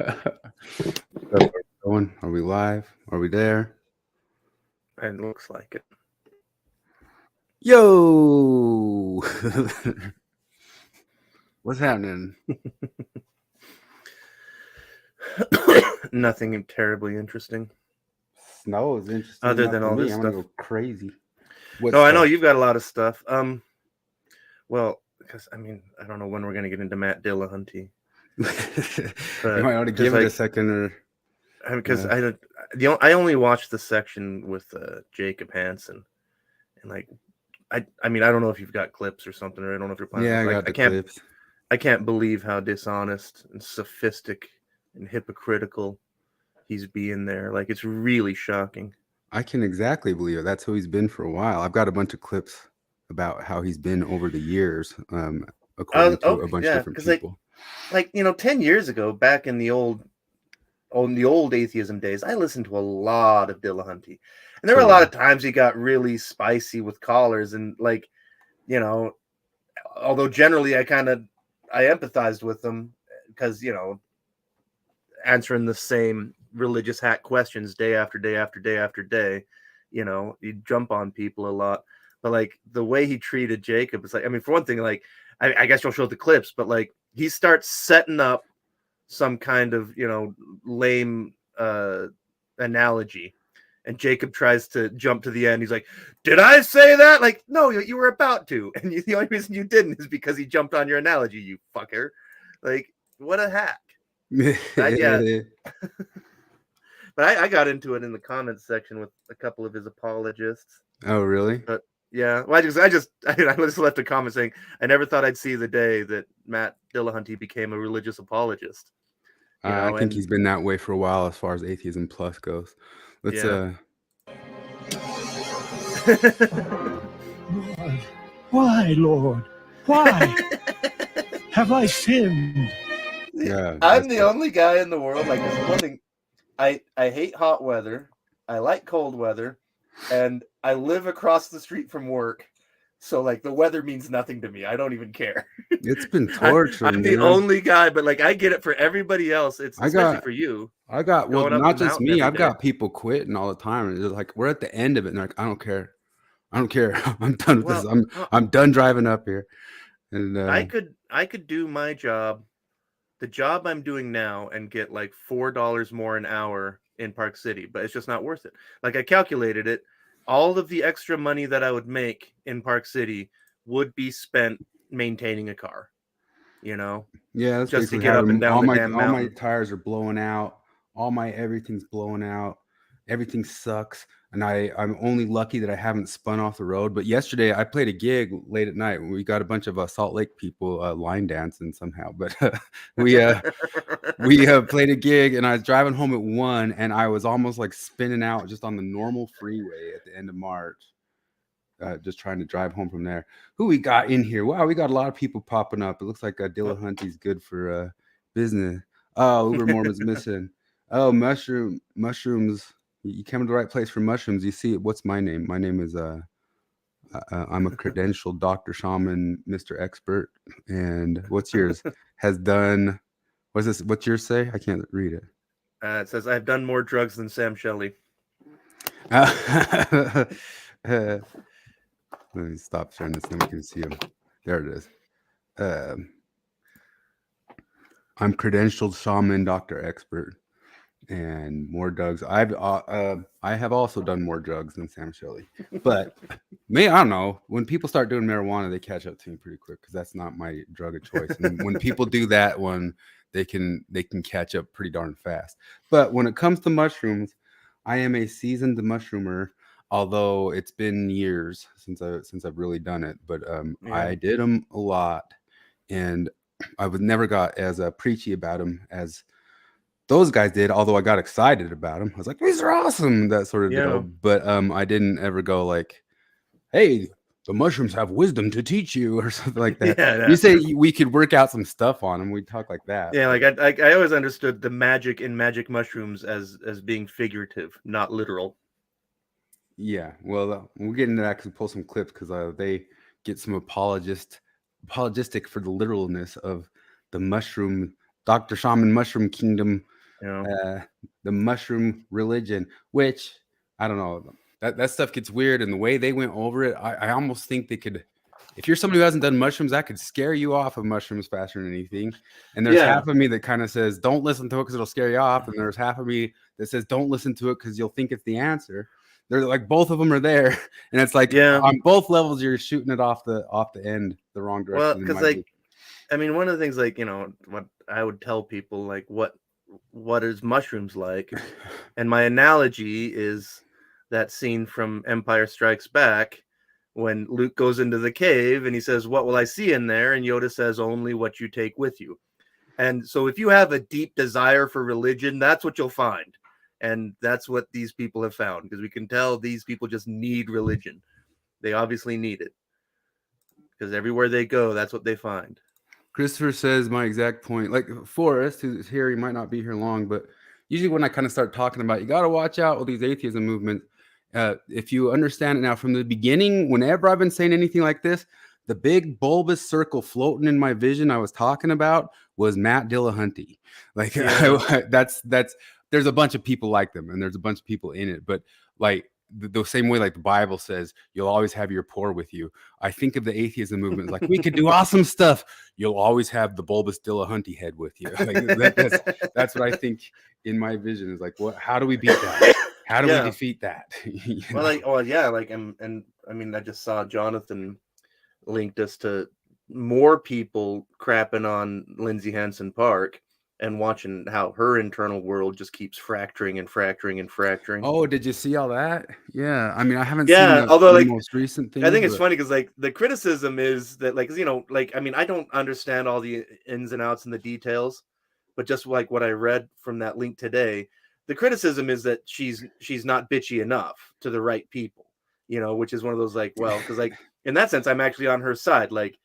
Are we going? Are we live? Are we there? It looks like it. Yo! What's happening? Nothing terribly interesting. Snow is interesting Other enough than to all me. this I'm gonna stuff. go crazy. What No, I know stuff? you've got a lot of stuff. Well, because I mean, I don't know when we're gonna get into Matt Dillahunty, You but might want to give it a second, or because I only watched the section with Jacob Hansen, and like I mean I don't know if you've got clips or something, or I don't know if you're planning. yeah, I Like got the clips. I can't believe how dishonest and sophistic and hypocritical he's being there. Like it's really shocking. I can exactly believe it. That's who he's been for a while. I've got a bunch of clips about how he's been over the years, according to a bunch of Yeah, different because people. 10 years ago, back in the old atheism days, I listened to a lot of Dillahunty, and there were a lot of times he got really spicy with callers, and although generally I empathized with them because answering the same religious hack questions day after day after day after day, he'd jump on people a lot. But like the way he treated Jacob, it's like, I mean, for one thing, like I guess you'll show the clips, but like he starts setting up some kind of lame analogy, and Jacob tries to jump to the end. He's like, "Did I say that?" Like, no, you were about to, and the only reason you didn't is because he jumped on your analogy, you fucker. Like, what a hack! Yeah. But I got into it in the comments section with a couple of his apologists. Oh, really? But yeah, well, I just left a comment saying I never thought I'd see the day that Matt Dillahunty became a religious apologist. I think he's been that way for a while as far as Atheism Plus goes. Let's Why, Lord? Why? Have I sinned? Yeah, I'm the only guy in the world. Like, there's one thing. I hate hot weather. I like cold weather, and I live across the street from work. So like the weather means nothing to me. I don't even care. It's been torture. I'm the only guy, but like I get it for everybody else. It's especially for you. Well, not just me. I've got people quitting all the time, and it's like we're at the end of it, and they're like, I don't care. I'm done with this. I'm done driving up here. And I could do my job, the job I'm doing now, and get like $4 more an hour in Park City, but it's just not worth it. Like I calculated it, all of the extra money that I would make in Park City would be spent maintaining a car. Yeah, that's just to get up and down the damn mountain. All my tires are blowing out. Everything's blowing out. Everything sucks. And I'm only lucky that I haven't spun off the road. But yesterday I played a gig late at night. We got a bunch of Salt Lake people line dancing somehow. But we played a gig, and I was driving home at 1, and I was almost like spinning out just on the normal freeway at the end of March. Just trying to drive home from there. Who we got in here? Wow, we got a lot of people popping up. It looks like Dillahunty's good for business. Oh, Uber Mormon's missing. Oh, mushrooms. You came to the right place for mushrooms. You see, what's my name? My name is I'm a credentialed doctor, shaman, Mr. Expert. And what's yours? Has done. What's this? What's yours say? I can't read it. It says I've done more drugs than Sam Shelley. Let me stop sharing this, then we can see him. There it is. I'm credentialed shaman, doctor, expert, and more drugs. I have also done more drugs than Sam Shelley, but I don't know. When people start doing marijuana, they catch up to me pretty quick because that's not my drug of choice. And when people do that one, they can catch up pretty darn fast. But when it comes to mushrooms, I am a seasoned mushroomer. Although it's been years since I've really done it, but I did them a lot, and I never got as preachy about them as those guys did. Although I got excited about them, I was like, "These are awesome!" That sort of deal. But I didn't ever go like, "Hey, the mushrooms have wisdom to teach you," or something like that. You say we could work out some stuff on them, we'd talk like that. Yeah, like I always understood the magic in magic mushrooms as being figurative, not literal. Yeah, well, we'll get into that because we pull some clips because they get some apologistic for the literalness of the mushroom Dr. Shaman Mushroom Kingdom, You know, the mushroom religion, which I don't know. That stuff gets weird, and the way they went over it, I almost think they could. If you're somebody who hasn't done mushrooms, that could scare you off of mushrooms faster than anything. And there's Yeah. half of me that kind of says, don't listen to it because it'll scare you off. And there's half of me that says, don't listen to it because you'll think it's the answer. They're like, both of them are there. And it's like, Yeah. on both levels, you're shooting it off the end the wrong direction. Well, in because my view. I mean, one of the things, like, you know, what I would tell people, like, what is mushrooms like? And my analogy is that scene from Empire Strikes Back when Luke goes into the cave and he says, "What will I see in there?" And Yoda says, "Only what you take with you." And so if you have a deep desire for religion, that's what you'll find. And that's what these people have found, because we can tell these people just need religion. They obviously need it, because everywhere they go, that's what they find. Christopher says my exact point. Like Forrest, who's here, he might not be here long, but usually when I kind of start talking about, you got to watch out with these atheism movements. If you understand it now from the beginning, whenever I've been saying anything like this, the big bulbous circle floating in my vision I was talking about was Matt Dillahunty. Like that's there's a bunch of people like them, and there's a bunch of people in it, but like the same way, like the Bible says, you'll always have your poor with you. I think of the atheism movement like, we could do awesome stuff. You'll always have the bulbous Dillahunty head with you. Like that's what I think in my vision is like, what? How do we beat that? How do we defeat that? Well, like, oh yeah, like, and I mean, I just saw Jonathan linked us to more people crapping on Lindsay Hansen Park and watching how her internal world just keeps fracturing and fracturing and fracturing. Oh, did you see all that? Yeah, I mean, I haven't seen the like, most recent thing. I think it's funny because, like, the criticism is that, like, you know, like, I mean, I don't understand all the ins and outs and the details, but just like what I read from that link today, the criticism is that she's not bitchy enough to the right people, you know, which is one of those, like, well, because, like, in that sense, I'm actually on her side. Like,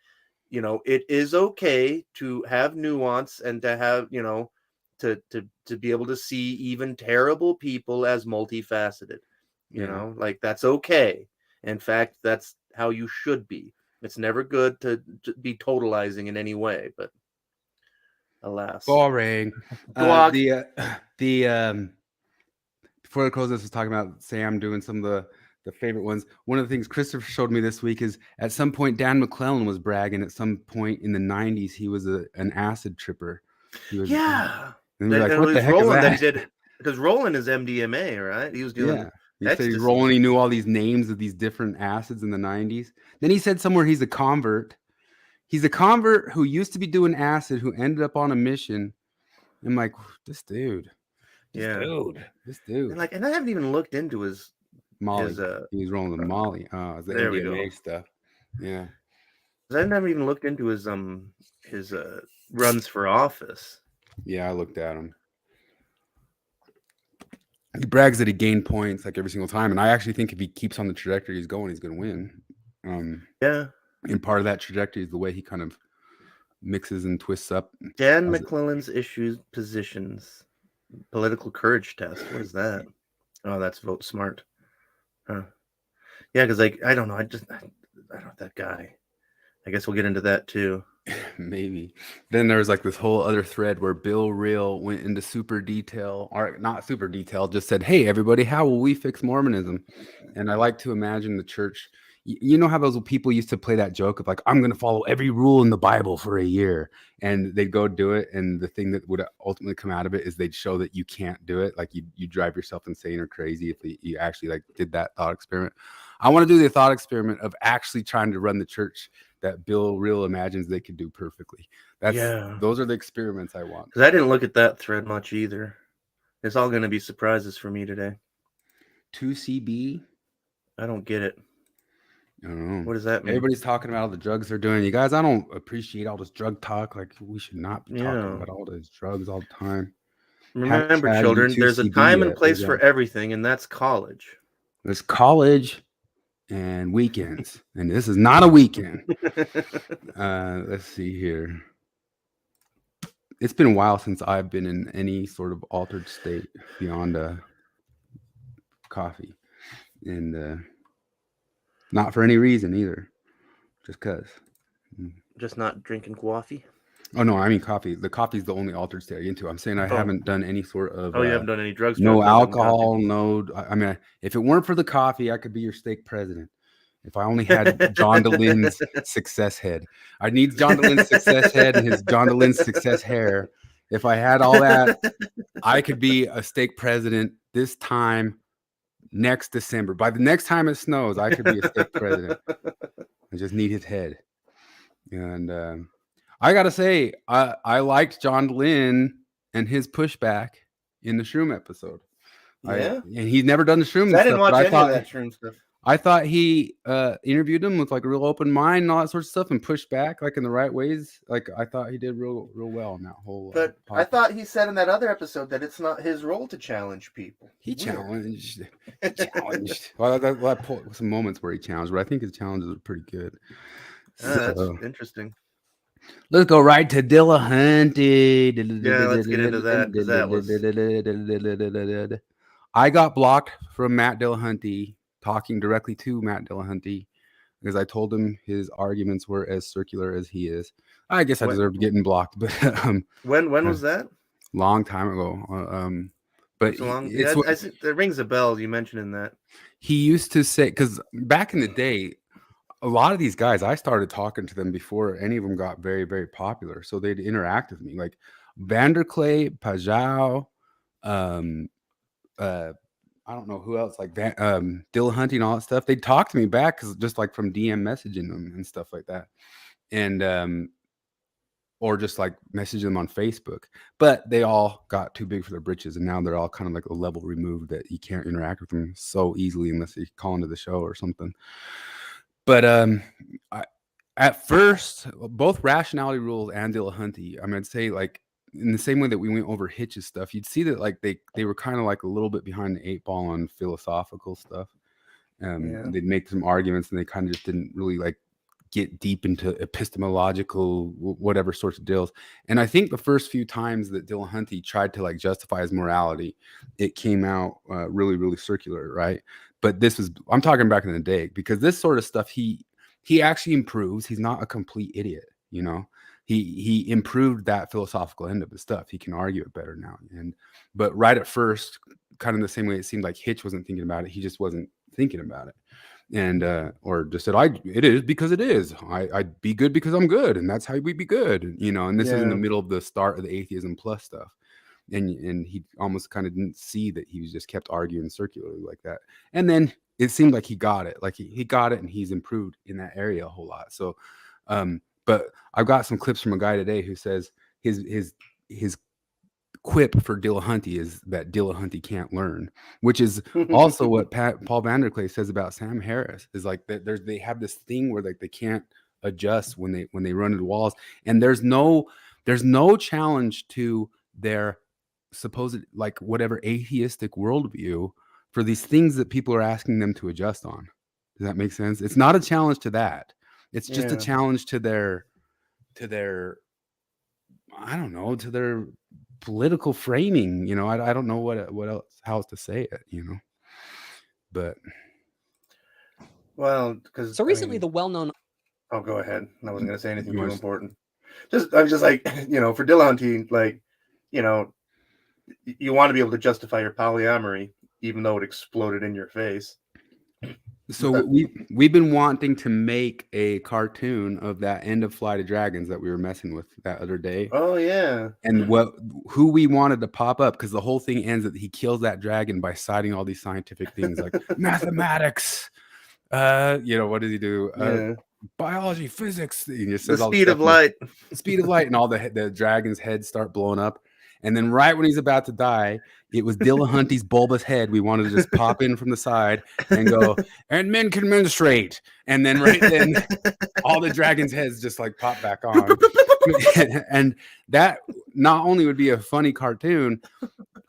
you know, it is okay to have nuance and to have, you know, to be able to see even terrible people as multifaceted, you know, like, that's okay. In fact, that's how you should be. It's never good to be totalizing in any way, but alas. Boring. Before the close, this was talking about Sam doing some of the favorite ones. One of the things Christopher showed me this week is at some point Dan McClellan was bragging at some point in the 90s he was an acid tripper. He was, and we were like, what the heck is that? That he did, because Roland is MDMA, right? He was doing he said he's rolling. He knew all these names of these different acids in the 90s. Then he said somewhere he's a convert. He's a convert who used to be doing acid, who ended up on a mission. I'm like, this dude. This dude. And, like, and I haven't even looked into his Molly. He's rolling the Molly. Oh, the MDMA stuff. Yeah. I haven't even looked into his runs for office. Yeah, I looked at him. He brags that he gained points like every single time, and I actually think if he keeps on the trajectory he's going, he's going to win. And part of that trajectory is the way he kind of mixes and twists up. Dan McClellan's issues positions political courage test. What is that? Oh, that's Vote Smart. Huh. Yeah, because, like, I don't know. I don't know that guy. I guess we'll get into that too. Maybe. Then there was like this whole other thread where Bill Reel went into super detail, or not super detail, just said, hey, everybody, how will we fix Mormonism? And I like to imagine the church. You know how those people used to play that joke of like, I'm going to follow every rule in the Bible for a year, and they'd go do it. And the thing that would ultimately come out of it is they'd show that you can't do it. Like you drive yourself insane or crazy if you actually like did that thought experiment. I want to do the thought experiment of actually trying to run the church that Bill Reel imagines they could do perfectly. Those are the experiments I want. Because I didn't look at that thread much either. It's all going to be surprises for me today. 2CB? I don't get it. I don't know. What does that mean? Everybody's talking about all the drugs they're doing. You guys, I don't appreciate all this drug talk. Like, we should not be talking about all those drugs all the time. Remember, children, there's a time and place for everything, and that's college. There's college and weekends, and this is not a weekend. Let's see here. It's been a while since I've been in any sort of altered state beyond coffee, and not for any reason either, just cause. Just not drinking coffee. Oh no, I mean coffee. The coffee is the only altered state I'm into. I'm saying I Oh. haven't done any sort of Oh, you haven't done any drugs? no drugs other than coffee? alcohol, no. I mean, if it weren't for the coffee, I could be your stake president. If I only had John DeLynne's success head, I need John DeLynne's success head and his John DeLynne's success hair. If I had all that, I could be a stake president this time next December. By the next time it snows, I could be a stake president. I just need his head. And I gotta say, I liked John DeLynne and his pushback in the Shroom episode. Yeah, and he's never done the Shroom. I didn't stuff, watch but any I thought, of that Shroom stuff. I thought he interviewed him with like a real open mind and all that sort of stuff, and pushed back like in the right ways. Like I thought he did real well in that whole. But I thought he said in that other episode that it's not his role to challenge people. He challenged. Well, I pulled some moments where he challenged, but I think his challenges are pretty good. That's interesting. Let's go right to Dillahunty. Yeah, let's get into that, 'cause that was... I got blocked from Matt Dillahunty, talking directly to Matt Dillahunty, because I told him his arguments were as circular as he is. I guess I deserved getting blocked, but when was that? Long time ago. But it rings a bell. You mentioning that he used to say, because back in the day, a lot of these guys, I started talking to them before any of them got very, very popular. So they'd interact with me, like Vanderklay, Pajau, I don't know who else, like Dillahunty and all that stuff. They'd talk to me back, because just like from DM messaging them and stuff like that, and or just like message them on Facebook. But they all got too big for their britches, and now they're all kind of like a level removed that you can't interact with them so easily unless you call into the show or something. But at first, both Rationality Rules and Dillahunty, I mean, I'd say like in the same way that we went over Hitch's stuff, you'd see that like they were kind of like a little bit behind the 8 ball on philosophical stuff. They'd make some arguments, and they kind of just didn't really like get deep into epistemological whatever sorts of deals. And I think the first few times that Dillahunty tried to like justify his morality, it came out really, really circular, right? But I'm talking back in the day, because this sort of stuff he actually improves. He's not a complete idiot, you know. He improved that philosophical end of the stuff. He can argue it better now. But right at first, kind of the same way it seemed like Hitch wasn't thinking about it, he just wasn't thinking about it. And or just said, it is because it is. I'd be good because I'm good, and that's how we be good, you know. And this is in the middle of the start of the Atheism Plus stuff. And he almost kind of didn't see that he was just kept arguing circularly like that. And then it seemed like he got it. Like he got it, and he's improved in that area a whole lot. So but I've got some clips from a guy today who says his quip for Dillahunty is that Dillahunty can't learn, which is also what Paul Vanderklay says about Sam Harris, is like that they have this thing where like they can't adjust when they run into walls, and there's no challenge to their supposed like whatever atheistic worldview for these things that people are asking them to adjust on. Does that make sense? It's not a challenge to that. It's just a challenge to their I don't know, to their political framing, you know. I don't know how else to say it, you know. But well, because so recently the well-known... Oh, go ahead. I wasn't going to say anything too important. I was just like, you know, for Dillahunty, like, you know, you want to be able to justify your polyamory, even though it exploded in your face. So we've been wanting to make a cartoon of that End of Flight of Dragons that we were messing with that other day. Oh yeah. And who we wanted to pop up, because the whole thing ends that he kills that dragon by citing all these scientific things like mathematics. You know, what does he do? Biology, physics. He just says the speed of light. The speed of light, and all the dragon's heads start blowing up. And then right when he's about to die, it was Dillahunty's bulbous head. We wanted to just pop in from the side and go, and men can menstruate. And then right then, all the dragon's heads just like pop back on. And that not only would be a funny cartoon,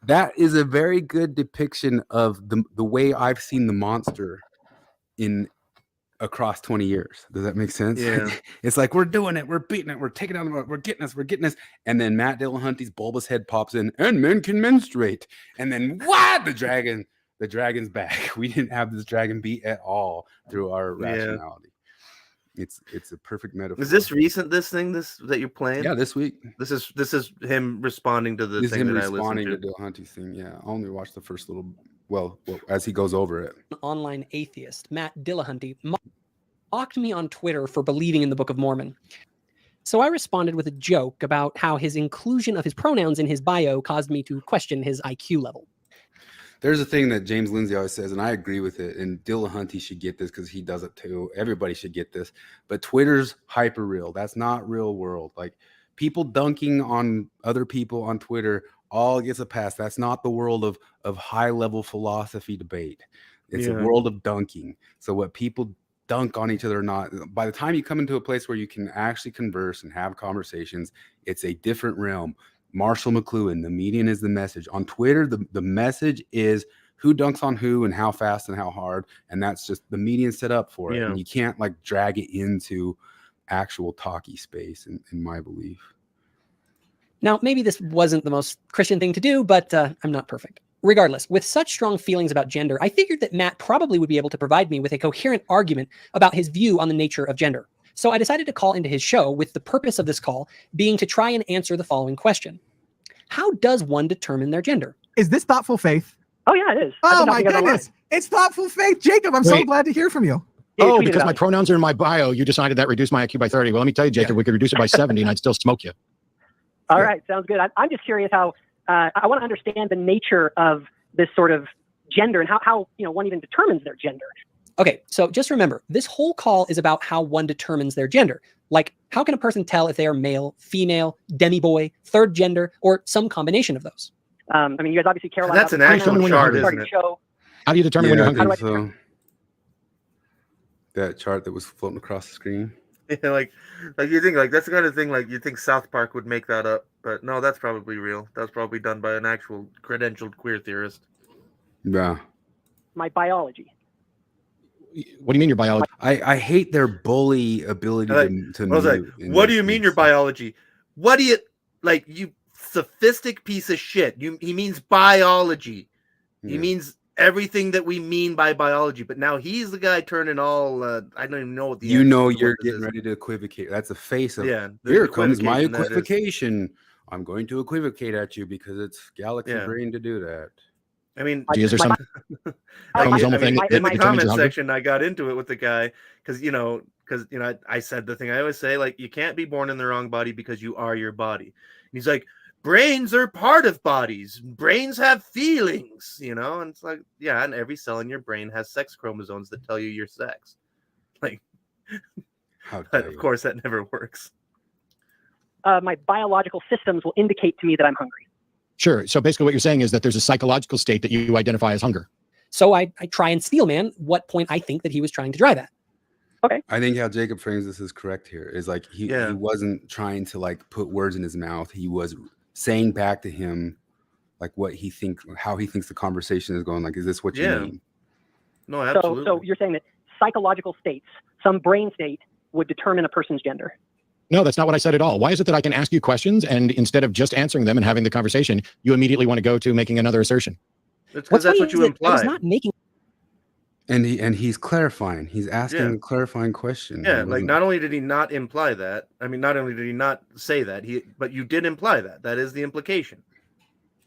that is a very good depiction of the way I've seen the monster across 20 years. Does that make sense? Yeah. It's like we're doing it, we're beating it, we're taking down we're getting us, and then Matt Dillahunty's bulbous head pops in, and men can menstruate, and then what? The dragon's back. We didn't have this dragon beat at all through our rationality. It's a perfect metaphor. Is this recent? This thing that you're playing? Yeah, this week. This is him responding to the This is thing him that I listened responding to. to Dillahunty's thing. Yeah, I only watched the first little. Well, as he goes over it. Online atheist Matt Dillahunty mocked me on Twitter for believing in the Book of Mormon. So I responded with a joke about how his inclusion of his pronouns in his bio caused me to question his IQ level. There's a thing that James Lindsay always says, and I agree with it. And Dillahunty should get this because he does it too. Everybody should get this. But Twitter's hyper real. That's not real world. Like people dunking on other people on Twitter all gets a pass. That's not the world of high level philosophy debate. It's a world of dunking. So what people dunk on each other or not, by the time you come into a place where you can actually converse and have conversations, it's a different realm. Marshall McLuhan, the median is the message. On Twitter, the message is who dunks on who and how fast and how hard, and that's just the median set up for it. And you can't like drag it into actual talky space, in my belief. Now, maybe this wasn't the most Christian thing to do, but I'm not perfect. Regardless, with such strong feelings about gender, I figured that Matt probably would be able to provide me with a coherent argument about his view on the nature of gender. So I decided to call into his show with the purpose of this call being to try and answer the following question. How does one determine their gender? Is this Thoughtful Faith? Oh, yeah, it is. Oh, my goodness. It's Thoughtful Faith. Jacob, I'm so glad to hear from you. Yeah, because my pronouns are in my bio, you decided that reduced my IQ by 30. Well, let me tell you, Jacob, we could reduce it by 70 and I'd still smoke you. All right, sounds good. I'm just curious how I want to understand the nature of this sort of gender and how one even determines their gender. Okay, so just remember, this whole call is about how one determines their gender. Like, how can a person tell if they are male, female, demi-boy, third gender, or some combination of those? I mean, you guys obviously care a lot That's about an actual chart, isn't it? How do you determine when you're hungry? So. That chart that was floating across the screen. Yeah, like you think like that's the kind of thing like you think South Park would make that up, but no, that's probably real. That's probably done by an actual credentialed queer theorist. Yeah. My biology. What do you mean your biology? I hate their bully ability to I was like, what do you mean your biology? What do you like? You sophistic piece of shit. He means biology. He means everything that we mean by biology. But now he's the guy turning all. I don't even know what the. You're getting ready to equivocate. That's a face of. Yeah. Here comes my equivocation. I'm going to equivocate at you because it's galaxy brain to do that. I mean, is there some in the comment section, I got into it with the guy because I said the thing I always say, like, you can't be born in the wrong body because you are your body. And he's like, brains are part of bodies. Brains have feelings, and it's like, yeah, and every cell in your brain has sex chromosomes that tell you your sex. Like, but of course, that never works. My biological systems will indicate to me that I'm hungry. Sure. So basically what you're saying is that there's a psychological state that you identify as hunger. So I try and steelman what point I think that he was trying to drive at. Okay. I think how Jacob frames this is correct here. Is like he wasn't trying to like put words in his mouth. He was saying back to him like what he thinks, how he thinks the conversation is going. Like, is this what you mean? No, absolutely. So you're saying that psychological states, some brain state, would determine a person's gender. No, that's not what I said at all. Why is it that I can ask you questions and instead of just answering them and having the conversation, you immediately want to go to making another assertion? It's because that's what you imply. I was not making. And he's clarifying. He's asking a clarifying question. Yeah, like not only did he not imply that, I mean, not only did he not say that, but you did imply that. That is the implication.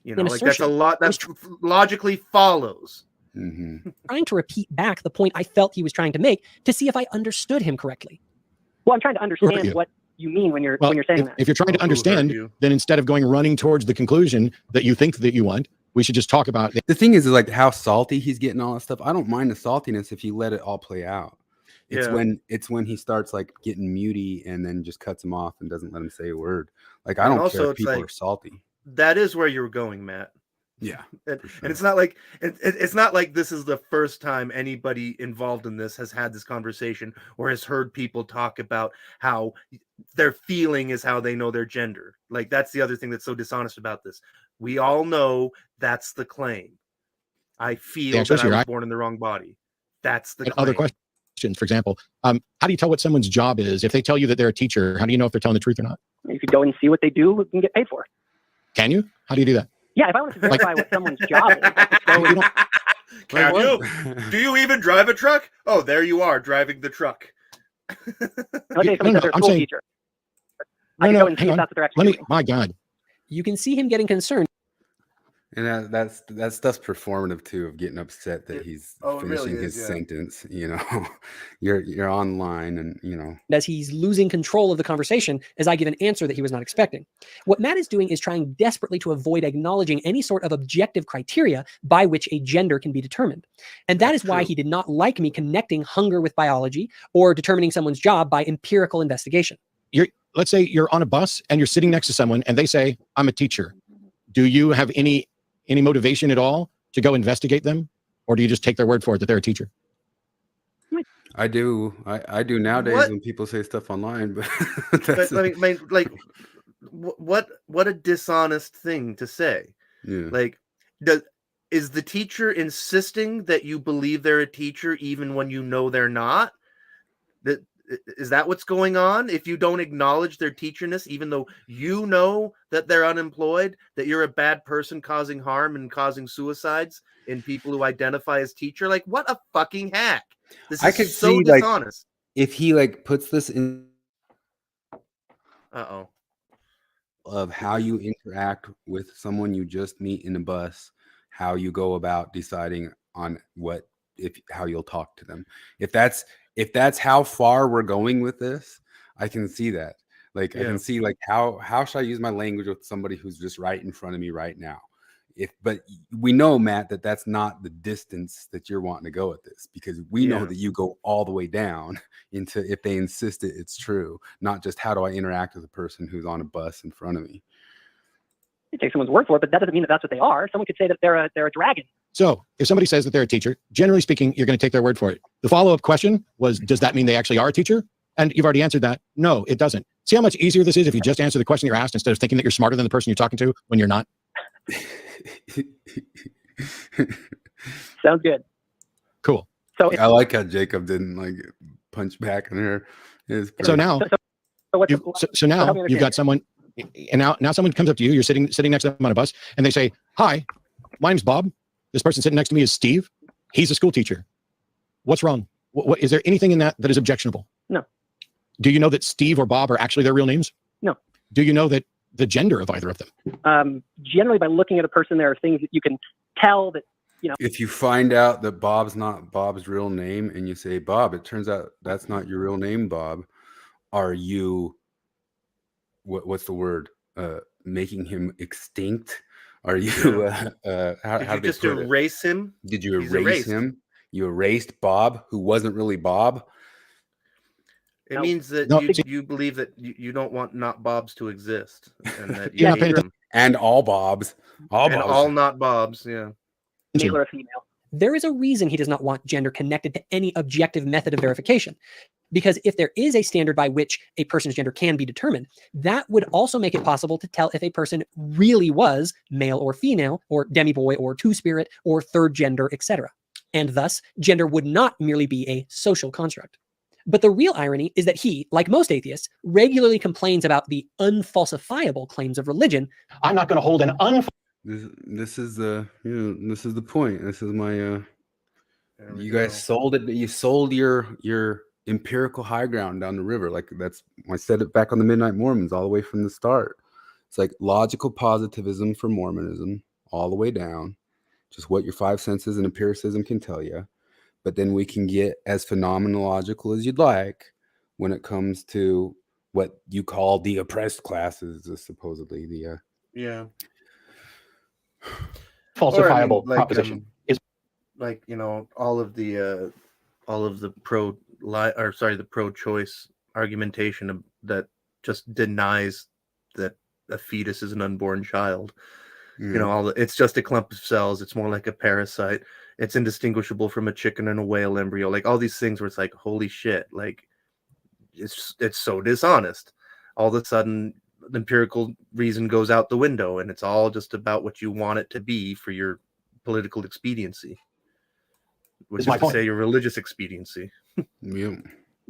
Like that's a lot. That logically follows. Mm-hmm. Trying to repeat back the point I felt he was trying to make to see if I understood him correctly. Well, I'm trying to understand what you mean when you're saying that. If you're trying to understand, then instead of going running towards the conclusion that you think that you want, we should just talk about it. The thing is like how salty he's getting, all that stuff. I don't mind the saltiness if you let it all play out. It's when he starts like getting mutey and then just cuts him off and doesn't let him say a word. Like, I don't care if people are salty. That is where you're going, Matt. Yeah, and it's not like it's not like this is the first time anybody involved in this has had this conversation or has heard people talk about how their feeling is how they know their gender. Like, that's the other thing that's so dishonest about this. We all know that's the claim. I feel that I was born in the wrong body. That's the claim. Other questions, for example, how do you tell what someone's job is? If they tell you that they're a teacher, how do you know if they're telling the truth or not? If you go and see what they do, you can get paid for it. Can you? How do you do that? Yeah, if I want to verify what someone's job is, Can you? Do you even drive a truck? Oh, there you are driving the truck. Let's say someone no, says they're a I'm school saying- teacher. I can go and see hang if on. that's what they're actually doing. My God. You can see him getting concerned. And that stuff's performative too, of getting upset that he's Oh, it really finishing is, his yeah. sentence. You know, you're online, and you know. As he's losing control of the conversation as I give an answer that he was not expecting. What Matt is doing is trying desperately to avoid acknowledging any sort of objective criteria by which a gender can be determined. And that That's is why true. he did not like me connecting hunger with biology or determining someone's job by empirical investigation. Let's say you're on a bus and you're sitting next to someone and they say, I'm a teacher. Do you have any motivation at all to go investigate them? Or do you just take their word for it that they're a teacher? I do nowadays What? when people say stuff online, but But I mean, like, what a dishonest thing to say. yeah. Like, is the teacher insisting that you believe they're a teacher even when you know they're not? Is that what's going on? If you don't acknowledge their teacherness, even though you know that they're unemployed, that you're a bad person causing harm and causing suicides in people who identify as teacher, like, what a fucking hack! This I is could so see, like, dishonest. if he like puts this in Uh-oh. of how you interact with someone you just meet in a bus, how you go about deciding on how you'll talk to them. If that's how far we're going with this, I can see that. Like I Yeah. can see like how should I use my language with somebody who's just right in front of me right now. But we know, Matt, that that's not the distance that you're wanting to go with this, because we know Yeah. that you go all the way down into, if they insist it's true, not just how do I interact with a person who's on a bus in front of me. You take someone's word for it, but that doesn't mean that that's what they are. Someone could say that they're a dragon. So if somebody says that they're a teacher, generally speaking, you're going to take their word for it. The follow-up question was, does that mean they actually are a teacher? And you've already answered that. No, it doesn't. See how much easier this is if you just answer the question you're asked instead of thinking that you're smarter than the person you're talking to when you're not? Sounds good. Cool. So, I like how Jacob didn't like punch back on her. So now, so what's so now help me you've got someone, and now someone comes up to you. You're sitting next to them on a bus, and they say, "Hi, my name's Bob. This person sitting next to me is Steve. He's a school teacher. What's wrong? What is there anything in that is objectionable?" No. Do you know that Steve or Bob are actually their real names? No. Do you know that the gender of either of them? Generally, by looking at a person, there are things that you can tell that, If you find out that Bob's not Bob's real name and you say, Bob, it turns out that's not your real name, Bob, are you, what's the word? Making him extinct? Are you, how Did do you they just put it? erase him? Did you He's erase erased. him? You erased Bob, who wasn't really Bob? It No. means that No, you believe that you don't want not Bobs to exist, and that you You're not hate paying them. And all Bobs. All And Bobs. all not Bobs, yeah. male or a female. There is a reason he does not want gender connected to any objective method of verification. Because if there is a standard by which a person's gender can be determined, that would also make it possible to tell if a person really was male or female, or demi-boy or two-spirit, or third gender, etc. And thus, gender would not merely be a social construct. But the real irony is that he, like most atheists, regularly complains about the unfalsifiable claims of religion. I'm not going to hold an This is the this is the point. This is my There we you guys go. sold it. You sold your empirical high ground down the river. Like that's, I said it back on the Midnight Mormons all the way from the start. It's like logical positivism for Mormonism all the way down, just what your five senses and empiricism can tell you. But then we can get as phenomenological as you'd like when it comes to what you call the oppressed classes, supposedly the Yeah. falsifiable Or, I mean, proposition. Is Like, all of the pro-choice argumentation that just denies that a fetus is an unborn child. It's just a clump of cells. It's more like a parasite. It's indistinguishable from a chicken and a whale embryo. Like all these things where it's like, holy shit, like it's so dishonest. All of a sudden, the empirical reason goes out the window, and it's all just about what you want it to be for your political expediency, which is my to point. say your religious expediency. yeah.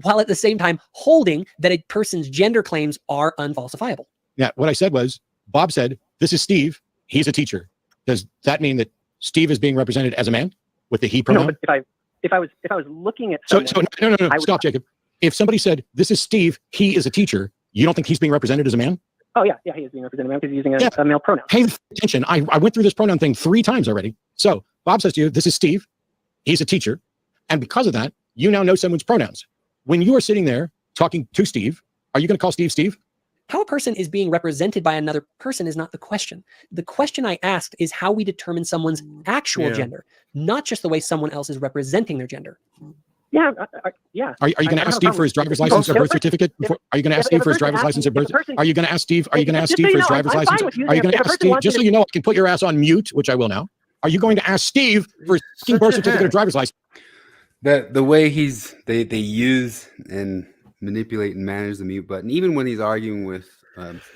While at the same time holding that a person's gender claims are unfalsifiable. Yeah, what I said was, Bob said, "This is Steve. He's a teacher." Does that mean that Steve is being represented as a man with the he pronoun? No, but if I was looking at So someone, no, I would- stop, Jacob. If somebody said, this is Steve, he is a teacher, you don't think he's being represented as a man? Oh yeah, he is being represented because he's using Yeah. a male pronoun. Pay attention. I went through this pronoun thing 3 times already. So Bob says to you, this is Steve. He's a teacher. And because of that, you now know someone's pronouns. When you are sitting there talking to Steve, are you going to call Steve Steve? How a person is being represented by another person is not the question. The question I asked is how we determine someone's actual gender, not just the way someone else is representing their gender. Yeah, yeah. Are you going to ask Steve for his driver's license or birth certificate? Are you going to ask Steve for his driver's license or birth? Are you going to ask Steve? Are you going to ask Steve for his driver's license? Are you going to ask Steve? Just so you know, I can put your ass on mute, which I will now. Are you going to ask Steve for his birth certificate or driver's license? That the way they use and manipulate and manage the mute button, even when he's arguing with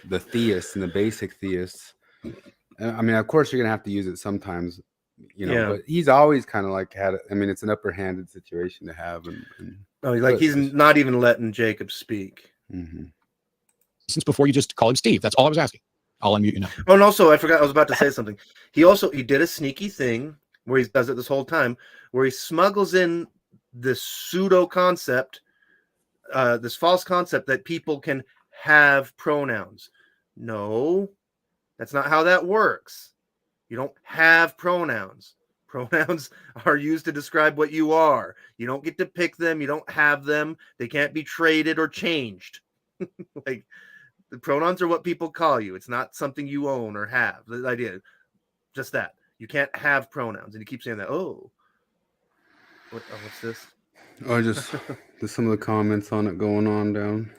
the theists and the basic theists. I mean, of course, you're gonna have to use it sometimes, you know. But he's always kind of like had it. I mean, it's an upper-handed situation to have. He's not even letting Jacob speak. Mm-hmm. Since before you just call him Steve. That's all I was asking. I'll unmute you now. Oh, and also I forgot I was about to say something. He did a sneaky thing where he does it this whole time, where he smuggles in this pseudo concept, this false concept that people can have pronouns. No, that's not how that works. You don't have pronouns. Pronouns are used to describe what you are. You don't get to pick them. You don't have them. They can't be traded or changed. Like, the pronouns are what people call you. It's not something you own or have. The idea, just that. You can't have pronouns. And you keep saying that. What's this? Oh, just there's some of the comments on it going on down.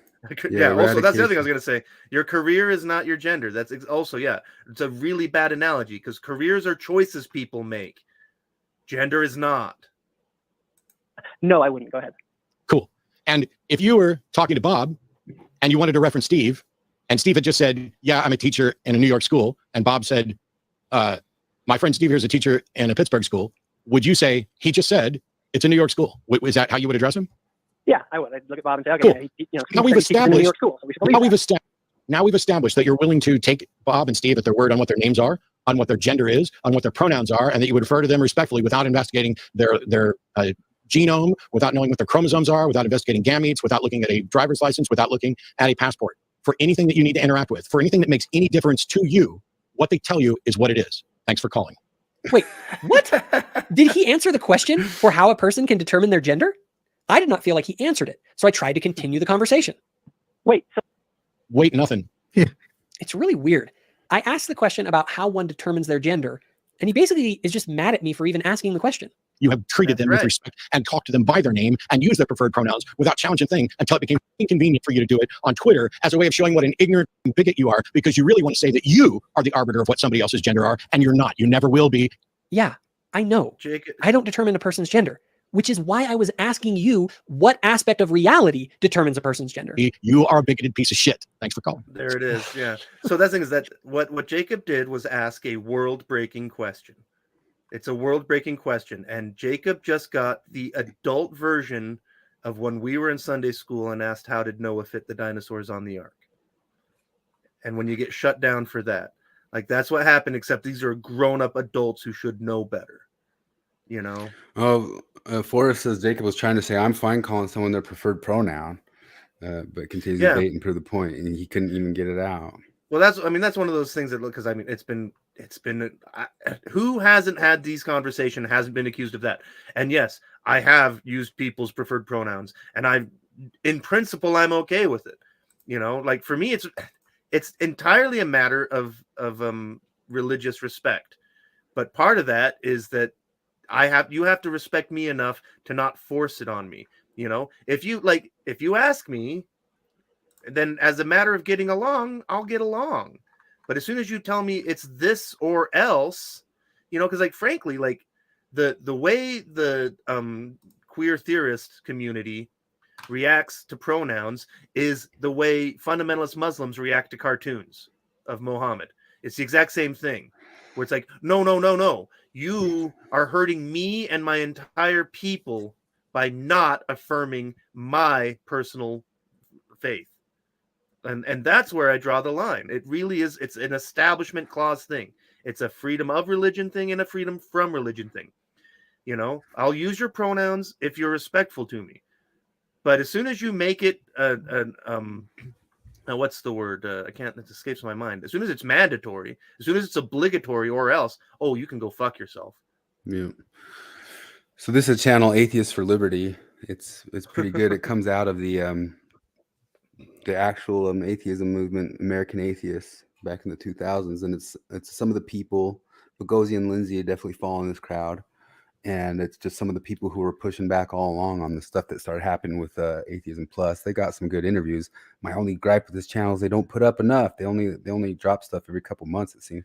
Yeah, also, that's the other thing I was going to say. Your career is not your gender. That's also, it's a really bad analogy because careers are choices people make. Gender is not. No, I wouldn't. Go ahead. Cool. And if you were talking to Bob and you wanted to reference Steve, and Steve had just said, yeah, I'm a teacher in a New York school, and Bob said, my friend Steve here is a teacher in a Pittsburgh school, would you say, he just said, it's a New York school? Is that how you would address him? Yeah, I would. I'd look at Bob and say, okay, cool. Now we've established that you're willing to take Bob and Steve at their word on what their names are, on what their gender is, on what their pronouns are, and that you would refer to them respectfully without investigating their genome, without knowing what their chromosomes are, without investigating gametes, without looking at a driver's license, without looking at a passport. For anything that you need to interact with, for anything that makes any difference to you, what they tell you is what it is. Thanks for calling. Wait, what? Did he answer the question for how a person can determine their gender? I did not feel like he answered it, so I tried to continue the conversation. Wait, nothing. It's really weird. I asked the question about how one determines their gender, and he basically is just mad at me for even asking the question. You have treated them with respect and talked to them by their name and used their preferred pronouns without challenging thing until it became inconvenient for you to do it on Twitter as a way of showing what an ignorant bigot you are, because you really want to say that you are the arbiter of what somebody else's gender are, and you're not. You never will be. Yeah, I know. Jacob. I don't determine a person's gender, which is why I was asking you what aspect of reality determines a person's gender. You are a bigoted piece of shit. Thanks for calling. There it is. Yeah. So that thing is that what Jacob did was ask a world-breaking question. It's a world-breaking question, and Jacob just got the adult version of when we were in Sunday school and asked how did Noah fit the dinosaurs on the ark. And when you get shut down for that, like, that's what happened, except these are grown-up adults who should know better. You know? Oh, Forrest says Jacob was trying to say, I'm fine calling someone their preferred pronoun, but continues to debate and prove the point, and he couldn't even get it out. Well, that's one of those things that, because I mean, it's been who hasn't had these conversations, hasn't been accused of that. And yes, I have used people's preferred pronouns, and in principle, I'm okay with it. You know, like, for me, it's entirely a matter of religious respect. But part of that is that you have to respect me enough to not force it on me. You know, if you ask me, then as a matter of getting along, I'll get along. But as soon as you tell me it's this or else, you know, because, like, frankly, like, the way the queer theorist community reacts to pronouns is the way fundamentalist Muslims react to cartoons of Muhammad. It's the exact same thing, where it's like, no. You are hurting me and my entire people by not affirming my personal faith. And that's where I draw the line. It really is. It's an establishment clause thing. It's a freedom of religion thing and a freedom from religion thing. You know, I'll use your pronouns if you're respectful to me. But as soon as you make it what's the word? I can't. It escapes my mind. As soon as it's mandatory, as soon as it's obligatory, or else, oh, you can go fuck yourself. Yeah. So this is a channel, Atheists for Liberty. It's pretty good. It comes out of the actual atheism movement, American Atheists, back in the 2000s, and it's some of the people. Boghossian and Lindsay definitely fall in this crowd, and it's just some of the people who were pushing back all along on the stuff that started happening with Atheism Plus. They got some good interviews. My only gripe with this channel is they don't put up enough. They only drop stuff every couple months, it seems.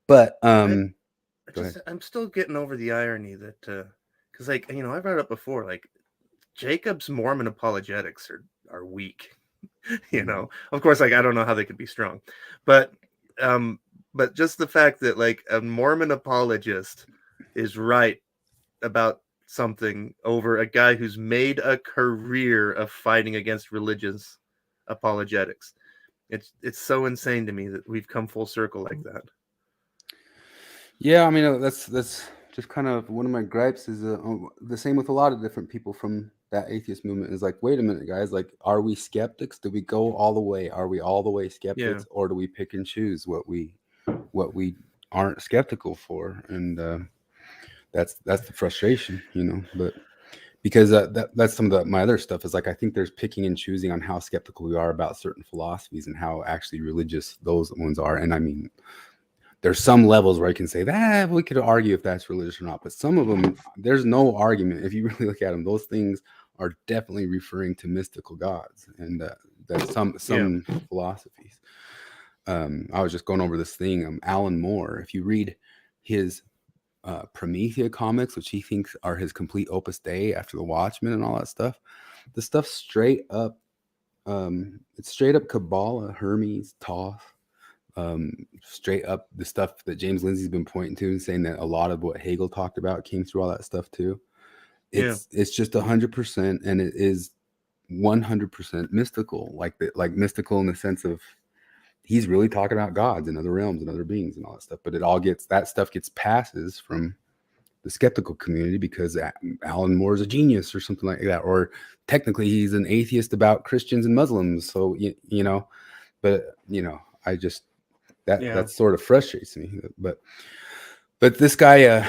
But I'm still getting over the irony that because like I brought it up before, like Jacob's Mormon apologetics are weak. Of course, like I don't know how they could be strong, but just the fact that like a Mormon apologist is right about something over a guy who's made a career of fighting against religious apologetics. It's so insane to me that we've come full circle like that. Yeah, I mean that's just kind of one of my gripes is the same with a lot of different people from that atheist movement is like, wait a minute, guys, like, are we skeptics? Do we go all the way? Are we all the way skeptics, or do we pick and choose what we aren't skeptical for? And that's the frustration, but because that's some of my other stuff is like, I think there's picking and choosing on how skeptical we are about certain philosophies and how actually religious those ones are. And I mean, there's some levels where I can say that we could argue if that's religious or not, but some of them, there's no argument. If you really look at them, those things are definitely referring to mystical gods, and that's some philosophies. I was just going over this thing. Alan Moore, if you read his Promethea comics, which he thinks are his complete opus Dei after the Watchmen and all that stuff, the stuff straight up, it's straight up Kabbalah, Hermes, Thoth. Straight up the stuff that James Lindsay's been pointing to and saying that a lot of what Hegel talked about came through all that stuff too. It's just 100%, and it is 100% mystical, like mystical in the sense of he's really talking about gods and other realms and other beings and all that stuff. But that stuff gets passes from the skeptical community because Alan Moore is a genius or something like that, or technically he's an atheist about Christians and Muslims. So I just that sort of frustrates me. But this guy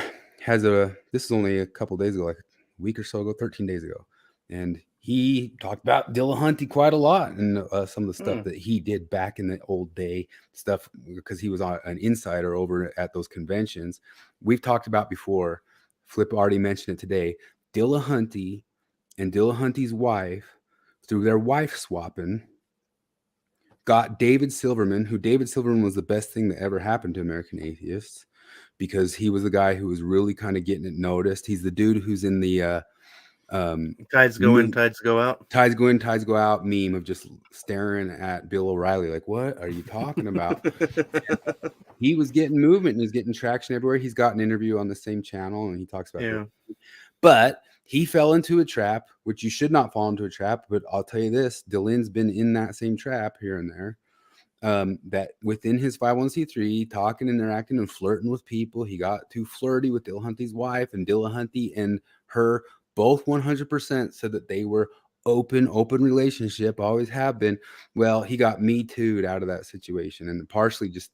this is only a couple days ago, like a week or so ago, 13 days ago, and he talked about Dillahunty quite a lot and some of the stuff that he did back in the old day stuff, because he was an insider over at those conventions we've talked about before. Flip already mentioned it today. Dillahunty and Dillahunty's wife, through their wife swapping, got David Silverman, who David Silverman was the best thing that ever happened to American Atheists, because he was the guy who was really kind of getting it noticed. He's the dude who's in the tides go in, tides go out. Tides go in, tides go out meme of just staring at Bill O'Reilly like, what are you talking about? He was getting movement and he's getting traction everywhere. He's got an interview on the same channel and he talks about it. But he fell into a trap, which you should not fall into a trap. But I'll tell you this, Dylan's been in that same trap here and there. That within his 501c3, talking, interacting, and flirting with people, he got too flirty with Dillahunty's wife, and Dillahunty and her both 100% said that they were open relationship, always have been. Well, he got Me Too'd out of that situation, and partially just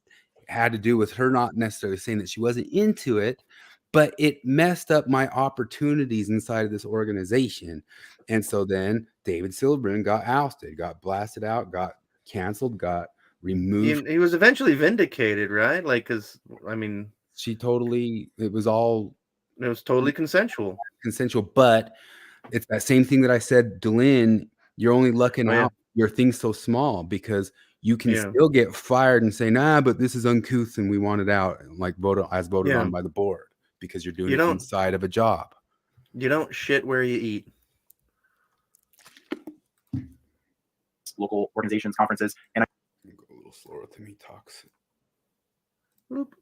had to do with her not necessarily saying that she wasn't into it, but it messed up my opportunities inside of this organization. And so then David Silverman got ousted, got blasted out, got canceled, got removed. He was eventually vindicated, right? Like, because I mean, it was totally consensual, but it's that same thing that I said, Dylan, you're only lucking out your thing's so small, because you can still get fired and say, nah, but this is uncouth and we want it out, like voted on by the board, because you're doing it inside of a job. You don't shit where you eat. Local organizations, conferences, and go a little slower with me talks. Oop.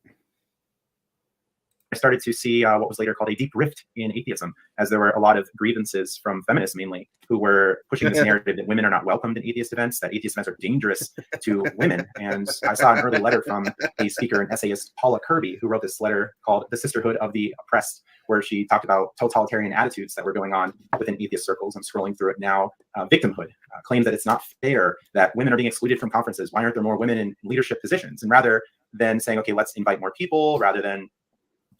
I started to see what was later called a deep rift in atheism, as there were a lot of grievances from feminists mainly, who were pushing this narrative that women are not welcomed in atheist events, that atheist events are dangerous to women. And I saw an early letter from a speaker and essayist, Paula Kirby, who wrote this letter called The Sisterhood of the Oppressed, where she talked about totalitarian attitudes that were going on within atheist circles. I'm scrolling through it now. Victimhood, claims that it's not fair that women are being excluded from conferences. Why aren't there more women in leadership positions? And rather than saying, okay, let's invite more people, rather than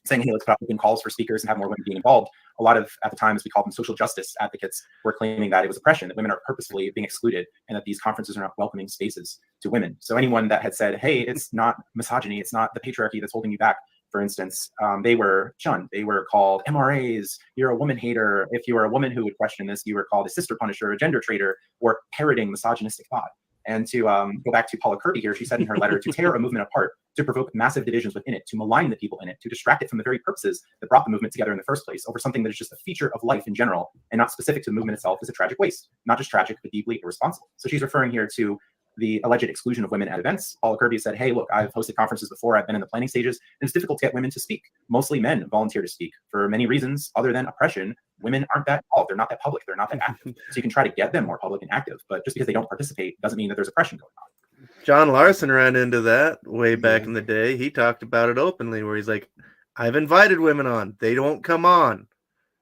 saying, hey, let's put up open calls for speakers and have more women being involved, a lot of, at the time, as we called them, social justice advocates were claiming that it was oppression, that women are purposefully being excluded, and that these conferences are not welcoming spaces to women. So anyone that had said, hey, it's not misogyny, it's not the patriarchy that's holding you back, for instance, they were shunned. They were called MRAs, you're a woman hater. If you were a woman who would question this, you were called a sister punisher, a gender traitor, or parroting misogynistic thought. And to go back to Paula Kirby here, she said in her letter, to tear a movement apart, to provoke massive divisions within it, to malign the people in it, to distract it from the very purposes that brought the movement together in the first place over something that is just a feature of life in general and not specific to the movement itself, is a tragic waste. Not just tragic, but deeply irresponsible. So she's referring here to the alleged exclusion of women at events. Paula Kirby said, hey, look, I've hosted conferences before, I've been in the planning stages, and it's difficult to get women to speak. Mostly men volunteer to speak for many reasons other than oppression. Women aren't that involved, they're not that public, they're not that active. So you can try to get them more public and active, but just because they don't participate doesn't mean that there's oppression going on. John Larson ran into that way back in the day. He talked about it openly, where he's like, I've invited women on, they don't come on.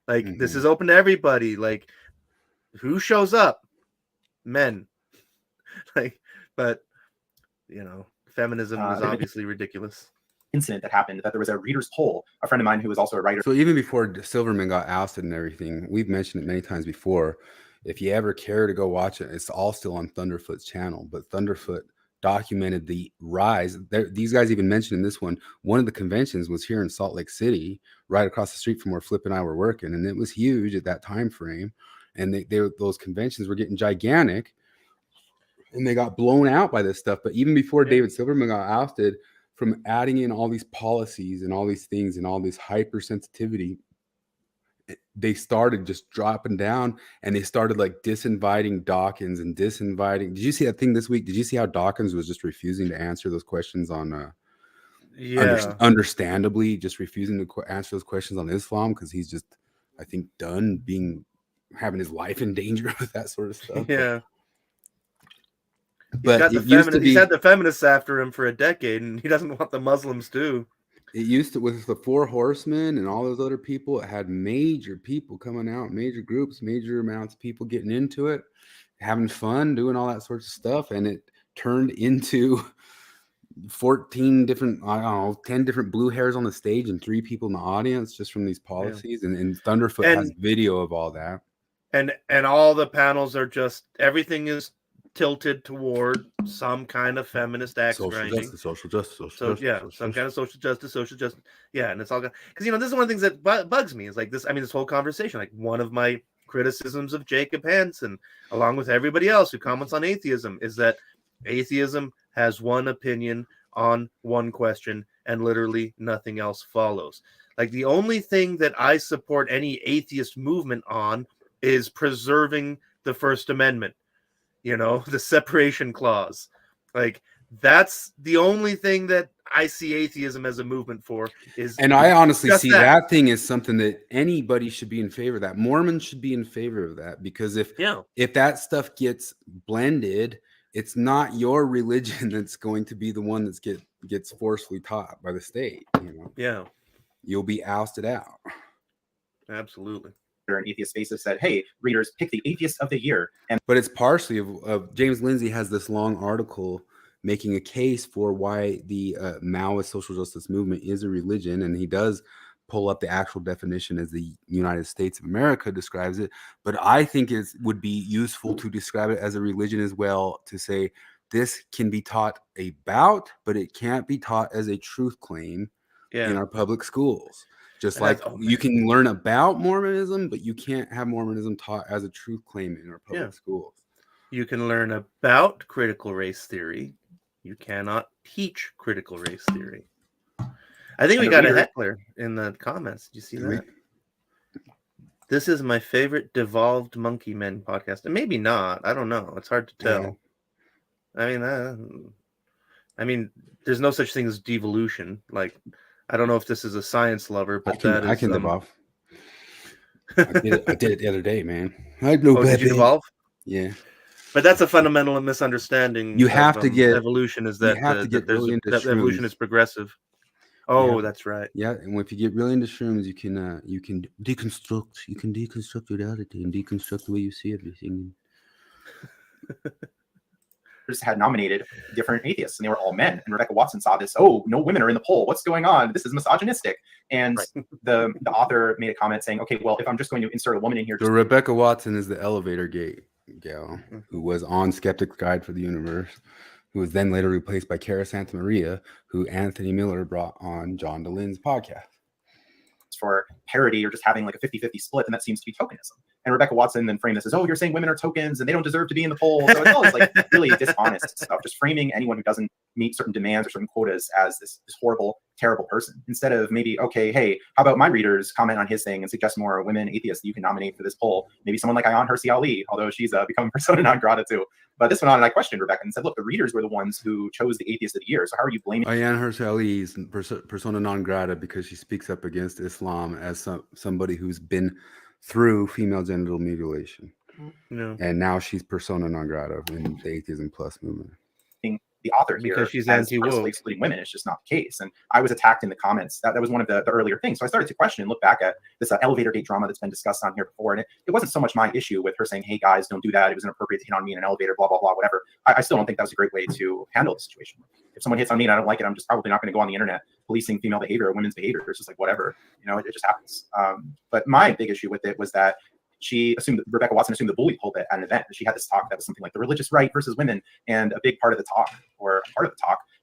Like, this is open to everybody. Like, who shows up? Men. Like, but, you know, feminism is obviously ridiculous. Incident that happened, that there was a reader's poll. A friend of mine who was also a writer. So even before Silverman got ousted and everything, we've mentioned it many times before. If you ever care to go watch it, it's all still on Thunderfoot's channel. But Thunderfoot documented the rise. These guys even mentioned in this one of the conventions was here in Salt Lake City, right across the street from where Flip and I were working, and it was huge at that time frame. And those conventions were getting gigantic, and they got blown out by this stuff. But even before David Silverman got ousted, from adding in all these policies and all these things and all this hypersensitivity, they started just dropping down, and they started like disinviting Dawkins and disinviting. Did you see that thing this week? Did you see how Dawkins was just refusing to answer those questions on understandably just refusing to answer those questions on Islam, because he's just, I think, done having his life in danger with that sort of stuff. Yeah. But he's had the feminists after him for a decade, and he doesn't want the Muslims too. It used to, with the Four Horsemen and all those other people, it had major people coming out, major groups, major amounts of people getting into it, having fun, doing all that sorts of stuff. And it turned into 14 different, 10 different blue hairs on the stage and 3 people in the audience just from these policies. Yeah. And Thunderfoot has video of all that. And all the panels are just, everything is tilted toward some kind of feminist axe grinding. Social justice. Some kind of social justice. Yeah, and it's all because, you know, this is one of the things that bugs me is like this. I mean, this whole conversation, like one of my criticisms of Jacob Hansen, along with everybody else who comments on atheism, is that atheism has one opinion on one question and literally nothing else follows. Like, the only thing that I support any atheist movement on is preserving the First Amendment. You know, the separation clause. Like, that's the only thing that I see atheism as a movement for. And I honestly see that thing as something that anybody should be in favor of. That Mormons should be in favor of that, because if that stuff gets blended, it's not your religion that's going to be the one that gets forcefully taught by the state. You know? Yeah, you'll be ousted out. Absolutely. An atheist spaces said, hey, readers, pick the atheist of the year. But it's partially of James Lindsay has this long article making a case for why the Maoist social justice movement is a religion, and he does pull up the actual definition as the United States of America describes it. But I think it would be useful to describe it as a religion as well, to say this can be taught about, but it can't be taught as a truth claim in our public schools. Just like you can learn about Mormonism, but you can't have Mormonism taught as a truth claim in our public schools. You can learn about critical race theory. You cannot teach critical race theory. I think we got a heckler in the comments. Did you see that? This is my favorite Devolved Monkey Men podcast. And maybe not. I don't know. It's hard to tell. Yeah. I mean, there's no such thing as devolution. Like, I don't know if this is a science lover, but I can devolve. I did it the other day, man. I Did you devolve? Yeah. But that's a fundamental misunderstanding. You have to get evolution. Is you that have to get really into that evolution shrooms. is progressive? Oh, Yeah. that's right. Yeah, and if you get really into shrooms, you can deconstruct. You can deconstruct reality and deconstruct the way you see everything. Had nominated different atheists, and they were all men. And Rebecca Watson saw this. Oh, no women are in the poll. What's going on? This is misogynistic. And the author made a comment saying, okay, well, if I'm just going to insert a woman in here, So Rebecca Watson is the elevator gate gal who was on Skeptic's Guide for the Universe, who was then later replaced by Cara Santa Maria, who Anthony Miller brought on John DeLynne's podcast. For parody or just having like a 50-50 split, and that seems to be tokenism. And Rebecca Watson then framed this as, oh, you're saying women are tokens and they don't deserve to be in the poll. So it's all this like really dishonest stuff, just framing anyone who doesn't meet certain demands or certain quotas as this horrible, terrible person. Instead of maybe, okay, hey, how about my readers comment on his thing and suggest more women atheists that you can nominate for this poll? Maybe someone like Ayan Hirsi Ali, although she's become persona non grata too. But this went on, and I questioned Rebecca and said, look, the readers were the ones who chose the atheist of the year. So how are you blaming? Ayan Hirsi Ali is persona non grata because she speaks up against Islam as somebody who's been through female genital mutilation. Yeah. And now she's persona non grata in the Atheism Plus movement. The author here because she's as anti-woke, excluding women. It's just not the case. And I was attacked in the comments. That was one of the earlier things. So I started to question and look back at this elevator gate drama that's been discussed on here before. And it wasn't so much my issue with her saying, hey guys, don't do that. It was inappropriate to hit on me in an elevator, blah, blah, blah, whatever. I still don't think that was a great way to handle the situation. If someone hits on me and I don't like it, I'm just probably not going to go on the internet policing female behavior or women's behavior. It's just like, whatever, it just happens. But my big issue with it was that Rebecca Watson assumed the bully pulpit at an event. She had this talk that was something like the religious right versus women. And a big part of the talk,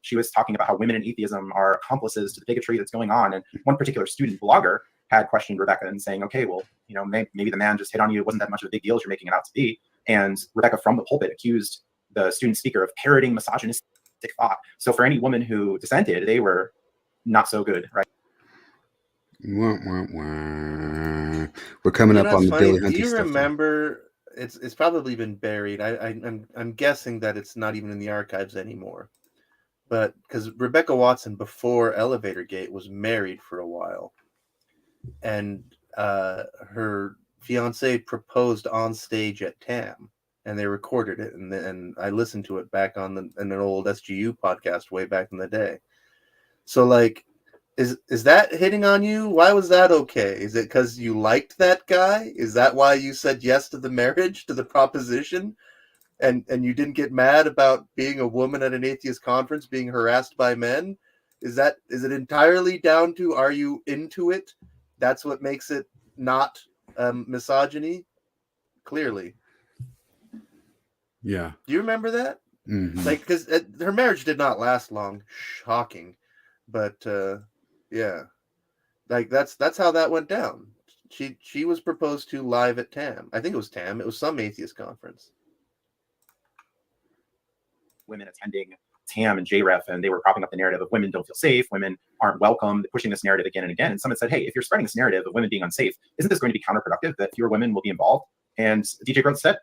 she was talking about how women in atheism are accomplices to the bigotry that's going on. And one particular student blogger had questioned Rebecca and saying, okay, well, maybe the man just hit on you. It wasn't that much of a big deal as you're making it out to be. And Rebecca from the pulpit accused the student speaker of parroting misogynistic thought. So for any woman who dissented, they were not so good, right? Wah, wah, wah. We're coming up on the Dillahunty stuff. Do you remember? It's probably been buried. I'm guessing that it's not even in the archives anymore. But because Rebecca Watson before Elevator Gate was married for a while, and her fiance proposed on stage at TAM, and they recorded it, and I listened to it back on an old SGU podcast way back in the day. So like. Is that hitting on you? Why was that okay? Is it because you liked that guy? Is that why you said yes to the marriage, to the proposition? And you didn't get mad about being a woman at an atheist conference being harassed by men? Is it entirely down to, are you into it? That's what makes it not misogyny? Clearly. Yeah. Do you remember that? Mm-hmm. Like, because her marriage did not last long. Shocking. But yeah, like that's how that went down. She was proposed to live at TAM. I think it was TAM. It was some atheist conference. Women attending TAM and JREF, and they were propping up the narrative of women don't feel safe, women aren't welcome, pushing this narrative again and again. And someone said, hey, if you're spreading this narrative of women being unsafe, isn't this going to be counterproductive that fewer women will be involved? And DJ Groth said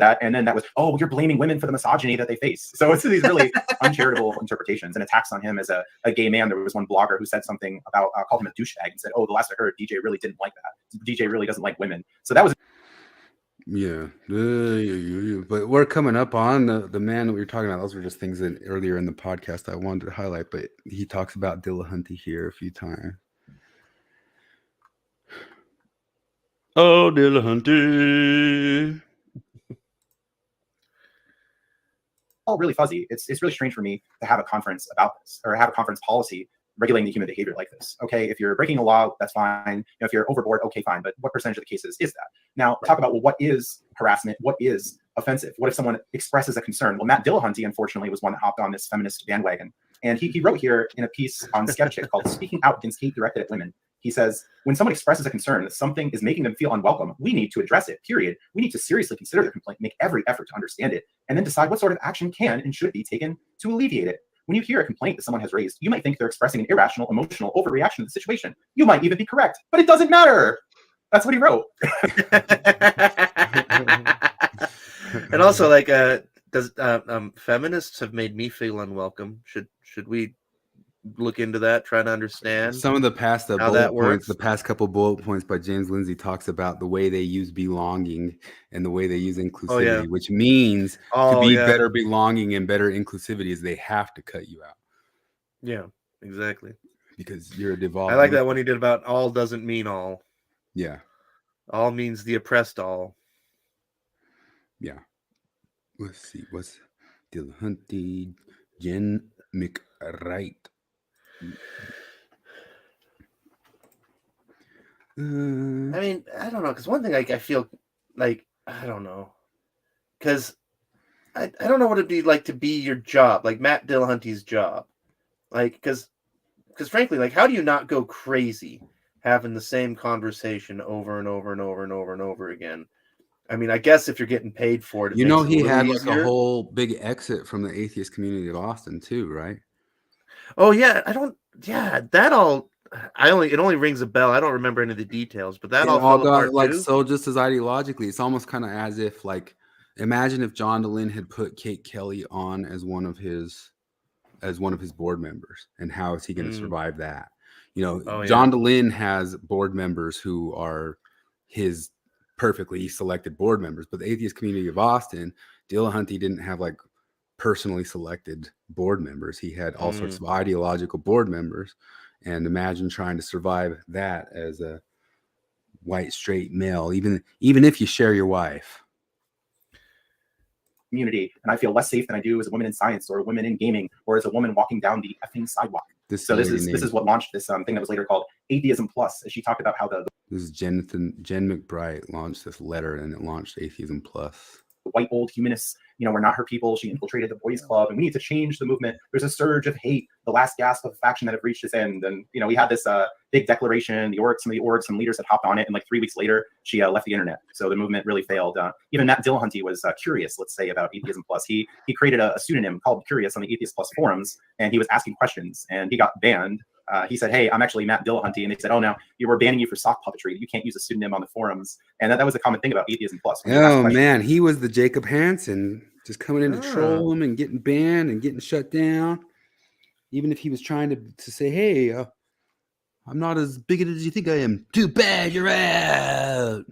that, and then that was, oh, you're blaming women for the misogyny that they face. So it's these really uncharitable interpretations and attacks on him as a gay man. There was one blogger who said something about, called him a douchebag and said, oh, the last I heard, DJ really didn't like that. DJ really doesn't like women. So that was. Yeah. But we're coming up on the man that we were talking about. Those were just things that earlier in the podcast I wanted to highlight, but he talks about Dillahunty here a few times. Oh, Dillahunty. All really fuzzy. It's really strange for me to have a conference about this, or have a conference policy regulating the human behavior like this. Okay, if you're breaking a law, that's fine. If you're overboard, okay, fine. But what percentage of the cases is that? Now, talk about, well, what is harassment? What is offensive? What if someone expresses a concern? Well, Matt Dillahunty, unfortunately, was one that hopped on this feminist bandwagon. And he wrote here in a piece on Skeptic called Speaking Out Against Hate Directed at Women. He says, when someone expresses a concern that something is making them feel unwelcome, we need to address it, period. We need to seriously consider their complaint, make every effort to understand it, and then decide what sort of action can and should be taken to alleviate it. When you hear a complaint that someone has raised, you might think they're expressing an irrational, emotional overreaction to the situation. You might even be correct, but it doesn't matter. That's what he wrote. And also, like, feminists have made me feel unwelcome. Should we look into that, try to understand Some of the past how bullet that points, works. the past couple bullet points by James Lindsay talks about the way they use belonging and the way they use inclusivity, which means to be better belonging and better inclusivity is they have to cut you out. Yeah, exactly. Because you're a devolved. I like that one he did about all doesn't mean all. Yeah. All means the oppressed all. Yeah. Let's see. What's Dillahunty, Jen McWright. I mean, I don't know, because one thing I feel like, I don't know, because I don't know what it'd be like to be your job, like Matt Dillahunty's job. Like, because frankly, like, how do you not go crazy having the same conversation over and over and over and over and over again? I mean, I guess if you're getting paid for it, you know, he it had like easier. a whole big exit from the atheist community of Austin too, right? Oh yeah, it only rings a bell. I don't remember any of the details, but that all fell apart like too. so. Just as ideologically, it's almost kind of as if, like, imagine if John DeLynn had put Kate Kelly on as one of his board members, and how is he going to survive that? You know, John DeLynn has board members who are his perfectly selected board members, but the atheist community of Austin, Dillahunty didn't have like personally selected board members. He had all sorts of ideological board members. And imagine trying to survive that as a white straight male, even if you share your wife. Community, and I feel less safe than I do as a woman in science or a woman in gaming or as a woman walking down the effing sidewalk. This is what launched this thing that was later called Atheism Plus, as she talked about how this is Jen McBride launched this letter, and it launched Atheism Plus. The white old humanists, you know, were not her people. She infiltrated the boys club, and we need to change the movement. There's a surge of hate, the last gasp of a faction that have reached its end. And, you know, we had this big declaration, some of the orgs, some leaders had hopped on it, and like 3 weeks later, she left the internet. So the movement really failed. Even Matt Dillahunty was curious, let's say, about Atheism Plus. He created a pseudonym called Curious on the Atheist Plus forums, and he was asking questions, and he got banned. He said, "Hey, I'm actually Matt Dillahunty," and they said, "Oh, no, we're banning you for sock puppetry. You can't use a pseudonym on the forums." And that was a common thing about Atheism Plus. Oh man, he was the Jacob Hansen, just coming in to troll him and getting banned and getting shut down. Even if he was trying to say, "Hey, I'm not as bigoted as you think I am." Too bad, you're out.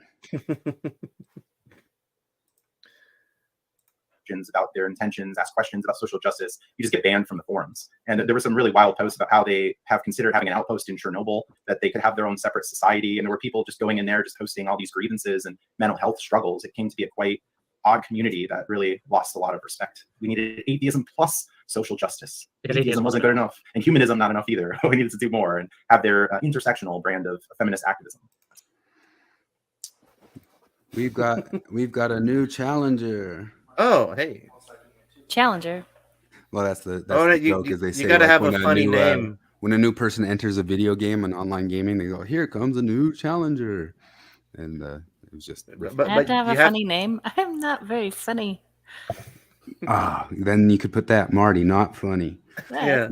About their intentions, ask questions about social justice, you just get banned from the forums. And there were some really wild posts about how they have considered having an outpost in Chernobyl, that they could have their own separate society. And there were people just going in there, just posting all these grievances and mental health struggles. It came to be a quite odd community that really lost a lot of respect. We needed Atheism Plus social justice. Atheism wasn't good enough, and humanism not enough either. We needed to do more and have their intersectional brand of feminist activism. We've got a new challenger. Oh, hey. Challenger. Well, that's the joke, is they say you gotta have a funny new, name. When a new person enters a video game and online gaming, they go, "Here comes a new challenger," and it was just. I have to have a funny name. I'm not very funny. Then you could put that, Marty, not funny. Yeah.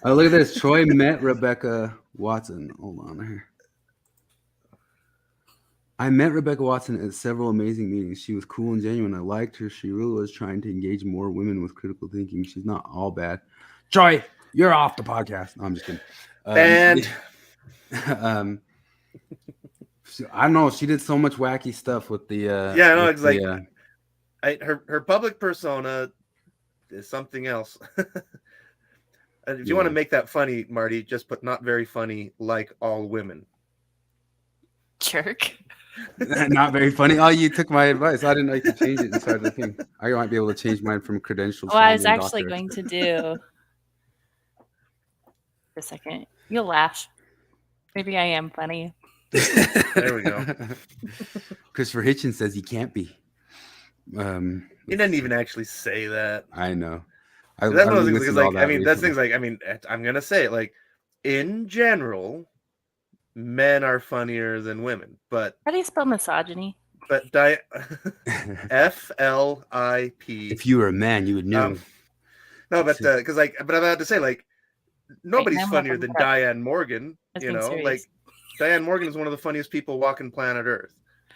Oh, look at this. Troy met Rebecca Watson. Hold on here. I met Rebecca Watson at several amazing meetings. She was cool and genuine. I liked her. She really was trying to engage more women with critical thinking. She's not all bad. Troy, you're off the podcast. No, I'm just kidding. And I don't know. She did so much wacky stuff with the. It's like her public persona is something else. And if you want to make that funny, Marty, just put "not very funny" like all women. Jerk. Not very funny. Oh, you took my advice. I didn't know you could change it inside the thing. I might be able to change mine from credentials. Well, I was actually going to do. For a second, you'll laugh. Maybe I am funny. There we go. Christopher Hitchens says he can't be. He didn't even actually say that. I know. That's one of those things. Because, like, that's things like, I'm gonna say it, like, in general, men are funnier than women, but how do you spell misogyny? But F-L-I-P. If you were a man, you would know. No, but because but I'm about to say, like, nobody's funnier than Diane Morgan. You know, serious. Like, Diane Morgan is one of the funniest people walking planet Earth.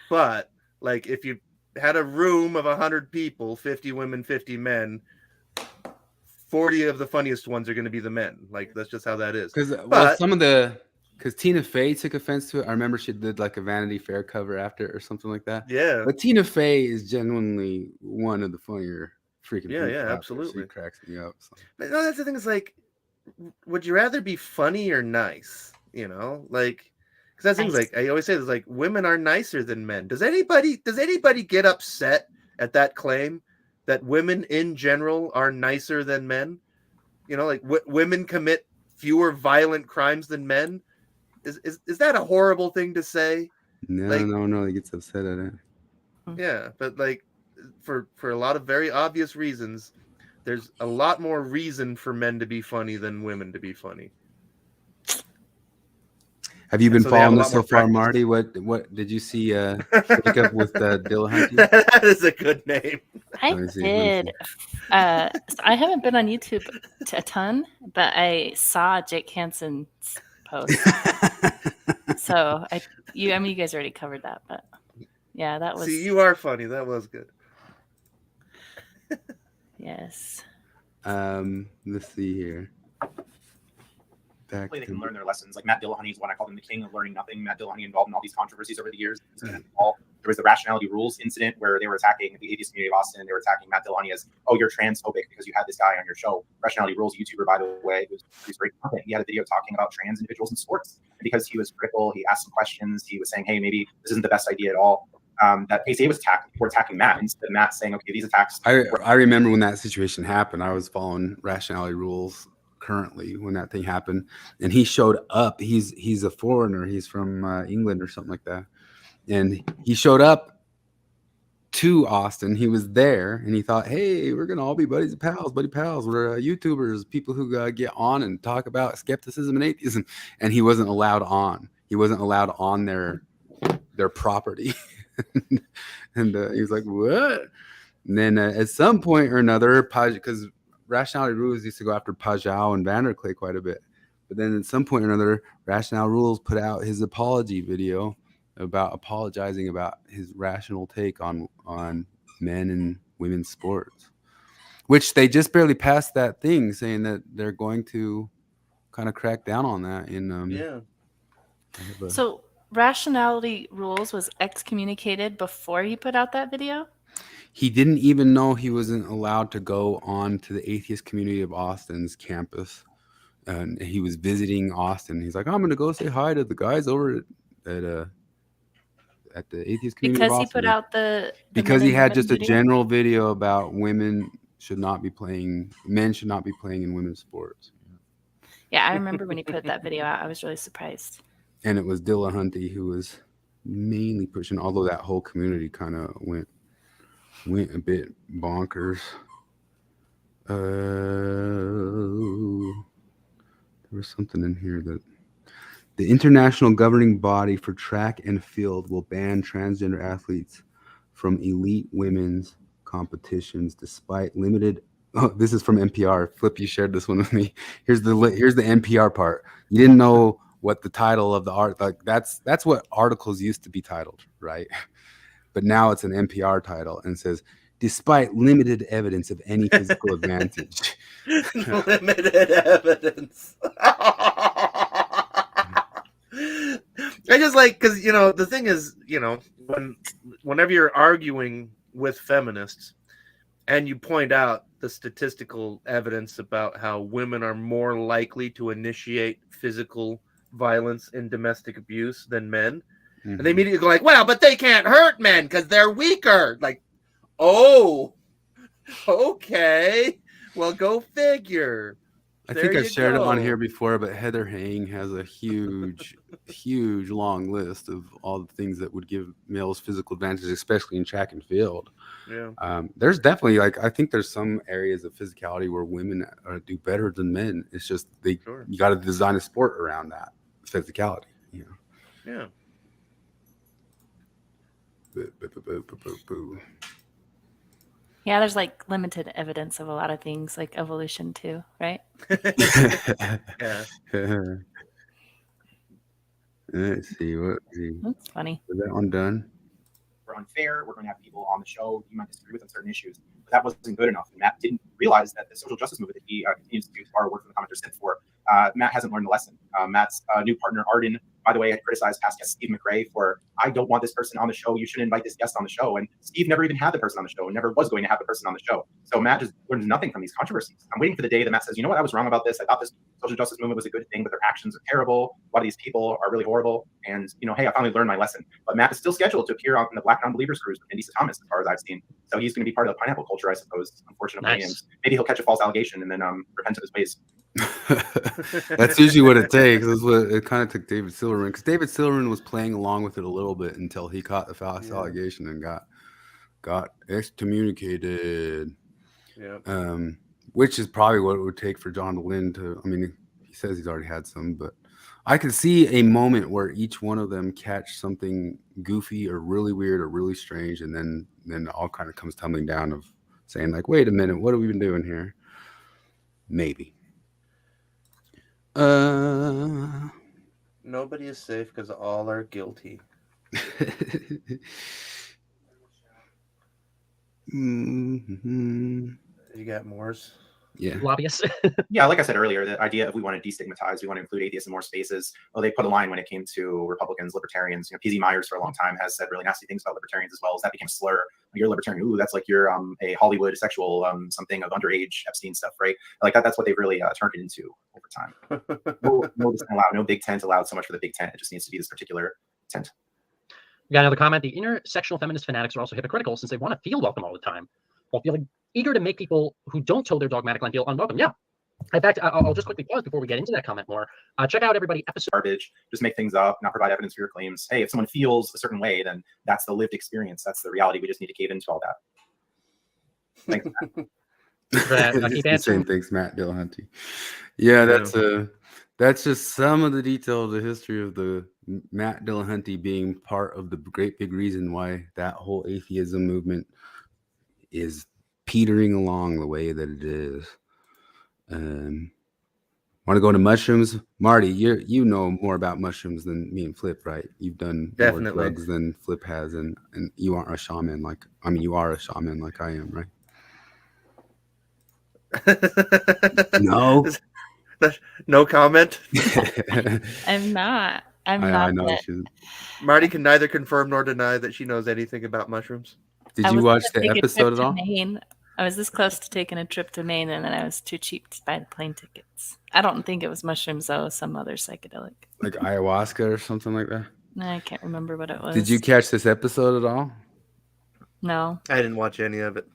But like, if you had a room of 100 people, 50 women, 50 men, 40 of the funniest ones are going to be the men. Like that's just how that is. Because But- because Tina Fey took offense to it. I remember she did like a Vanity Fair cover after it or something like that. Yeah. But Tina Fey is genuinely one of the funnier freaking Yeah, people yeah, out there. absolutely. She cracks me up. So. But no, that's the thing. Is like, would you rather be funny or nice? You know, like, because that thing's Nice. like I always say, there's like women are nicer than men. Does anybody get upset at that claim that women in general are nicer than men? You know, like women commit fewer violent crimes than men. Is that a horrible thing to say? No, he gets upset at it. Yeah, but like for a lot of very obvious reasons, there's a lot more reason for men to be funny than women to be funny. Have you been so they have a following lot this so more far, practice. Marty? What did you see? Jacob with Dillahunty? That is a good name. I Let me see, let me did. So I haven't been on YouTube a ton, but I saw Jake Hansen's post. So you guys already covered that, but yeah, that was. See, you are funny. That was good. Yes. Let's see here. Back Hopefully they to can learn their lessons. Like Matt Dillahunty is one I call him the king of learning nothing. Matt Dillahunty involved in all these controversies over the years. There was the rationality rules incident where they were attacking the atheist community of Austin. They were attacking Matt Dillahunty as, oh, you're transphobic because you had this guy on your show. Rationality rules YouTuber, by the way, who's great content. He had a video talking about trans individuals in sports. And because he was critical, he asked some questions. He was saying, hey, maybe this isn't the best idea at all. That PCA was attacked. People were attacking Matt instead of Matt saying, okay, these attacks. I remember when that situation happened. I was following rationality rules currently when that thing happened, and he showed up. He's a foreigner. He's from England or something like that, and he showed up to Austin. He was there, and he thought, "Hey, we're gonna all be buddy pals. We're YouTubers, people who get on and talk about skepticism and atheism." And he wasn't allowed on. He wasn't allowed on their property. And he was like, "What?" And then at some point or another, because Rationality Rules used to go after Pajau and Vanderklay quite a bit. But then at some point or another, Rationality Rules put out his apology video about apologizing about his rational take on men and women's sports, which they just barely passed that thing saying that they're going to kind of crack down on that. So Rationality Rules was excommunicated before he put out that video? He didn't even know he wasn't allowed to go on to the atheist community of Austin's campus. And he was visiting Austin. He's like, I'm going to go say hi to the guys over at the atheist community Because of he Austin. put out the because men he and had women just a video? general video about men should not be playing in women's sports. Yeah, I remember when he put that video out. I was really surprised. And it was Dillahunty who was mainly pushing, although that whole community kind of went a bit bonkers. There was something in here that the international governing body for track and field will ban transgender athletes from elite women's competitions despite limited. Oh, this is from NPR. Flip, you shared this one with me. Here's the NPR part. You didn't know what the title of the art, like that's what articles used to be titled, right? But now it's an NPR title and says, despite limited evidence of any physical advantage. Limited evidence. I just like, because, the thing is, whenever you're arguing with feminists and you point out the statistical evidence about how women are more likely to initiate physical violence and domestic abuse than men, and they immediately go like, well, but they can't hurt men because they're weaker. Like, oh, okay. Well, go figure. I think I shared it on here before, but Heather Hang has a huge, huge long list of all the things that would give males physical advantages, especially in track and field. Yeah. There's definitely, I think there's some areas of physicality where women do better than men. It's just you got to design a sport around that physicality. Yeah. Yeah, there's limited evidence of a lot of things, like evolution too, right? Yeah. Let's see. That's funny. Is that one done? For unfair. We're going to have people on the show you might disagree with on certain issues. But that wasn't good enough. And Matt didn't realize that the social justice movement that he continues to borrow word from the commenters sent for, Matt hasn't learned the lesson. Matt's new partner, Arden, by the way, had criticized past guest Steve McRae for, I don't want this person on the show. You shouldn't invite this guest on the show. And Steve never even had the person on the show and never was going to have the person on the show. So Matt just learns nothing from these controversies. I'm waiting for the day that Matt says, you know what, I was wrong about this. I thought this social justice movement was a good thing, but their actions are terrible. A lot of these people are really horrible. And, hey, I finally learned my lesson. But Matt is still scheduled to appear on the Black Non-Believers cruise with Indisa Thomas, as far as I've seen. So he's going to be part of the pineapple culture, I suppose, unfortunately. Nice. And maybe he'll catch a false allegation and then repent of his ways. That's usually what it takes. That's what it kind of took David Silverman, because David Silverman was playing along with it a little bit until he caught the false allegation and got excommunicated. Yeah. Which is probably what it would take for John Lynn to. I mean, he says he's already had some, but I could see a moment where each one of them catch something goofy or really weird or really strange, and then it all kind of comes tumbling down of saying like, "Wait a minute, what have we been doing here?" Maybe. Nobody is safe because all are guilty. Mm-hmm. You got Moore's? Yeah. Lobbyists. Yeah, like I said earlier, the idea of we want to destigmatize, we want to include atheists in more spaces. Well, they put a line when it came to Republicans, libertarians. PZ Myers for a long time has said really nasty things about libertarians as well. As that became a slur. You're a libertarian. Ooh, that's like you're a Hollywood sexual something of underage Epstein stuff, right? Like that's what they've really turned it into over time. No dissent allowed, no big tent allowed so much for the big tent. It just needs to be this particular tent. We got another comment. The intersectional feminist fanatics are also hypocritical since they want to feel welcome all the time, while feeling eager to make people who don't toe their dogmatic line feel unwelcome. Yeah. In fact, I'll just quickly pause before we get into that comment more. Check out everybody episode. Garbage. Just make things up, not provide evidence for your claims. Hey, if someone feels a certain way, then that's the lived experience. That's the reality. We just need to cave into all that. Thanks, Matt. Same things, Matt Dillahunty. Yeah, that's just some of the detail of the history of the Matt Dillahunty being part of the great big reason why that whole atheism movement is petering along the way that it is. Want to go to mushrooms? Marty, you know more about mushrooms than me and Flip, right? You've done more drugs than Flip has, and you aren't a shaman you are a shaman like I am, right? No. No comment. I'm not. I know Marty can neither confirm nor deny that she knows anything about mushrooms. Did you watch the episode at all? Maine. I was this close to taking a trip to Maine, and then I was too cheap to buy the plane tickets. I don't think it was mushrooms, though. It was some other psychedelic. Like ayahuasca or something like that? I can't remember what it was. Did you catch this episode at all? No. I didn't watch any of it.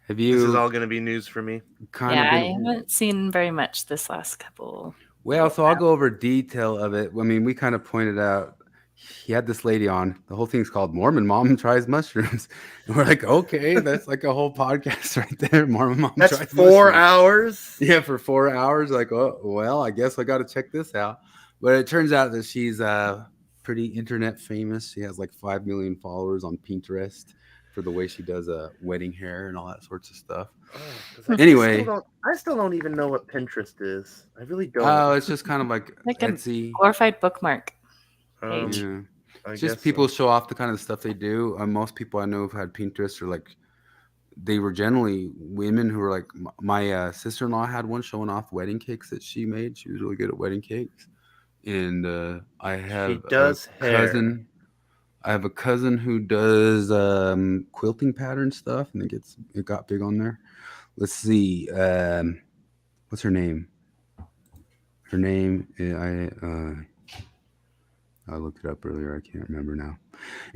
Have you? This is all going to be news for me. I haven't seen very much this last couple. Well, so I'll go over detail of it. I mean, we kind of pointed out he had this lady on. The whole thing's called Mormon Mom Tries Mushrooms. And we're like, okay, that's like a whole podcast right there. Mormon Mom That's Tries 4 mushrooms. hours? Yeah, for 4 hours. Like, oh, well, I guess I got to check this out. But it turns out that she's pretty internet famous. She has like 5 million followers on Pinterest for the way she does wedding hair and all that sorts of stuff. Anyway, I still don't even know what Pinterest is. I really don't. Oh, it's just kind of like Etsy. A glorified bookmark page. Yeah. It's just people show off the kind of stuff they do. Most people I know who've had Pinterest are like, they were generally women who were like, my sister-in-law had one showing off wedding cakes that she made. She was really good at wedding cakes. And I have I have a cousin who does quilting pattern stuff, and it got big on there. Let's see. What's her name? Her name, I looked it up earlier. I can't remember now.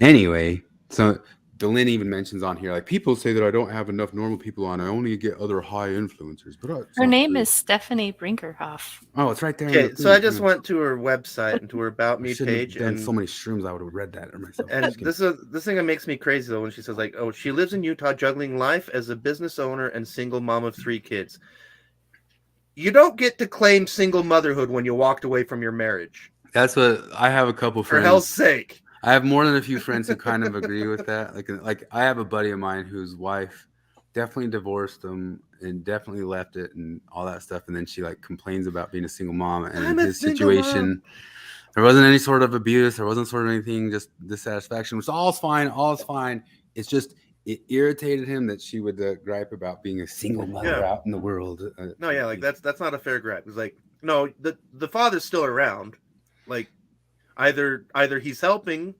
Anyway, so Delin even mentions on here, like, people say that I don't have enough normal people on. I only get other high influencers. But her name is Stephanie Brinkerhoff. Oh, it's right there. Okay, so I just went to her website and to her About Me page. And so many shrooms, I would have read that myself. And this thing that makes me crazy, though, when she says, like, oh, she lives in Utah juggling life as a business owner and single mom of 3 kids. You don't get to claim single motherhood when you walked away from your marriage. That's what I have a couple friends. For hell's sake. I have more than a few friends who kind of agree with that. Like I have a buddy of mine whose wife definitely divorced him and definitely left it and all that stuff. And then she like complains about being a single mom and his situation. There wasn't any sort of abuse. There wasn't sort of anything, just dissatisfaction. Which all's fine. All's fine. It's just it irritated him that she would gripe about being a single mother out in the world. No, yeah, like that's not a fair gripe. It's like, no, the father's still around. Like either he's helping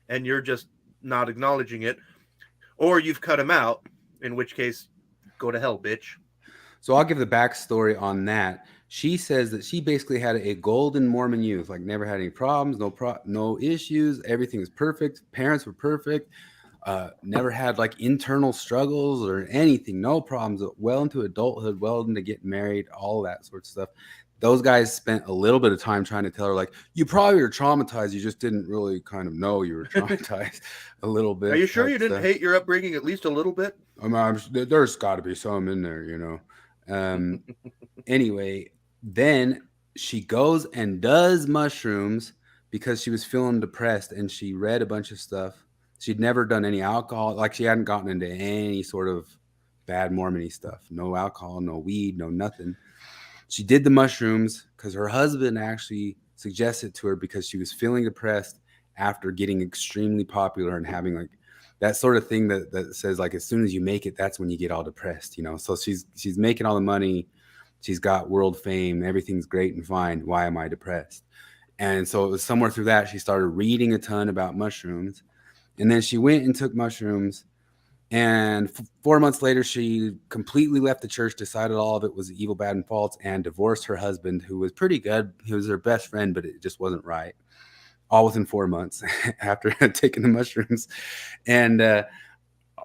and you're just not acknowledging it, or you've cut him out, in which case, go to hell, bitch. So I'll give the backstory on that. She says that she basically had a golden Mormon youth, like never had any problems, no issues. Everything was perfect. Parents were perfect. Never had like internal struggles or anything. No problems. Well into adulthood, well into getting married, all that sort of stuff. Those guys spent a little bit of time trying to tell her, like, you probably were traumatized. You just didn't really kind of know you were traumatized a little bit. Are you sure you didn't hate your upbringing at least a little bit? There's got to be some in there, you know. Anyway, then she goes and does mushrooms because she was feeling depressed, and she read a bunch of stuff. She'd never done any alcohol. Like, she hadn't gotten into any sort of bad Mormon-y stuff. No alcohol, no weed, no nothing. She did the mushrooms because her husband actually suggested to her because she was feeling depressed after getting extremely popular and having like that sort of thing that says like as soon as you make it, that's when you get all depressed, you know. So she's making all the money, she's got world fame, everything's great and fine. Why am I depressed? And so it was somewhere through that she started reading a ton about mushrooms, and then she went and took mushrooms. And 4 months later, she completely left the church, decided all of it was evil, bad, and false, and divorced her husband, who was pretty good. He was her best friend, but it just wasn't right. All within 4 months after taking the mushrooms. And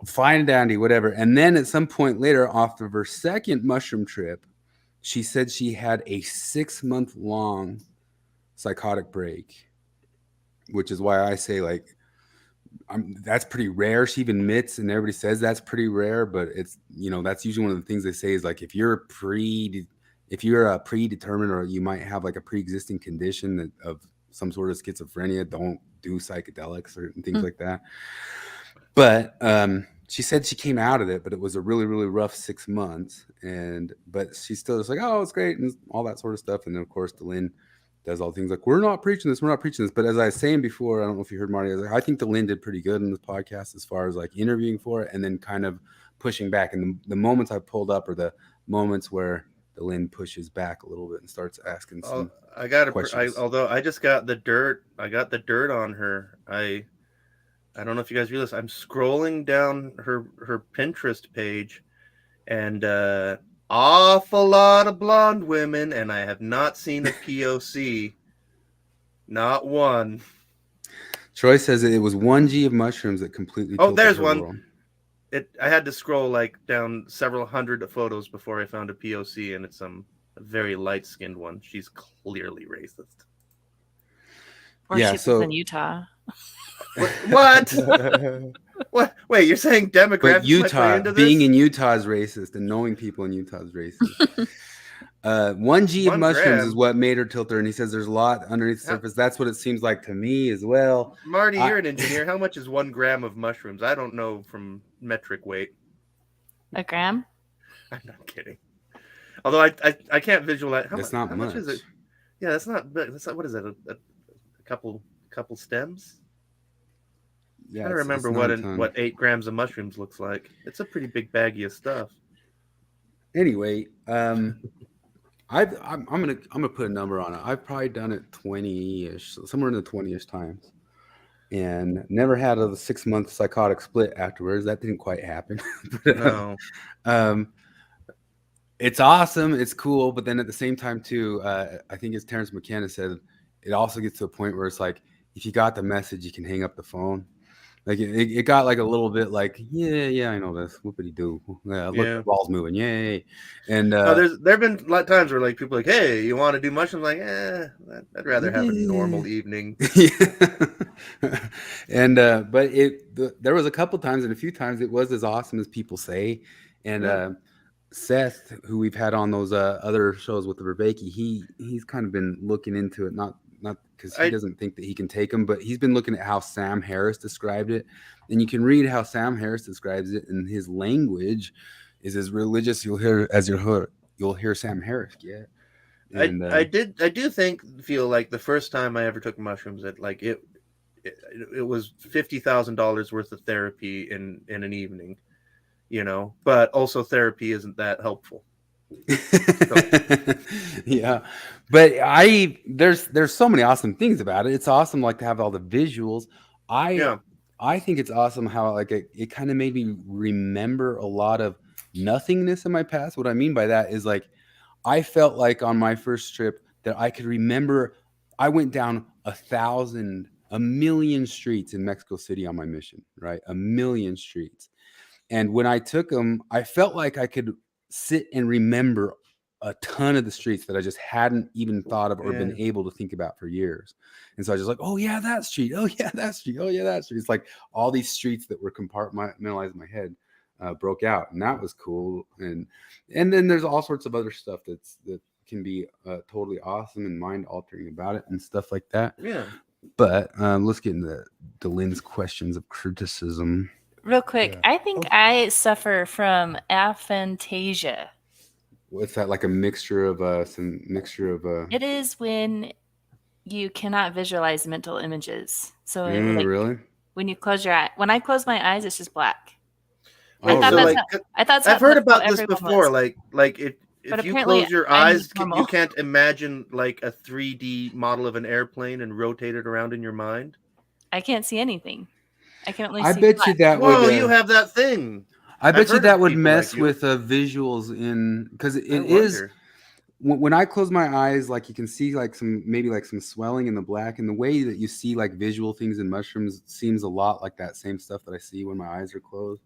fine and dandy, whatever. And then at some point later, off of her second mushroom trip, she said she had a 6-month-long psychotic break, which is why I say, like, that's pretty rare. She even admits, and everybody says that's pretty rare, but it's, you know, that's usually one of the things they say is like, if you're predetermined, or you might have like a pre-existing condition of some sort of schizophrenia, don't do psychedelics or things like that. But she said she came out of it, but it was a really, really rough 6 months. But she's still just like, oh, it's great, and all that sort of stuff. And then of course, Delin does all things like, we're not preaching this. But as I was saying before, I don't know if you heard Marty, I think Delin did pretty good in this podcast as far as like interviewing for it and then kind of pushing back. And the moments I pulled up are the moments where Delin pushes back a little bit and starts asking some questions. Although I just got the dirt. I got the dirt on her. I don't know if you guys realize, I'm scrolling down her Pinterest page, and awful lot of blonde women, and I have not seen a POC. Not one. Troy says it was 1G of mushrooms that completely. Oh, there's one. World. I had to scroll like down several hundred photos before I found a POC, and it's a very light-skinned one. She's clearly racist. Or she lives in Utah. What? What? Wait, you're saying demographics? But Utah, into this? being in Utah is racist, and knowing people in Utah is racist. 1G of mushrooms is what made her tilt her, and he says there's a lot underneath the surface. That's what it seems like to me as well. Marty, you're an engineer. How much is 1 gram of mushrooms? I don't know from metric weight. A gram? I'm not kidding. Although I can't visualize. How much is it? Yeah, that's not. What is it? A couple stems. Yeah, I don't remember what 8 grams of mushrooms looks like. It's a pretty big baggie of stuff. Anyway, I'm gonna put a number on it. I've probably done it 20-ish, somewhere in the 20-ish times, and never had a 6-month psychotic split afterwards. That didn't quite happen. But, no. It's awesome. It's cool, but then at the same time too, I think as Terrence McKenna said, it also gets to a point where it's like, if you got the message, you can hang up the phone. Like it got like a little bit like, yeah, I know this. Whoopity doo. Yeah, look, the ball's moving. Yay. And there've been a lot of times where like people are like, hey, you want to do mushrooms? Like, I'd rather have a normal evening. And but there was a couple times, and a few times it was as awesome as people say. And Seth, who we've had on those other shows with the Rebecca, he's kind of been looking into it, not because he doesn't think that he can take them, but he's been looking at how Sam Harris described it, and you can read how Sam Harris describes it, and his language is as religious you'll hear Sam Harris get. And I do feel like the first time I ever took mushrooms, that like it was $50,000 worth of therapy in an evening, you know. But also therapy isn't that helpful. Yeah, but there's so many awesome things about it. It's awesome, like, to have all the visuals. I think it's awesome how, like, it kind of made me remember a lot of nothingness in my past. What I mean by that is, like, I felt like on my first trip that I could remember I went down 1,000,000 streets in Mexico City on my mission, right? 1,000,000 streets. And when I took them, I felt like I could sit and remember a ton of the streets that I just hadn't even thought of or been able to think about for years. And so I was just like, oh yeah, that street. Oh yeah, that street. Oh yeah, that street. It's like all these streets that were compartmentalized in my head broke out, and that was cool. And then there's all sorts of other stuff that can be totally awesome and mind altering about it and stuff like that. Yeah. But let's get into the Lynn's questions of criticism. Real quick, I think I suffer from aphantasia. What's that? Like a mixture of It is when you cannot visualize mental images. So really? when you close your eye, when I close my eyes, it's just black. Oh, I thought I've heard about this before. Like if you close your eyes, you can't imagine like a 3D model of an airplane and rotate it around in your mind. I can't see anything. I can only see. I bet you that Whoa, would. you have that thing. I bet you that would mess with visuals because it is. When I close my eyes, like, you can see like some swelling in the black, and the way that you see like visual things in mushrooms seems a lot like that same stuff that I see when my eyes are closed.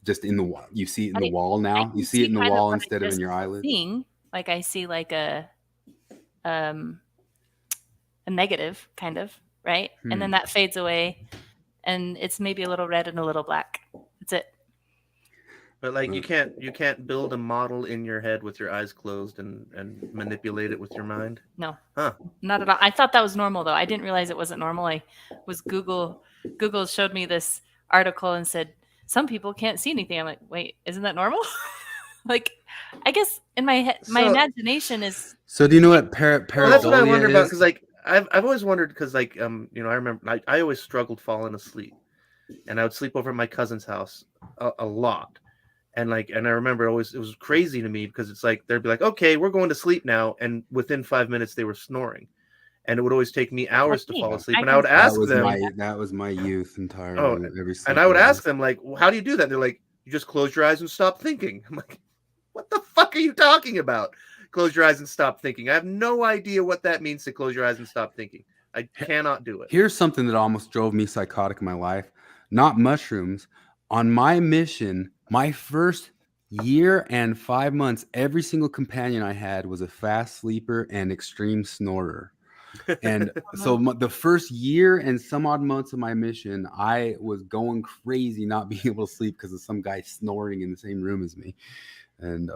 Just in the wall, you see it in the wall now. You see it in the wall instead of in your eyelids. Like I see like a negative kind of, right? And then that fades away, and it's maybe a little red and a little black. That's it. But like you can't build a model in your head with your eyes closed and manipulate it with your mind. No, huh? Not at all. I thought that was normal though. I didn't realize it wasn't normal. I was Google showed me this article and said some people can't see anything. I'm like, wait, isn't that normal? Like, I guess in my head, my imagination is. So do you know what pareidolia well, that's what I wonder about, is? because like I've always wondered, because like you know, I remember I always struggled falling asleep, and I would sleep over at my cousin's house a lot. And I remember it was crazy to me, because it's like they'd be like, okay, we're going to sleep now, and within 5 minutes they were snoring, and it would always take me hours to fall asleep. And I would ask them, that was my youth entirely. And I would ask them, like, well, how do you do that? They're like, you just close your eyes and stop thinking. I'm like, what the fuck are you talking about? Close your eyes and stop thinking. I have no idea what that means, to close your eyes and stop thinking. I cannot do it. Here's something that almost drove me psychotic in my life. Not mushrooms. On my mission, my first year and 5 months, every single companion I had was a fast sleeper and extreme snorer. And so the first year and some odd months of my mission, I was going crazy not being able to sleep because of some guy snoring in the same room as me. And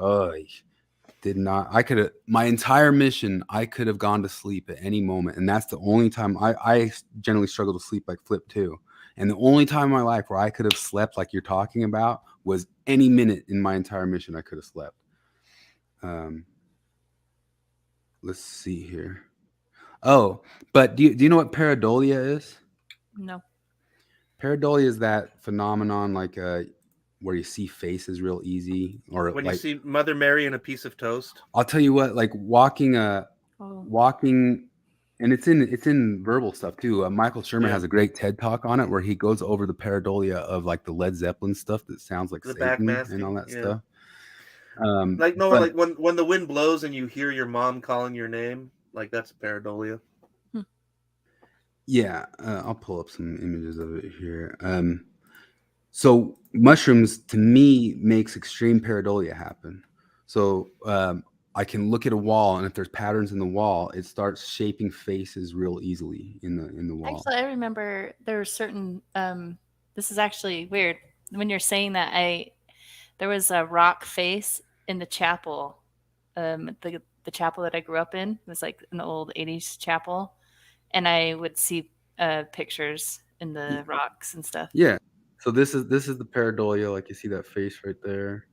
my entire mission, I could have gone to sleep at any moment. And that's the only time I generally struggle to sleep like Flip too. And the only time in my life where I could have slept like you're talking about was any minute in my entire mission I could have slept. Let's see here. Oh, but do you know what pareidolia is? No. Pareidolia is that phenomenon like where you see faces real easy, or when like, you see Mother Mary in a piece of toast. I'll tell you what, like walking, and it's in verbal stuff too. Michael Shermer has a great TED talk on it where he goes over the pareidolia of like the Led Zeppelin stuff that sounds like Satan and all that stuff. Like when the wind blows and you hear your mom calling your name, like that's pareidolia. Yeah, I'll pull up some images of it here. So mushrooms to me makes extreme pareidolia happen. So I can look at a wall, and if there's patterns in the wall, it starts shaping faces real easily in the wall. Actually, I remember there were certain. This is actually weird. When you're saying that, there was a rock face in the chapel. The chapel that I grew up in was like an old 80s chapel, and I would see pictures in the rocks and stuff. Yeah. So this is the pareidolia, like you see that face right there.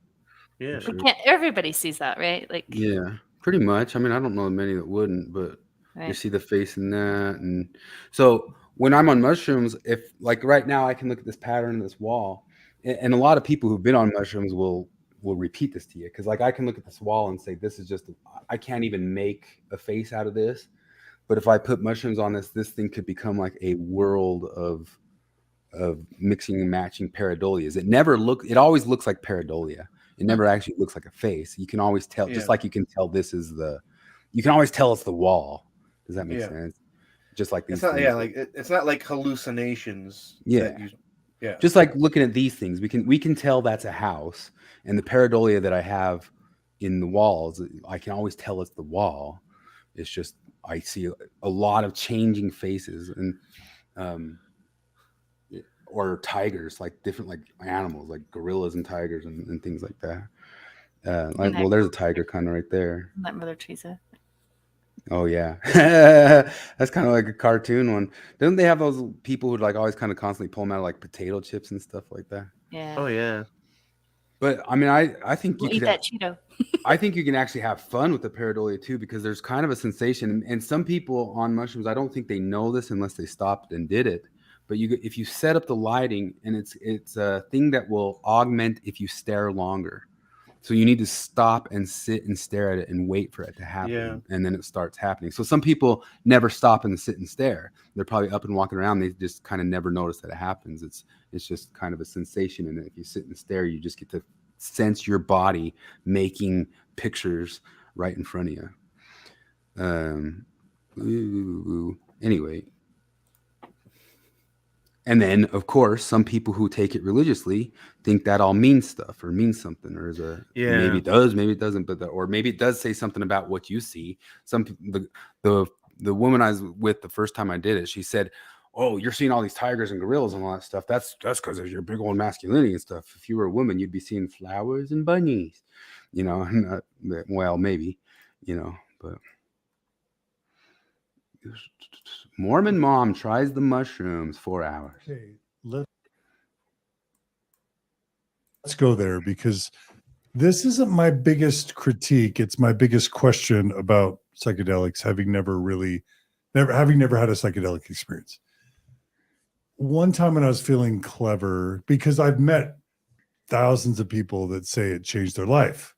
Yeah. Everybody sees that, right? Like, yeah. Pretty much. I mean, I don't know many that wouldn't, but you Right. see the face in that. And so when I'm on mushrooms, if like right now I can look at this pattern in this wall, and a lot of people who've been on mushrooms will repeat this to you, because like I can look at this wall and say, this is just, I can't even make a face out of this. But if I put mushrooms on this thing could become like a world of mixing and matching pareidolias. It always looks like pareidolia. It never actually looks like a face. You can always tell, just like you can tell you can always tell it's the wall. Does that make sense? Just like these It's not, things. it's not like hallucinations. Yeah. Yeah. Just like looking at these things, we can tell that's a house, and the pareidolia that I have in the walls, I can always tell it's the wall. It's just I see a lot of changing faces, and or tigers, like different like animals, like gorillas and tigers and things like that. Well, there's a tiger kind of right there. That Mother Teresa. Oh yeah, that's kind of like a cartoon one. Don't they have those people who like always kind of constantly pull them out of like potato chips and stuff like that? Yeah. Oh yeah. But I mean, I think you We'll eat could that Cheeto. I think you can actually have fun with the pareidolia too, because there's kind of a sensation. And some people on mushrooms, I don't think they know this unless they stopped and did it. But if you set up the lighting, and it's a thing that will augment if you stare longer. So you need to stop and sit and stare at it and wait for it to happen, and then it starts happening. So some people never stop and sit and stare. They're probably up and walking around. They just kind of never notice that it happens. It's just kind of a sensation, and if you sit and stare, you just get to sense your body making pictures right in front of you. Anyway. And then, of course, some people who take it religiously think that all means stuff or means something, or maybe it does, maybe it doesn't, or maybe it does say something about what you see. The woman I was with the first time I did it, she said, "Oh, you're seeing all these tigers and gorillas and all that stuff. That's because of your big old masculinity and stuff. If you were a woman, you'd be seeing flowers and bunnies, you know." Well, maybe, but. Mormon mom tries the mushrooms 4 hours. Okay, let's go there, because this isn't my biggest critique. It's my biggest question about psychedelics, having never had a psychedelic experience. One time when I was feeling clever, because I've met thousands of people that say it changed their life,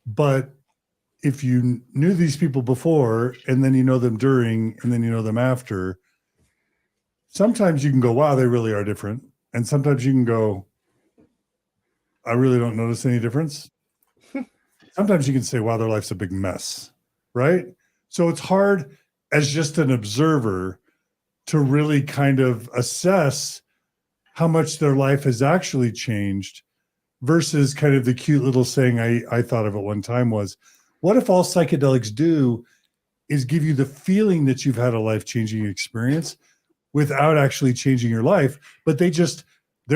but if you knew these people before and then you know them during and then you know them after, sometimes you can go, wow, they really are different. And sometimes you can go, I really don't notice any difference. Sometimes you can say, wow, their life's a big mess, right? So it's hard as just an observer to really kind of assess how much their life has actually changed versus kind of the cute little saying I thought of at one time was, what if all psychedelics do is give you the feeling that you've had a life-changing experience without actually changing your life, but they're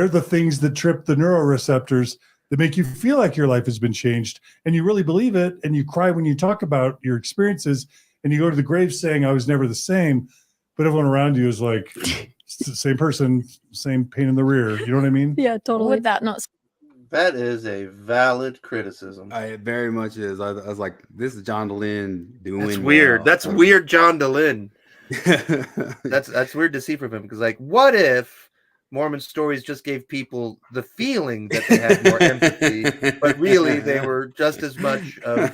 the things that trip the neuroreceptors that make you feel like your life has been changed, and you really believe it, and you cry when you talk about your experiences, and you go to the grave saying, I was never the same, but everyone around you is like, it's the same person, same pain in the rear. You know what I mean? Yeah, totally. Would that not? That is a valid criticism. It very much is. I was like, this is John DeLynn doing. That's weird. Well. That's weird, John DeLynn. That's weird to see from him, because like, what if Mormon Stories just gave people the feeling that they had more empathy, but really they were just as much of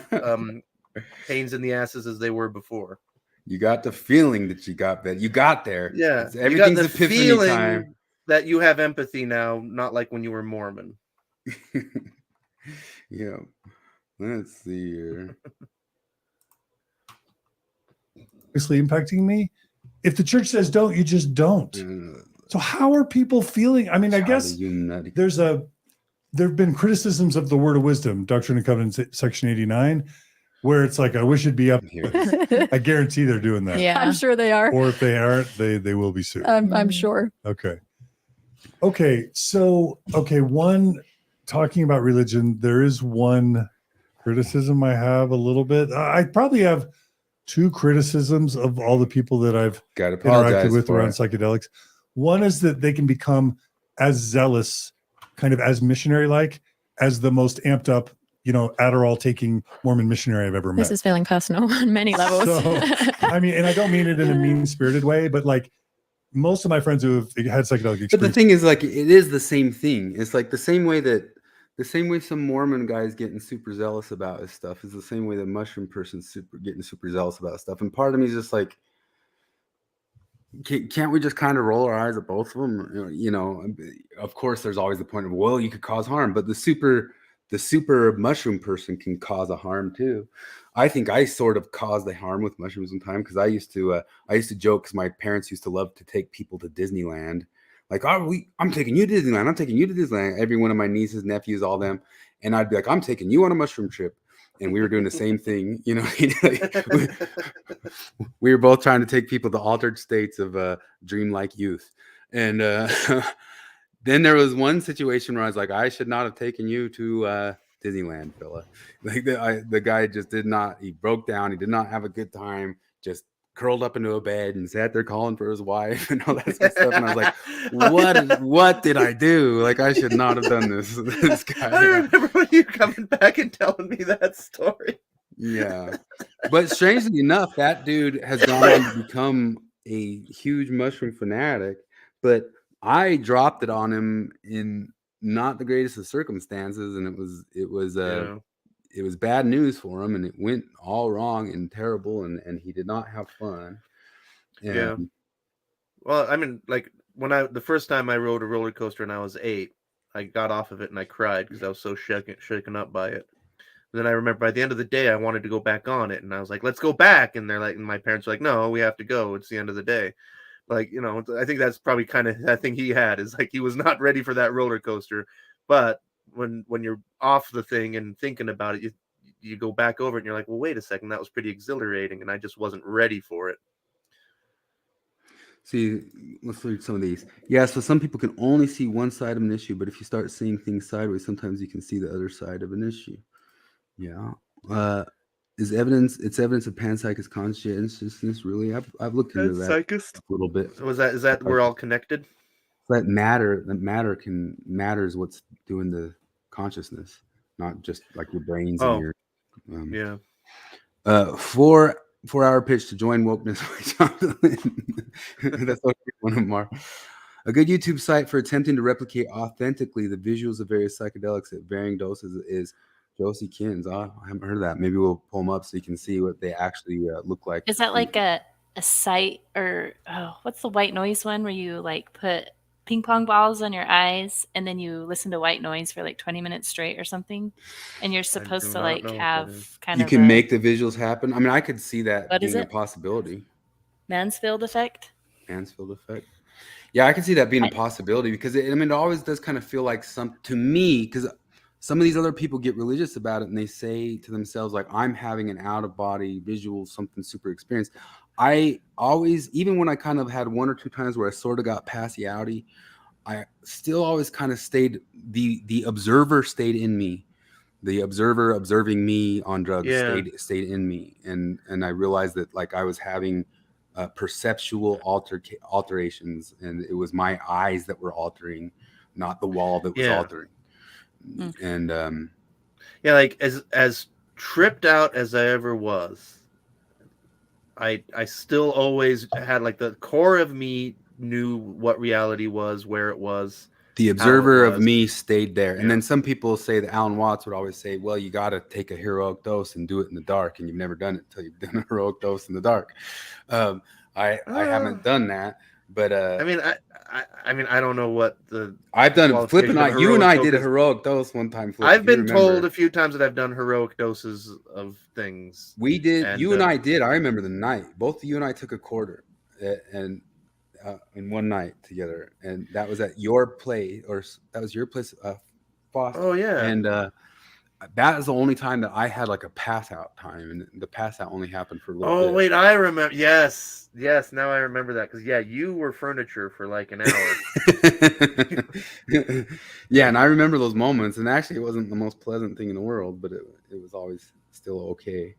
pains in the asses as they were before? You got the feeling that you got there. Yeah, everything's you got the epiphany feeling time. that you have empathy now, not like when you were Mormon. Yeah, let's see here. Obviously impacting me. If the church says don't, you just don't. So how are people feeling? I mean, I guess there have been criticisms of the Word of Wisdom, Doctrine and Covenants, section 89, where it's like, I wish it'd be up here. I guarantee they're doing that. Yeah, I'm sure they are. Or if they aren't, they will be sued. I'm sure. Okay. So, one, talking about religion, there is one criticism I have a little bit. I probably have two criticisms of all the people that I've interacted with around psychedelics. One is that they can become as zealous, kind of as missionary-like, as the most amped up, Adderall taking Mormon missionary I've ever met. This is feeling personal on many levels. So, I mean, and I don't mean it in a mean-spirited way, but like most of my friends who have had psychedelic experience. But the thing is, like, it is the same thing. It's like the same way some Mormon guys getting super zealous about his stuff is the same way the mushroom person's getting super zealous about stuff. And part of me is just like, can't we just kind of roll our eyes at both of them? Of course, there's always the point of, well, you could cause harm, but the super mushroom person can cause a harm too. I think I sort of caused the harm with mushrooms one time because I used to joke because my parents used to love to take people to Disneyland. Like, I'm taking you to Disneyland. I'm taking you to Disneyland. Every one of my nieces, nephews, all them. And I'd be like, I'm taking you on a mushroom trip. And we were doing the same thing. We were both trying to take people to altered states of dreamlike youth. And then there was one situation where I was like, I should not have taken you to Disneyland, fella. Like the guy just did not, he broke down. He did not have a good time. Just curled up into a bed and sat there calling for his wife and all that sort of stuff. And I was like, what did I do? Like, I should not have done this guy. I remember you coming back and telling me that story. Yeah. But strangely enough, that dude has gone on to become a huge mushroom fanatic. But I dropped it on him in not the greatest of circumstances. And it was bad news for him, and it went all wrong and terrible, and he did not have fun. And yeah. Well, I mean, like the first time I rode a roller coaster when I was 8, I got off of it and I cried because I was so shaken up by it. And then I remember by the end of the day, I wanted to go back on it, and I was like, "Let's go back." And they're like, and my parents were like, "No, we have to go. It's the end of the day." Like, I think that's probably kind of that thing he had, is like he was not ready for that roller coaster, but when you're off the thing and thinking about it, you go back over it and you're like, well, wait a second, that was pretty exhilarating, and I just wasn't ready for it. See, let's read some of these. Yeah, so some people can only see one side of an issue, but if you start seeing things sideways, sometimes you can see the other side of an issue. Yeah. It's evidence of panpsychist conscientiousness, really? I've looked into that a little bit. So is that we're all connected? That matter is what's doing the consciousn's, not just like your brains and your yeah. 4-hour pitch to join wokeness. That's what one of them are. A good YouTube site for attempting to replicate authentically the visuals of various psychedelics at varying doses is Josie Kins. I haven't heard of that. Maybe we'll pull them up so you can see what they actually look like. Is that like a site, or what's the white noise one where you like put ping pong balls on your eyes and then you listen to white noise for like 20 minutes straight or something, and you're supposed to like have kind of, you can make the visuals happen? I mean, I could see that being a possibility. Mansfield effect. Yeah, I can see that being a possibility, because it always does kind of feel like to me, because some of these other people get religious about it and they say to themselves, like, I'm having an out of body visual, something super experienced. I always, even when I kind of had 1 or 2 times where I sort of got passy-outy, I still always kind of stayed, the observer stayed in me. The observer observing me on drugs stayed in me. And I realized that, like, I was having perceptual alterations, and it was my eyes that were altering, not the wall that was altering. And yeah, like as tripped out as I ever was, I still always had, like, the core of me knew what reality was, where it was. The observer of me stayed there. And then some people say that Alan Watts would always say, well, you got to take a heroic dose and do it in the dark. And you've never done it until you've done a heroic dose in the dark. I haven't done that. But I mean, I don't know what I've done. Flip and I, you and I did a heroic dose one time. Flip, I've been told a few times that I've done heroic doses of things. We did. You and I did. I remember the night. Both of you and I took a quarter, and in one night together, and that was at your place, or that was your place, Foster. Oh yeah. And that is the only time that I had like a pass out time, and the pass out only happened for a little bit. Oh wait, I remember. Yes, now I remember that, because you were furniture for like an hour. Yeah, and I remember those moments, and actually it wasn't the most pleasant thing in the world, but it was always still okay.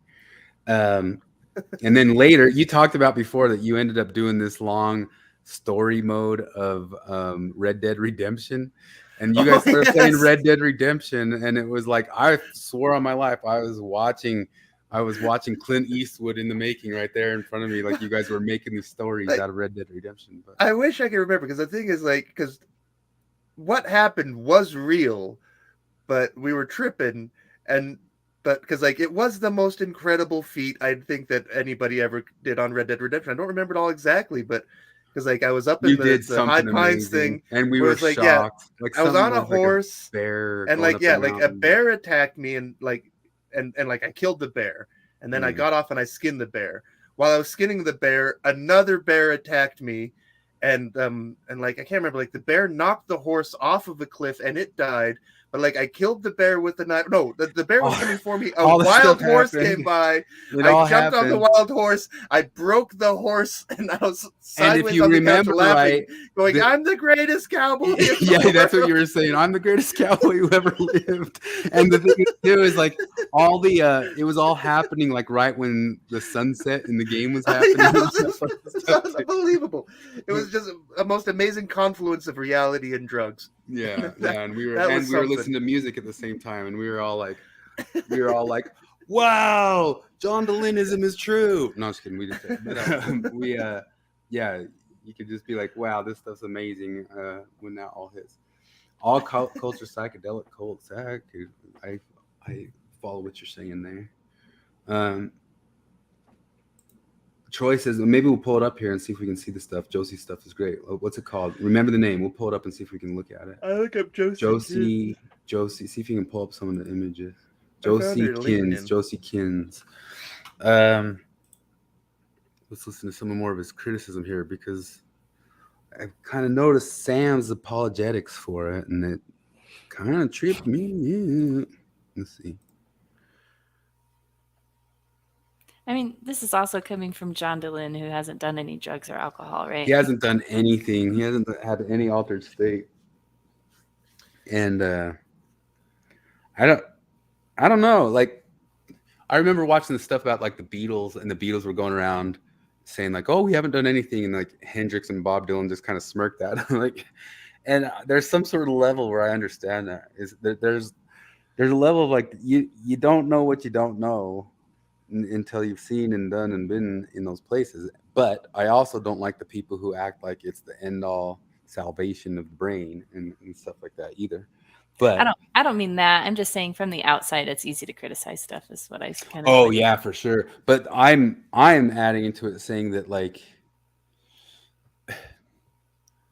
And then later, you talked about before that you ended up doing this long story mode of Red Dead Redemption. and you guys started playing Red Dead Redemption, and it was like I swore on my life I was watching Clint Eastwood in the making right there in front of me, like you guys were making these stories Like, out of Red Dead Redemption. But I wish I could remember, because the thing is, like, because what happened was real, but we were tripping, but because like it was the most incredible feat I think that anybody ever did on Red Dead Redemption. I don't remember it all exactly, but because like I was up in the High Pines thing, and we where were it's like, shocked. Like I was on a like horse, bear, and going like up yeah, the like a mountain. bear attacked me, and like and like I killed the bear, and then I Mm. got off and I skinned the bear. While I was skinning the bear, another bear attacked me, and like I can't remember, like the bear knocked the horse off of a cliff and it died. But like I killed the bear with the knife. No, the bear was coming for me. A all the wild stuff horse happened. came by. It I all jumped on the happened. wild horse. I broke the horse, and I was And sideways if you on the couch remember laughing, right, going, "I'm the greatest cowboy." in the yeah, that's what world." you were saying. I'm the greatest cowboy who ever lived. And the thing is, too, is like all the it was all happening like right when the sunset in the game was happening. Yeah, it was unbelievable. It was just a most amazing confluence of reality and drugs. Yeah, and we were something. listening to music at the same time, and we were all like, wow, John Dillahuntyism is true. No, I'm just kidding. We just but, yeah, you could just be like, wow, this stuff's amazing when that all hits. All culture psychedelic cults. I follow what you're saying there. Troy says, maybe we'll pull it up here and see if we can see the stuff. Josie's stuff is great. What's it called? Remember the name. We'll pull it up and see if we can look at it. I look up Josie. Josie. See if you can pull up some of the images. I found Josie her Kins. LinkedIn. Josie Kins. Let's listen to some more of his criticism here, because I've kind of noticed Sam's apologetics for it, and it kind of tripped me out. Let's see. I mean, this is also coming from John Dillon, who hasn't done any drugs or alcohol, right? He hasn't done anything. He hasn't had any altered state. And I don't know. Like, I remember watching the stuff about like the Beatles, and the Beatles were going around saying like, "Oh, we haven't done anything," and like Hendrix and Bob Dylan just kind of smirked at like. And there's some sort of level where I understand that is that there's a level of like you don't know what you don't know until you've seen and done and been in those places. But I also don't like the people who act like it's the end all salvation of the brain and stuff like that either. But I don't mean that. I'm just saying from the outside, it's easy to criticize stuff. Is what I kind of. Oh yeah, for sure. But I'm adding into it saying that like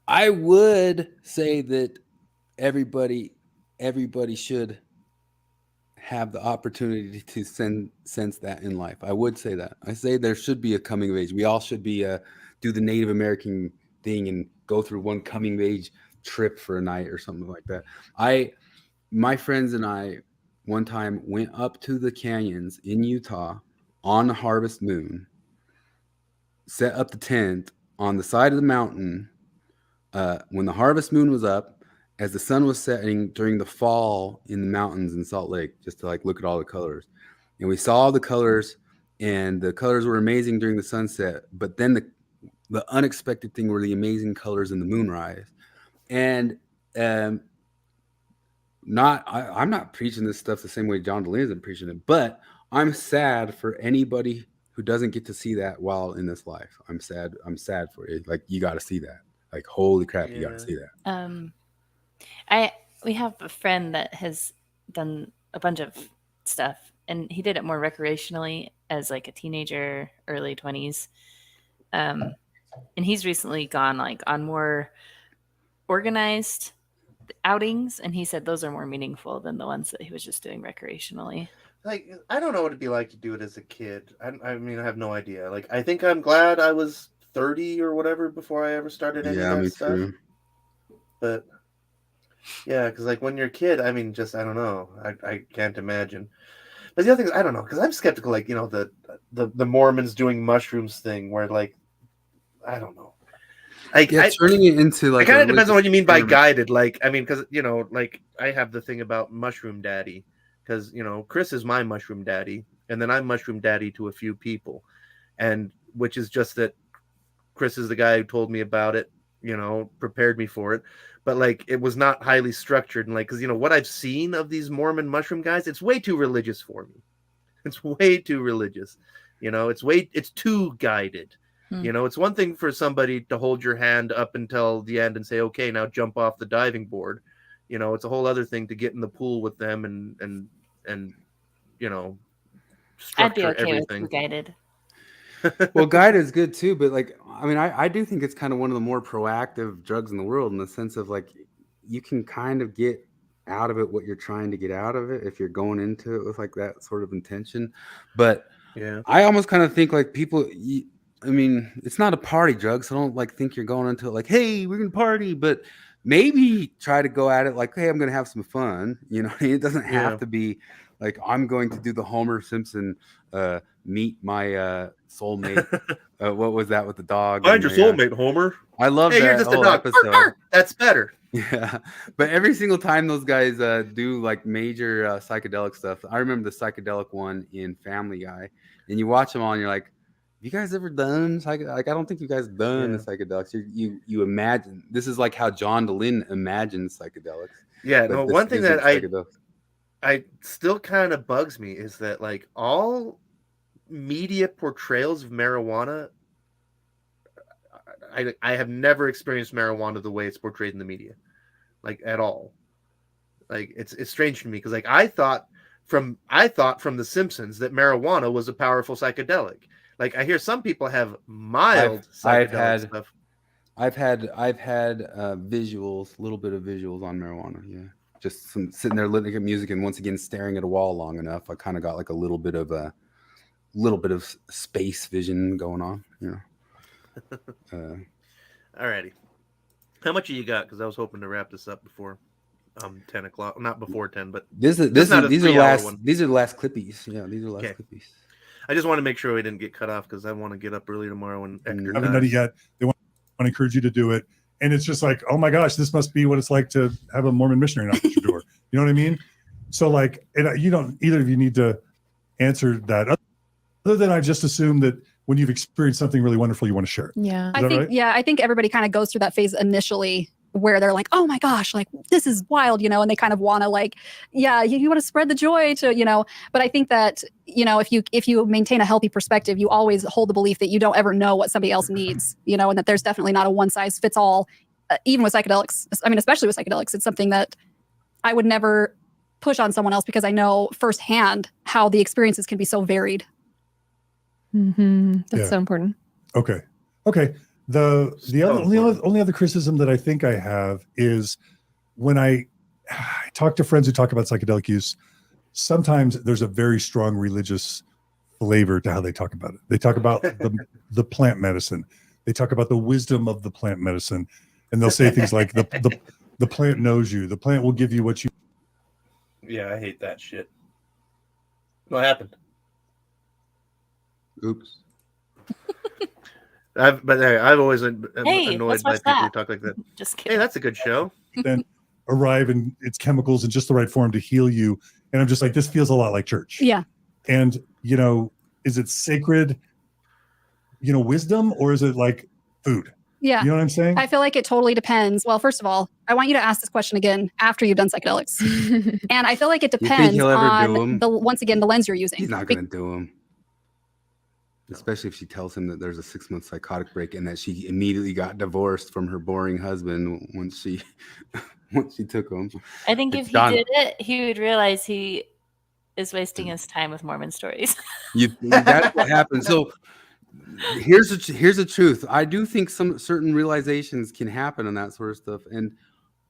I would say that everybody should have the opportunity to sense that in life. I would say that. I say there should be a coming of age. We all should be do the Native American thing and go through one coming of age trip for a night or something like that. My friends and I one time went up to the canyons in Utah on a harvest moon, set up the tent on the side of the mountain when the harvest moon was up, as the sun was setting during the fall in the mountains in Salt Lake, just to like look at all the colors. And we saw all the colors, and the colors were amazing during the sunset. But then the unexpected thing were the amazing colors in the moonrise. And I'm not preaching this stuff the same way John Delaney isn't preaching it, but I'm sad for anybody who doesn't get to see that while in this life. I'm sad for it. Like, you got to see that. Like, holy crap, you got to see that. We have a friend that has done a bunch of stuff, and he did it more recreationally as like a teenager, early 20s. And he's recently gone like on more organized outings, and he said those are more meaningful than the ones that he was just doing recreationally. Like, I don't know what it'd be like to do it as a kid. I mean, I have no idea. Like, I think I'm glad I was 30 or whatever before I ever started any of that stuff. Too. But yeah, because like when you're a kid, I mean, just I don't know. I can't imagine. But the other thing is, I don't know, because I'm skeptical. Like, you know, the Mormons doing mushrooms thing, where like I don't know. Like, turning it into like it kind of depends on what you mean by guided. Like, I mean, because you know, like I have the thing about mushroom daddy, because you know, Chris is my mushroom daddy, and then I'm mushroom daddy to a few people, and which is just that Chris is the guy who told me about it, prepared me for it. But like, it was not highly structured. And like, because what I've seen of these Mormon mushroom guys, it's way too religious for me. It's way too religious. It's too guided. It's one thing for somebody to hold your hand up until the end and say, okay, now jump off the diving board. It's a whole other thing to get in the pool with them and I'd be structure okay everything. with guided. Well, guided is good too, but like, I mean, I do think it's kind of one of the more proactive drugs in the world, in the sense of like, you can kind of get out of it what you're trying to get out of it if you're going into it with like that sort of intention. But yeah, I almost kind of think like people, I mean, it's not a party drug, so don't like think you're going into it like, hey, we're gonna party, but maybe try to go at it like, hey, I'm gonna have some fun. It doesn't have to be like, I'm going to do the Homer Simpson meet my soulmate. What was that with the dog? Find your soulmate, Homer. I love hey, that you're just whole a dog. episode. That's better. Yeah, but every single time those guys do like major psychedelic stuff, I remember the psychedelic one in Family Guy, and you watch them all, and you're like, "Have you guys ever done like? I don't think you guys done the psychedelics. You imagine this is like how John DeLynn imagines psychedelics." Yeah, no. One thing that I still kind of bugs me is that like all media portrayals of marijuana, I have never experienced marijuana the way it's portrayed in the media, like at all. Like it's strange to me because like I thought from The Simpsons that marijuana was a powerful psychedelic. Like I hear some people have mild psychedelic stuff. I've had visuals, a little bit of visuals on marijuana. Yeah, just sitting there listening to music and once again staring at a wall long enough, I kind of got like a little bit of space vision going on. Alrighty, how much you got? Because I was hoping to wrap this up before 10 o'clock, not before 10, but these are the last clippies. Yeah, these are last clippies. I just want to make sure we didn't get cut off because I want to get up early tomorrow and Hector haven't done it yet. They want to encourage you to do it, and it's just like, oh my gosh, this must be what it's like to have a Mormon missionary knock at your door. You know what I mean? So like, you don't either of you need to answer that. Other than I just assume that when you've experienced something really wonderful, you want to share it. Yeah. I think everybody kind of goes through that phase initially where they're like, oh my gosh, like this is wild, and they kind of want to like, yeah, you want to spread the joy to, but I think that, if you maintain a healthy perspective, you always hold the belief that you don't ever know what somebody else needs, and that there's definitely not a one size fits all, even with psychedelics. I mean, especially with psychedelics, it's something that I would never push on someone else because I know firsthand how the experiences can be so varied. That's so important. Okay. The only other criticism that I think I have is when I talk to friends who talk about psychedelic use, sometimes there's a very strong religious flavor to how they talk about it. They talk about the plant medicine. They talk about the wisdom of the plant medicine, and they'll say things like the plant knows you. The plant will give you what you. Yeah, I hate that shit. What happened? Oops. I've always annoyed by people who talk like that. Just kidding. Hey, that's a good show. Then arrive in its chemicals in just the right form to heal you, and I'm just like, this feels a lot like church. Yeah. And is it sacred, wisdom, or is it like food? Yeah. You know what I'm saying? I feel like it totally depends. Well, first of all, I want you to ask this question again after you've done psychedelics, and I feel like it depends on once again the lens you're using. He's not going to do them. Especially if she tells him that there's a 6-month psychotic break and that she immediately got divorced from her boring husband once she took him. I think if he did it, he would realize he is wasting his time with Mormon stories. That's what happens. So here's the truth. I do think some certain realizations can happen on that sort of stuff. And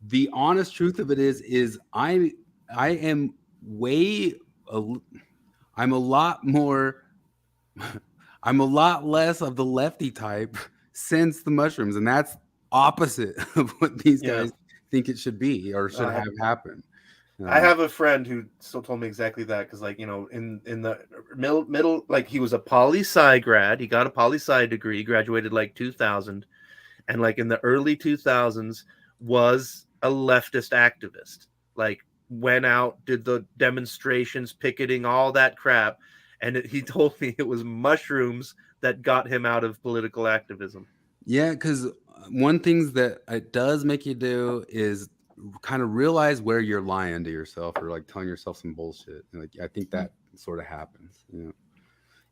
the honest truth of it is I'm a lot less of the lefty type since the mushrooms, and that's opposite of what these guys think it should be or should have happened. I have a friend who still told me exactly that because, like, in the middle, like he was a poli-sci grad, he got a poli-sci degree, graduated like 2000, and like in the early 2000s was a leftist activist. Like went out, did the demonstrations, picketing, all that crap. And he told me it was mushrooms that got him out of political activism. Yeah, because one things that it does make you do is kind of realize where you're lying to yourself or like telling yourself some bullshit. And, like, I think that sort of happens, you know.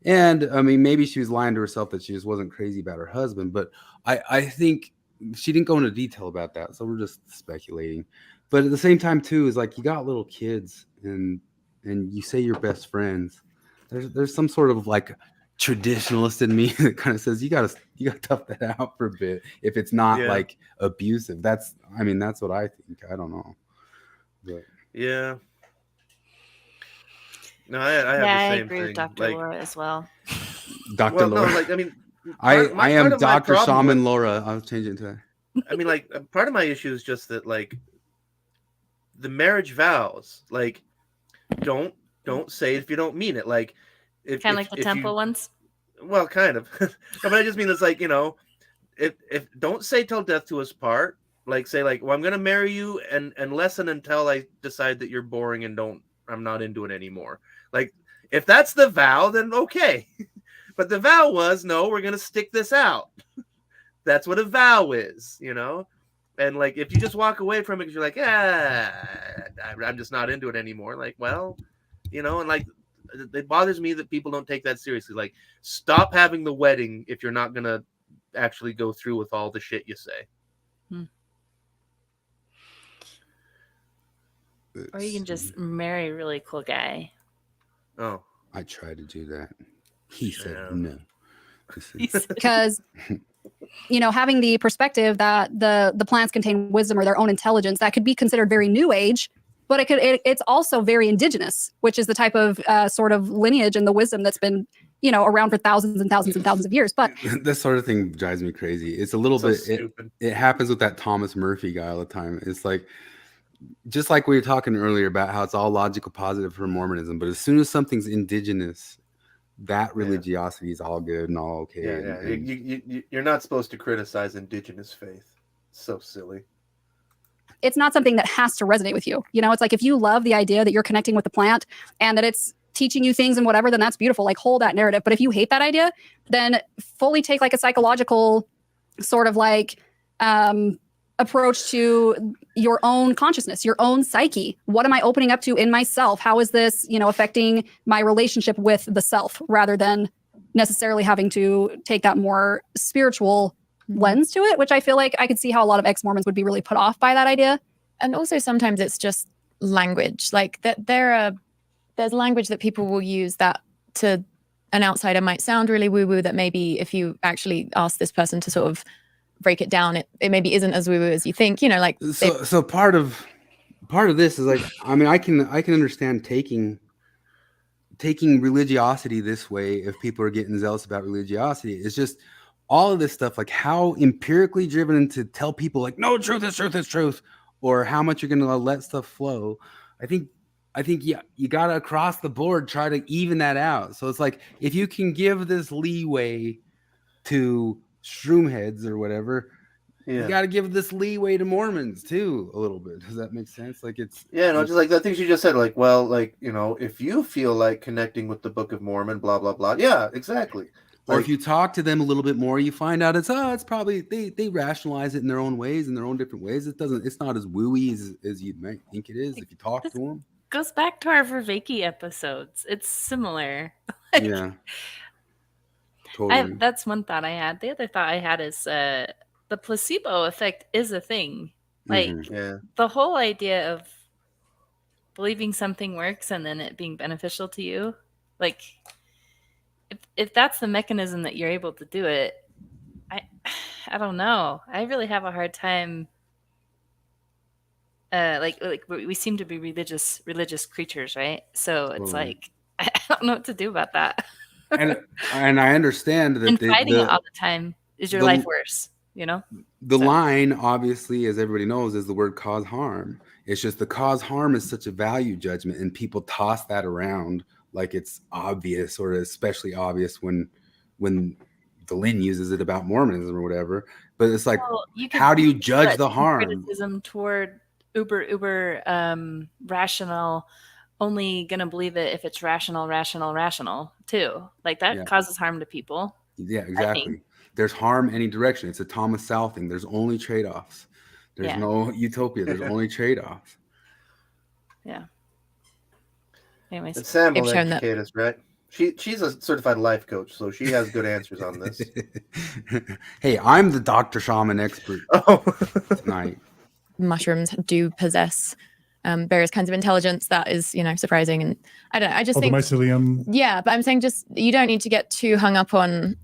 And I mean, maybe she was lying to herself that she just wasn't crazy about her husband, but I think she didn't go into detail about that, so we're just speculating. But at the same time, too, is like you got little kids and you say you're best friends. There's some sort of like traditionalist in me that kind of says you gotta tough that out for a bit if it's not like abusive. That's what I think. I don't know. But Yeah. No, I have the I same agree thing. with Dr. Like, Laura as well. Dr. well, Laura. no, like I mean, I am part of my Dr. problem Shaman with- Laura. I'll change it into that. I mean, like part of my issue is just that like the marriage vows, like don't say it if you don't mean it. Like if Kind of like the temple ones. Well, kind of. But I just mean it's like, you know, if don't say till death do us part. Like say like, well, I'm gonna marry you and lessen until I decide that you're boring and I'm not into it anymore. Like if that's the vow, then okay. But the vow was no, we're gonna stick this out. That's what a vow is, you know. And like if you just walk away from it because you're like, I'm just not into it anymore. Like, well, you know, and like it bothers me that people don't take that seriously. Like, stop having the wedding if you're not gonna actually go through with all the shit you say. Or you can just marry a really cool guy. Oh, I tried to do that. He said no. Because you know, having the perspective that the plants contain wisdom or their own intelligence, that could be considered very new age, but it's also very indigenous, which is the type of sort of lineage and the wisdom that's been, you know, around for thousands and thousands and thousands of years. But this sort of thing drives me crazy. It's a little bit stupid. It happens with that Thomas Murphy guy all the time. It's like, just like we were talking earlier about how it's all logical positive for Mormonism, but as soon as something's indigenous, that religiosity is all good and all okay. And you're not supposed to criticize indigenous faith. So silly. it's not something that has to resonate with you. You know, it's like if you love the idea that you're connecting with the plant and that it's teaching you things and whatever, then that's beautiful. Like hold that narrative. But if you hate that idea, then fully take like a psychological sort of like approach to your own consciousness, your own psyche. What am I opening up to in myself? How is this, you know, affecting my relationship with the self rather than necessarily having to take that more spiritual lens to it, which I feel like I could see how a lot of ex-Mormons would be really put off by that idea. And also sometimes it's just language, like that there's language that people will use that to an outsider might sound really woo-woo, that maybe if you actually ask this person to sort of break it down, it maybe isn't as woo-woo as you think, you know, like so part of this is like, I mean, I can understand taking religiosity this way if people are getting zealous about religiosity. It's just all of this stuff, like how empirically driven to tell people like, no, truth is truth is truth, or how much you're going to let stuff flow. I think yeah, you got to across the board try to even that out. So it's like, if you can give this leeway to shroom heads or whatever, you got to give this leeway to Mormons too a little bit. Does that make sense? Like it's just like the things you just said, like, well, like, you know, if you feel like connecting with the Book of Mormon, blah blah blah. Yeah, exactly. Or if you talk to them a little bit more, you find out it's probably they rationalize it in their own ways, in their own different ways. It's not as wooey as you might think it is if you talk to them. Goes back to our Vervaeke episodes. It's similar. Yeah. Totally. That's one thought I had. The other thought I had is the placebo effect is a thing. Like the whole idea of believing something works and then it being beneficial to you, like if that's the mechanism that you're able to do it, I don't know. I really have a hard time. Like we seem to be religious creatures, right? So it's like I don't know what to do about that. and I understand that and fighting it all the time is your life worse, you know? The line, obviously, as everybody knows, is the word cause harm. It's just the cause harm is such a value judgment, and people toss that around like it's obvious, or especially obvious when the Lynn uses it about Mormonism or whatever. But it's like, how do you judge the harm? Criticism toward uber rational, only gonna believe it if it's rational too. Like that causes harm to people. Yeah, exactly. there's harm any direction. It's a Thomas Sowell thing. There's only trade-offs. There's no utopia. There's only trade-offs. Yeah. Anyways, And Sam They've will shown that- educate us, right? She's a certified life coach, so she has good answers on this. Hey, I'm the Dr. Shaman expert tonight. Mushrooms do possess various kinds of intelligence that is, surprising. And I don't know, I just The think, mycelium. yeah, but I'm saying just, you don't need to get too hung up on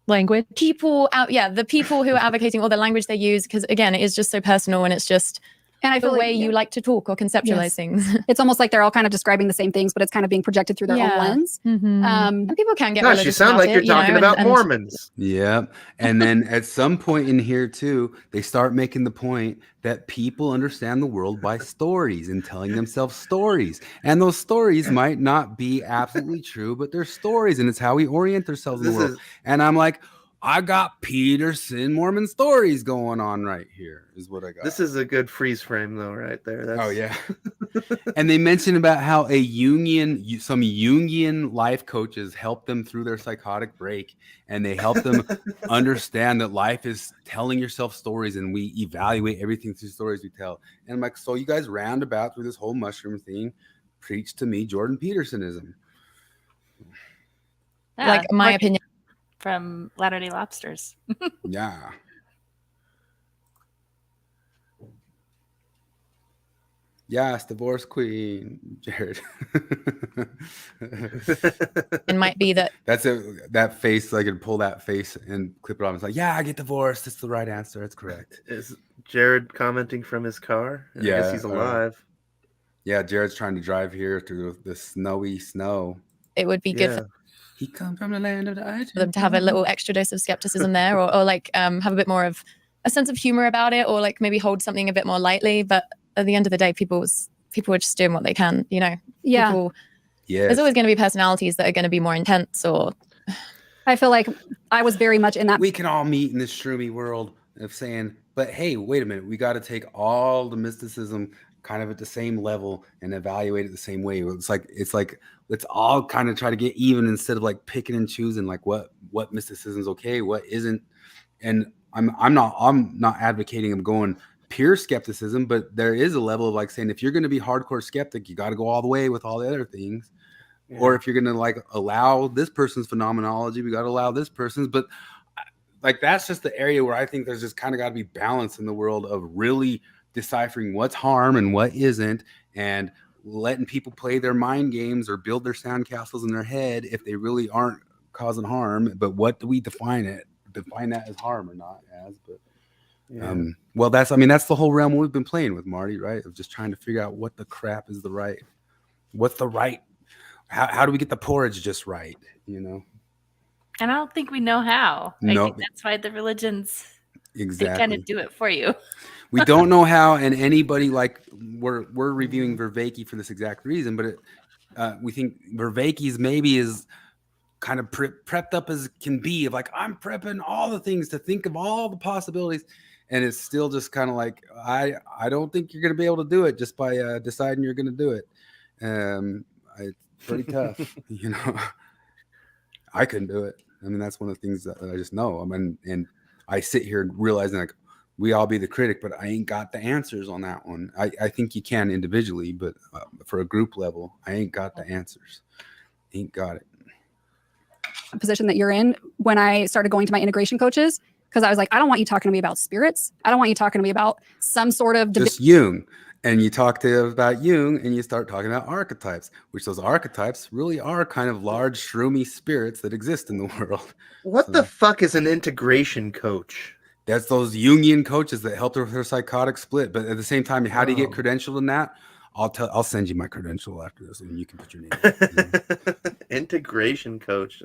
language. People out. Yeah. The people who are advocating or the language they use, because again, it is just so personal and it's just And I the feel way like you like to talk or conceptualize Yes. things. it's almost like they're all kind of describing the same things, but it's kind of being projected through their own lens. And people can get Gosh, you religious sound about like you're it, talking and- about and- Mormons. Yep. And then at some point in here too, they start making the point that people understand the world by stories and telling themselves stories. And those stories might not be absolutely true, but they're stories, and it's how we orient ourselves in the world. And I'm like, I got Peterson Mormon stories going on right here, is what I got. This is a good freeze frame, though, right there. That's... Oh yeah. And they mentioned about how some Jungian life coaches help them through their psychotic break, and they help them understand that life is telling yourself stories, and we evaluate everything through stories we tell. And I'm like, so you guys roundabout through this whole mushroom thing, preach to me Jordan Petersonism. Like my opinion. From Latter-day Lobsters. Yeah. Yes, divorce queen, Jared. It might be that That's it. That face, I could pull that face and clip it off. It's like, yeah, I get divorced. That's the right answer. That's correct. Is Jared commenting from his car? I guess he's alive. Yeah, Jared's trying to drive here through the snowy snow. it would be good for He comes from the land of the ice. them to have a little extra dose of skepticism there, or like have a bit more of a sense of humor about it, or like maybe hold something a bit more lightly. But at the end of the day, people are just doing what they can, Yeah. People, there's always going to be personalities that are going to be more intense, or I feel like I was very much in that. We can all meet in this shroomy world of saying, but hey, wait a minute, we got to take all the mysticism kind of at the same level and evaluate it the same way. It's like let's all kind of try to get even instead of like picking and choosing like what mysticism is okay, what isn't. And I'm not advocating of going pure skepticism, but there is a level of like saying if you're going to be hardcore skeptic, you got to go all the way with all the other things. Yeah. Or if you're going to like allow this person's phenomenology, we got to allow this person's. But like that's just the area where I think there's just kind of got to be balance in the world of really deciphering what's harm and what isn't, and letting people play their mind games or build their sandcastles in their head if they really aren't causing harm. But what do we define that as harm or not as? But well, that's the whole realm we've been playing with, Marty, right? Of just trying to figure out what the crap is what's the right, how do we get the porridge just right, And I don't think we know how. I think that's why the religions they kind of do it for you. We don't know how, and anybody like we're reviewing Vervaeke for this exact reason, but we think Vervaeke's maybe is kind of prepped up as can be of like, I'm prepping all the things to think of all the possibilities, and it's still just kind of like I don't think you're going to be able to do it just by deciding you're going to do it. It's pretty tough, I couldn't do it. I mean, that's one of the things that I just know. I mean, and I sit here realizing like we all be the critic, but I ain't got the answers on that one. I think you can individually, but for a group level, I ain't got the answers. Ain't got it. Position that you're in when I started going to my integration coaches, because I was like, I don't want you talking to me about spirits. I don't want you talking to me about some sort of just Jung. And you talk about Jung and you start talking about archetypes, which those archetypes really are kind of large shroomy spirits that exist in the world. What the fuck is an integration coach? That's those Jungian coaches that helped her with her psychotic split. But at the same time, how do you get credentialed in that? I'll send you my credential after this, and you can put your name. Integration coach.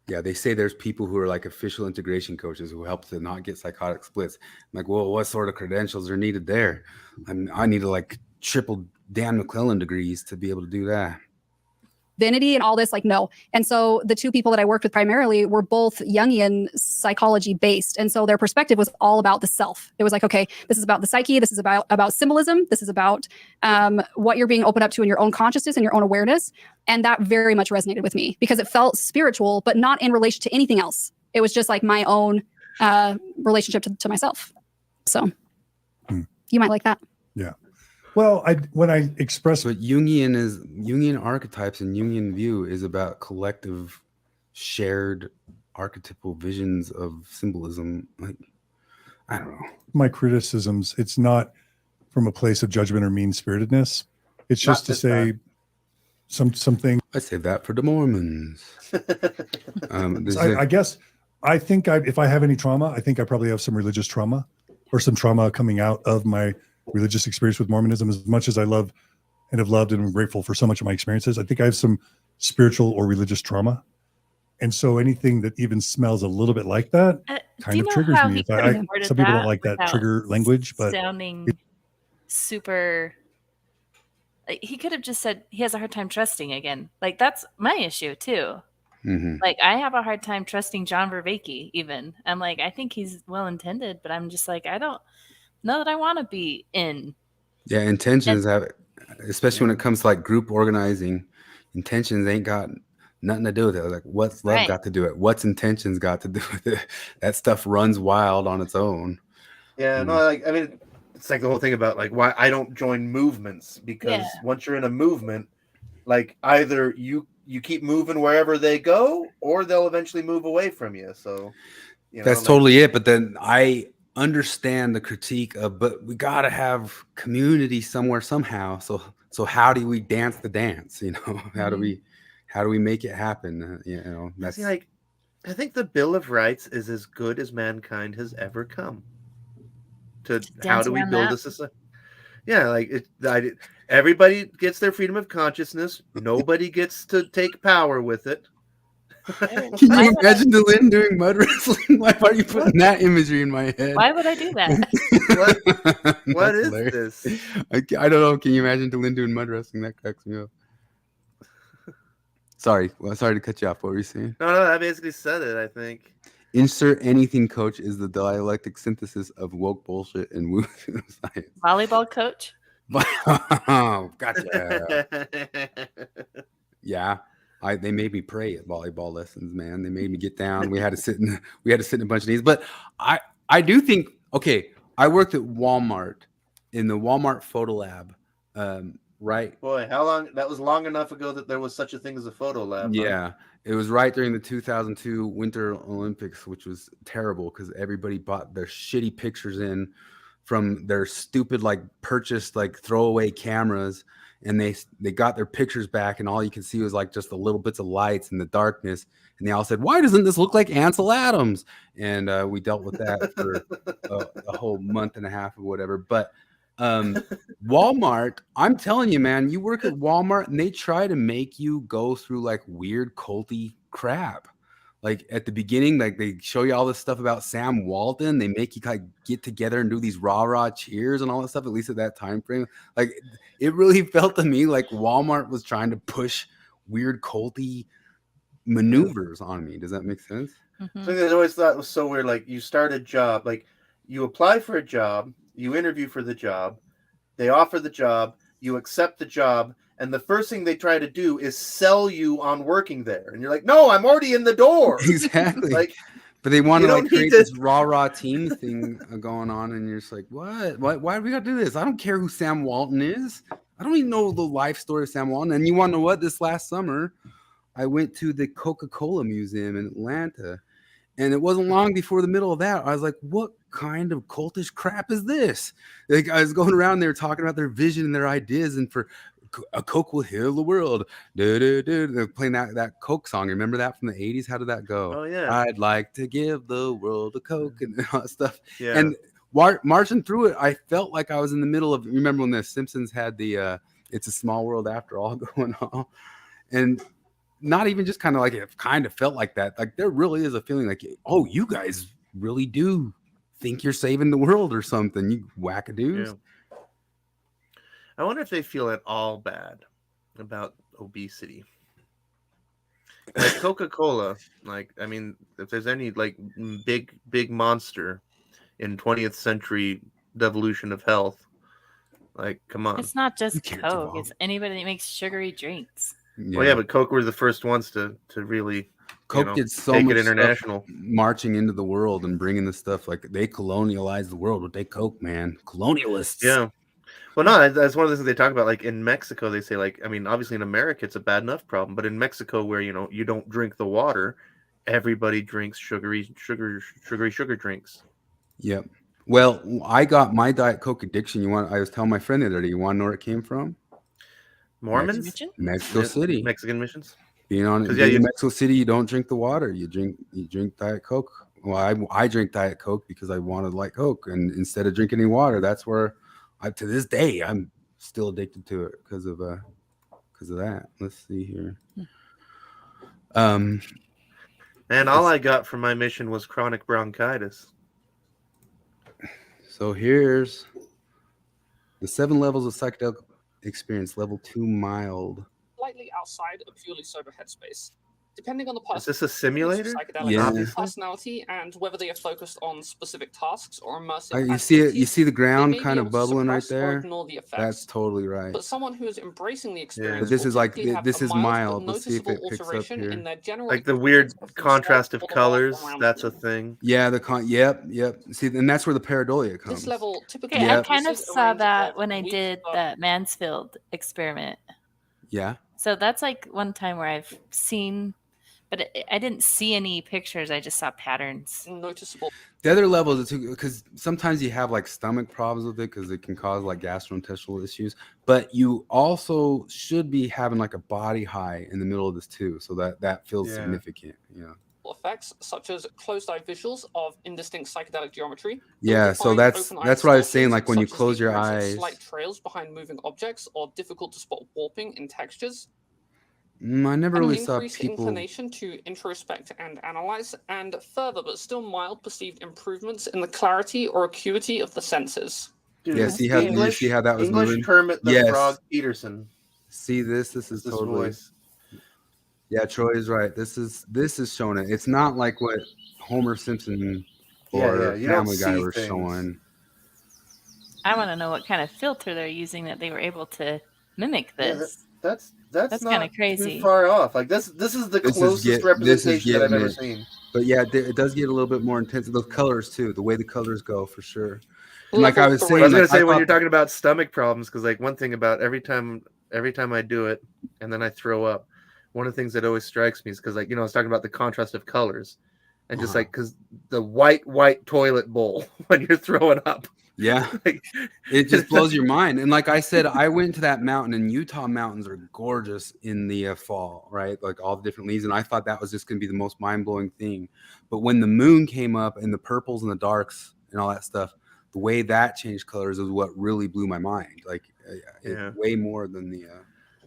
Yeah, they say there's people who are like official integration coaches who help to not get psychotic splits. I'm like, well, what sort of credentials are needed there? I need to like triple Dan McClellan degrees to be able to do that. divinity and all this, like, no. And so the two people that I worked with primarily were both Jungian psychology based. And so their perspective was all about the self. It was like, okay, this is about the psyche. This is about symbolism. This is about what you're being opened up to in your own consciousness and your own awareness. And that very much resonated with me because it felt spiritual, but not in relation to anything else. It was just like my own relationship to myself. So you might like that. Yeah. Well, when I express, but Jungian archetypes and Jungian view is about collective, shared archetypal visions of symbolism. Like, I don't know. My criticisms, it's not from a place of judgment or mean-spiritedness. It's just to say something. I say that for the Mormons. I guess I think if I have any trauma, I think I probably have some religious trauma or some trauma coming out of my religious experience with Mormonism. As much as I love and have loved and I'm grateful for so much of my experiences, I think I have some spiritual or religious trauma. And so anything that even smells a little bit like that kind of triggers me. Some people don't like that trigger language, but sounding super. He could have just said he has a hard time trusting again. Like, that's my issue too. Mm-hmm. Like, I have a hard time trusting John Vervaeke even. I'm like, I think he's well-intended, but I'm just like, I don't know that I want to be in. Yeah, intentions have, especially when it comes to like group organizing, intentions ain't got nothing to do with it. Like, what's love got to do with it? What's intentions got to do with it? That stuff runs wild on its own. Yeah, no, like, I mean, it's like the whole thing about like why I don't join movements, because once you're in a movement, like either you keep moving wherever they go, or they'll eventually move away from you. So that's totally it. But then I understand the critique of, but we got to have community somewhere somehow. So how do we dance the dance? How do we make it happen? That's like, I think the Bill of Rights is as good as mankind has ever come. To how do we build a society? Yeah, like everybody gets their freedom of consciousness. Nobody gets to take power with it. Can you imagine Dylan doing mud wrestling? Why are you putting that imagery in my head? Why would I do that? What is this? I don't know. Can you imagine Dylan doing mud wrestling? That cracks me up. Sorry to cut you off. What were you saying? No, I basically said it, I think. Insert anything coach is the dialectic synthesis of woke bullshit and woo science. Volleyball coach? Gotcha. Yeah. They made me pray at volleyball lessons, man. They made me get down. We had to sit in a bunch of these. But I do think, okay, I worked at Walmart in the Walmart photo lab. Right. Boy, how long? That was long enough ago that there was such a thing as a photo lab. Yeah. Huh? It was right during the 2002 Winter Olympics, which was terrible because everybody bought their shitty pictures in from their stupid, like, purchased, like, throwaway cameras. And they got their pictures back, and all you could see was like just the little bits of lights in the darkness. And they all said, "Why doesn't this look like Ansel Adams?" And we dealt with that for a whole month and a half or whatever. But Walmart, I'm telling you, man, you work at Walmart and they try to make you go through like weird culty crap. Like at the beginning, like they show you all this stuff about Sam Walton. They make you kind of get together and do these rah cheers and all that stuff, at least at that time frame. Like it really felt to me like Walmart was trying to push weird culty maneuvers on me. Does that make sense? Mm-hmm. Something I always thought was so weird. Like you start a job, like you apply for a job, you interview for the job, they offer the job, you accept the job, and the first thing they try to do is sell you on working there. And you're like, no, I'm already in the door. Exactly. Like, but they want to like create this rah team thing going on. And you're just like, what? Why do we got to do this? I don't care who Sam Walton is. I don't even know the life story of Sam Walton. And you want to know what? This last summer, I went to the Coca-Cola Museum in Atlanta. And it wasn't long before the middle of that, I was like, what kind of cultish crap is this? Like I was going around there talking about their vision and their ideas, and for a Coke will heal the world. They're playing that Coke song. Remember that from the 80s? How did that go? Oh, yeah. I'd like to give the world a Coke and all that stuff. Yeah. And marching through it, I felt like I was in the middle of, remember when the Simpsons had the It's a Small World After All going on? And not even just kind of like, it kind of felt like that. Like there really is a feeling like, oh, you guys really do think you're saving the world or something, you wackadoos. Yeah. I wonder if they feel at all bad about obesity. Like Coca-Cola, like I mean, if there's any like big monster in 20th century devolution of health, like come on. It's not just can't do Coke. all. It's anybody that makes sugary drinks. Well, yeah, but Coke were the first ones to really Coke did so take much it international. stuff marching into the world and bringing the stuff, like they colonialized the world with their Coke, man. Colonialists. Yeah. Well, no, that's one of the things they talk about. Like in Mexico, they say, like, I mean, obviously in America, it's a bad enough problem, but in Mexico, where you don't drink the water, everybody drinks sugary drinks. Yep. Well, I got my Diet Coke addiction. I was telling my friend the other day, you want to know where it came from? Mormons, Mexico City. Mexican missions. Being in Mexico City, you don't drink the water. You drink Diet Coke. Well, I drink Diet Coke because I wanted like Coke, and instead of drinking any water, that's where to this day I'm still addicted to it because of that. Let's see here. And all I got from my mission was chronic bronchitis. So here's the 7 levels of psychedelic experience. Level 2, mild. Slightly outside a purely sober headspace. Depending on the person, Is this a simulator? Personality and whether they are focused on specific tasks or immersive. You see it. You see the ground may be kind of able to bubbling right suppress or there. ignore the effects. That's totally right. But someone who is embracing the experience, But this is like typically have this a is but mild. Let's see if noticeable it picks up alteration here. in their general Like the weird contrast of colors. That's a thing. Yeah, yep. See, and that's where the pareidolia comes. This level typically. Okay, I kind of saw that when I did that Mansfield experiment. Yeah. So that's like one time where I've seen, but I didn't see any pictures. I just saw patterns. Noticeable. The other level is because sometimes you have like stomach problems with it because it can cause like gastrointestinal issues. But you also should be having like a body high in the middle of this too, so that feels significant. Yeah. Effects such as closed-eye visuals of indistinct psychedelic geometry. Yeah, so that's what I was saying. Like when you close your eyes, slight trails behind moving objects, or difficult to spot warping in textures. I never really saw Increased people. inclination to introspect and analyze, and further but still mild perceived improvements in the clarity or acuity of the senses. Dude, Yeah, see how that was English moving. Kermit the Yes. Frog Peterson. See this is This totally. voice. Yeah, Troy is right. This is showing it. It's not like what Homer Simpson or you don't Family Guy see were things. showing. I want to know what kind of filter they're using that they were able to mimic Yeah, this. that's That's not kinda crazy. too far off. Like this is the This is closest representation that I've getting ever it. seen. But yeah, it does get a little bit more intense. Those colors too, the way the colors go for sure. And like I was saying, I was gonna like, say when thought- you're talking about stomach problems, because like one thing about every time I do it and then I throw up, one of the things that always strikes me is because, like, I was talking about the contrast of colors, and just like because the white toilet bowl when you're throwing up. Yeah, it just blows your mind. And like I said, I went to that mountain, and Utah mountains are gorgeous in the fall, right? Like all the different leaves. And I thought that was just going to be the most mind-blowing thing. But when the moon came up and the purples and the darks and all that stuff, the way that changed colors is what really blew my mind. Like way more than the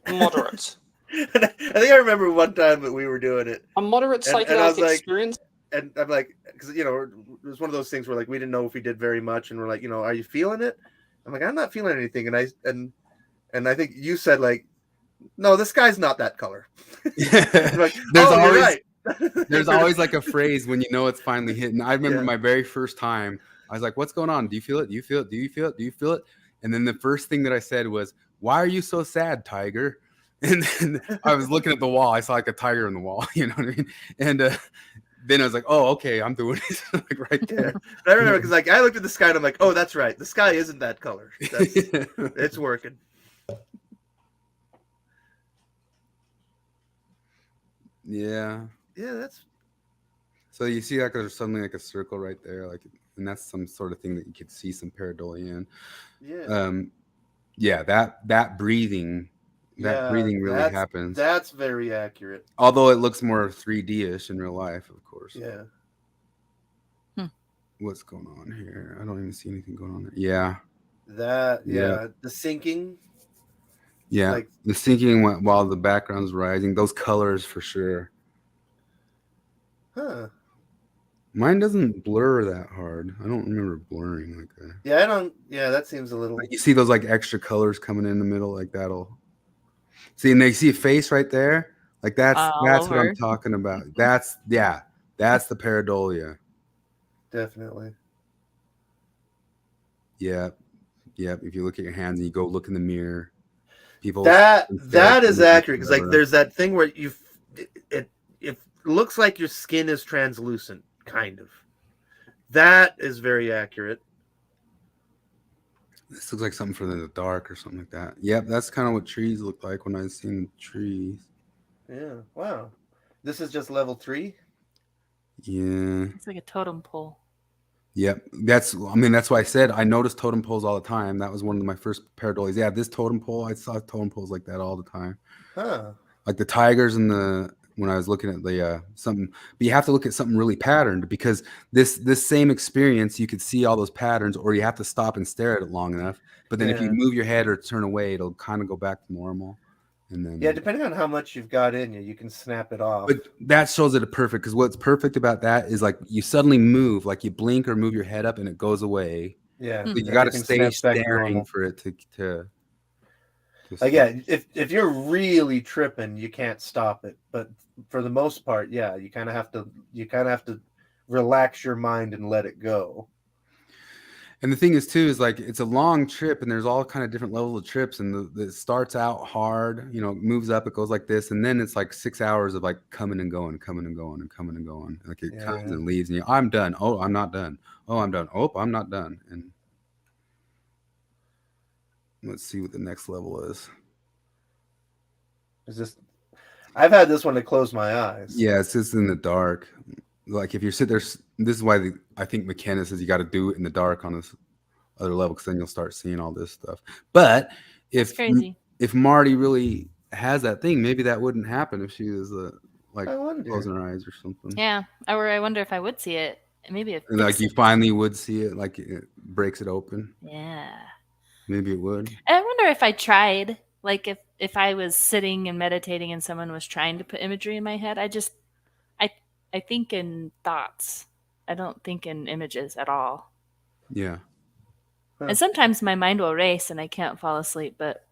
moderate. I think I remember one time that we were doing it. A moderate and I psychedelic was like, experience. And I'm like, because it was one of those things where like we didn't know if we did very much, and we're like, are you feeling it? I'm like, I'm not feeling anything, and I think you said like, no, this guy's not that color. Like, there's you're always right. there's always like a phrase when you know it's finally hitting. I remember my very first time, I was like, what's going on? Do you feel it? Do you feel it? Do you feel it? Do you feel it? And then the first thing that I said was, why are you so sad, Tiger? And then I was looking at the wall. I saw like a tiger in the wall, you know what I mean? And then I was like, oh, okay, I'm doing it. Like right there. I remember because like I looked at the sky and I'm like, oh, that's right. The sky isn't that color. It's working. Yeah. Yeah, that's. So you see like there's something like a circle right there, like, and that's some sort of thing that you could see some pareidolia in. Yeah. Yeah, that breathing. That breathing really happens. That's very accurate. Although it looks more 3D-ish in real life, of course. Yeah. What's going on here? I don't even see anything going on there. Yeah. The sinking. Yeah. Like, the sinking while the background's rising. Those colors for sure. Huh. Mine doesn't blur that hard. I don't remember blurring like that. Yeah, I don't. Yeah, that seems a little. Like you see those like extra colors coming in the middle, like that'll. See, and they see a face right there. Like that's All what I'm over. talking about. That's the pareidolia. Definitely. Yep. If you look at your hands and you go look in the mirror, people That instead is accurate because like whatever. there's that thing where it looks like your skin is translucent, kind of. That is very accurate. This looks like something from the dark or something like that. Yep, that's kind of what trees look like when I seen trees. Yeah. Wow. This is just level 3. Yeah. It's like a totem pole. Yep. That's why I said I noticed totem poles all the time. That was one of my first pareidolias. Yeah, this totem pole, I saw totem poles like that all the time. Huh. Like the tigers and when I was looking at the something, but you have to look at something really patterned because this same experience, you could see all those patterns, or you have to stop and stare at it long enough. But then if you move your head or turn away, it'll kind of go back to normal. And then depending on how much you've got in you, you can snap it off. But that shows it perfect because what's perfect about that is like you suddenly move, like you blink or move your head up and it goes away. Yeah, but you got to stay staring for it to like, yeah, if you're really tripping, you can't stop it. But for the most part, yeah, you kind of have to relax your mind and let it go. And the thing is too is like it's a long trip and there's all kind of different levels of trips, and it starts out hard, moves up, it goes like this, and then it's like 6 hours of like coming and going, coming and going, and coming and going. Like it comes and leaves, and I'm done. Oh, I'm not done. Oh, I'm done. Oh, I'm not done. And let's see what the next level is. Is this? I've had this one to close my eyes. Yeah, it's just in the dark. Like if you sit there, this is why I think McKenna says you got to do it in the dark on this other level, because then you'll start seeing all this stuff. But if Marty really has that thing, maybe that wouldn't happen if she was like closing her eyes or something. Yeah, or I wonder if I would see it. Maybe if like you finally would see it, like it breaks it open. Yeah. Maybe it would. I wonder if I tried, like if I was sitting and meditating and someone was trying to put imagery in my head, I think in thoughts. I don't think in images at all. Yeah. And sometimes my mind will race and I can't fall asleep, but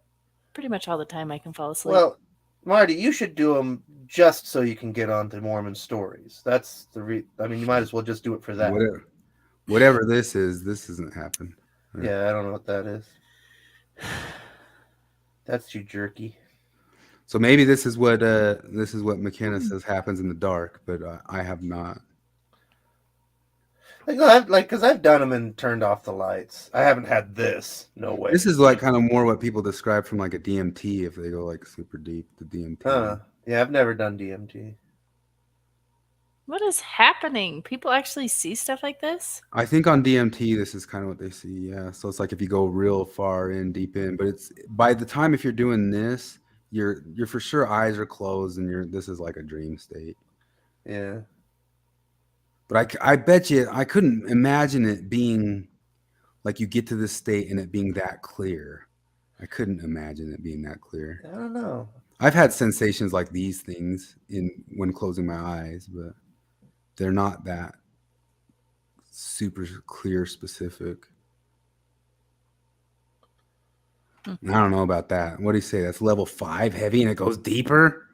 pretty much all the time I can fall asleep. Well, Marty, you should do them just so you can get onto Mormon Stories. That's the I mean, you might as well just do it for that. Whatever this is, this doesn't happen. Right? Yeah, I don't know what that is. That's too jerky. So maybe this is what McKenna says happens in the dark, but I have not. Because I've done them and turned off the lights. I haven't had this. No way. This is like kind of more what people describe from like a DMT if they go like super deep. The DMT. Yeah, I've never done DMT. What is happening? People actually see stuff like this? I think on DMT, this is kind of what they see. Yeah. So it's like if you go real far in, deep in, but it's by the time if you're doing this, you're for sure eyes are closed and this is like a dream state. Yeah. But I bet you I couldn't imagine it being like you get to this state and it being that clear. I couldn't imagine it being that clear. I don't know. I've had sensations like these things when closing my eyes, but they're not that super clear specific. I don't know about that. What do you say? That's level 5 heavy and it goes deeper?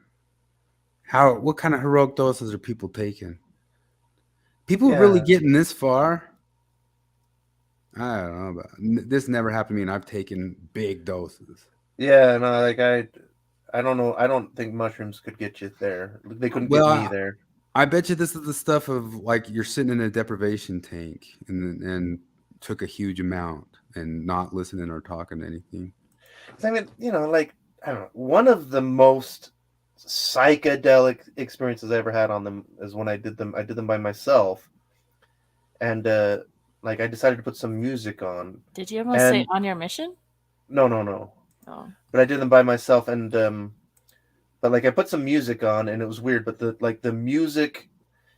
What kind of heroic doses are people taking? People really getting this far? I don't know about this. Never happened to me, and I've taken big doses. Yeah, no, like I don't know. I don't think mushrooms could get you there. They couldn't get me there. I bet you this is the stuff of like you're sitting in a deprivation tank and took a huge amount and not listening or talking to anything. I mean, like I don't know. One of the most psychedelic experiences I ever had on them is when I did them. I did them by myself, and like I decided to put some music on. Did you almost say on your mission? No. Oh. But I did them by myself, and but like I put some music on, and it was weird. But the music,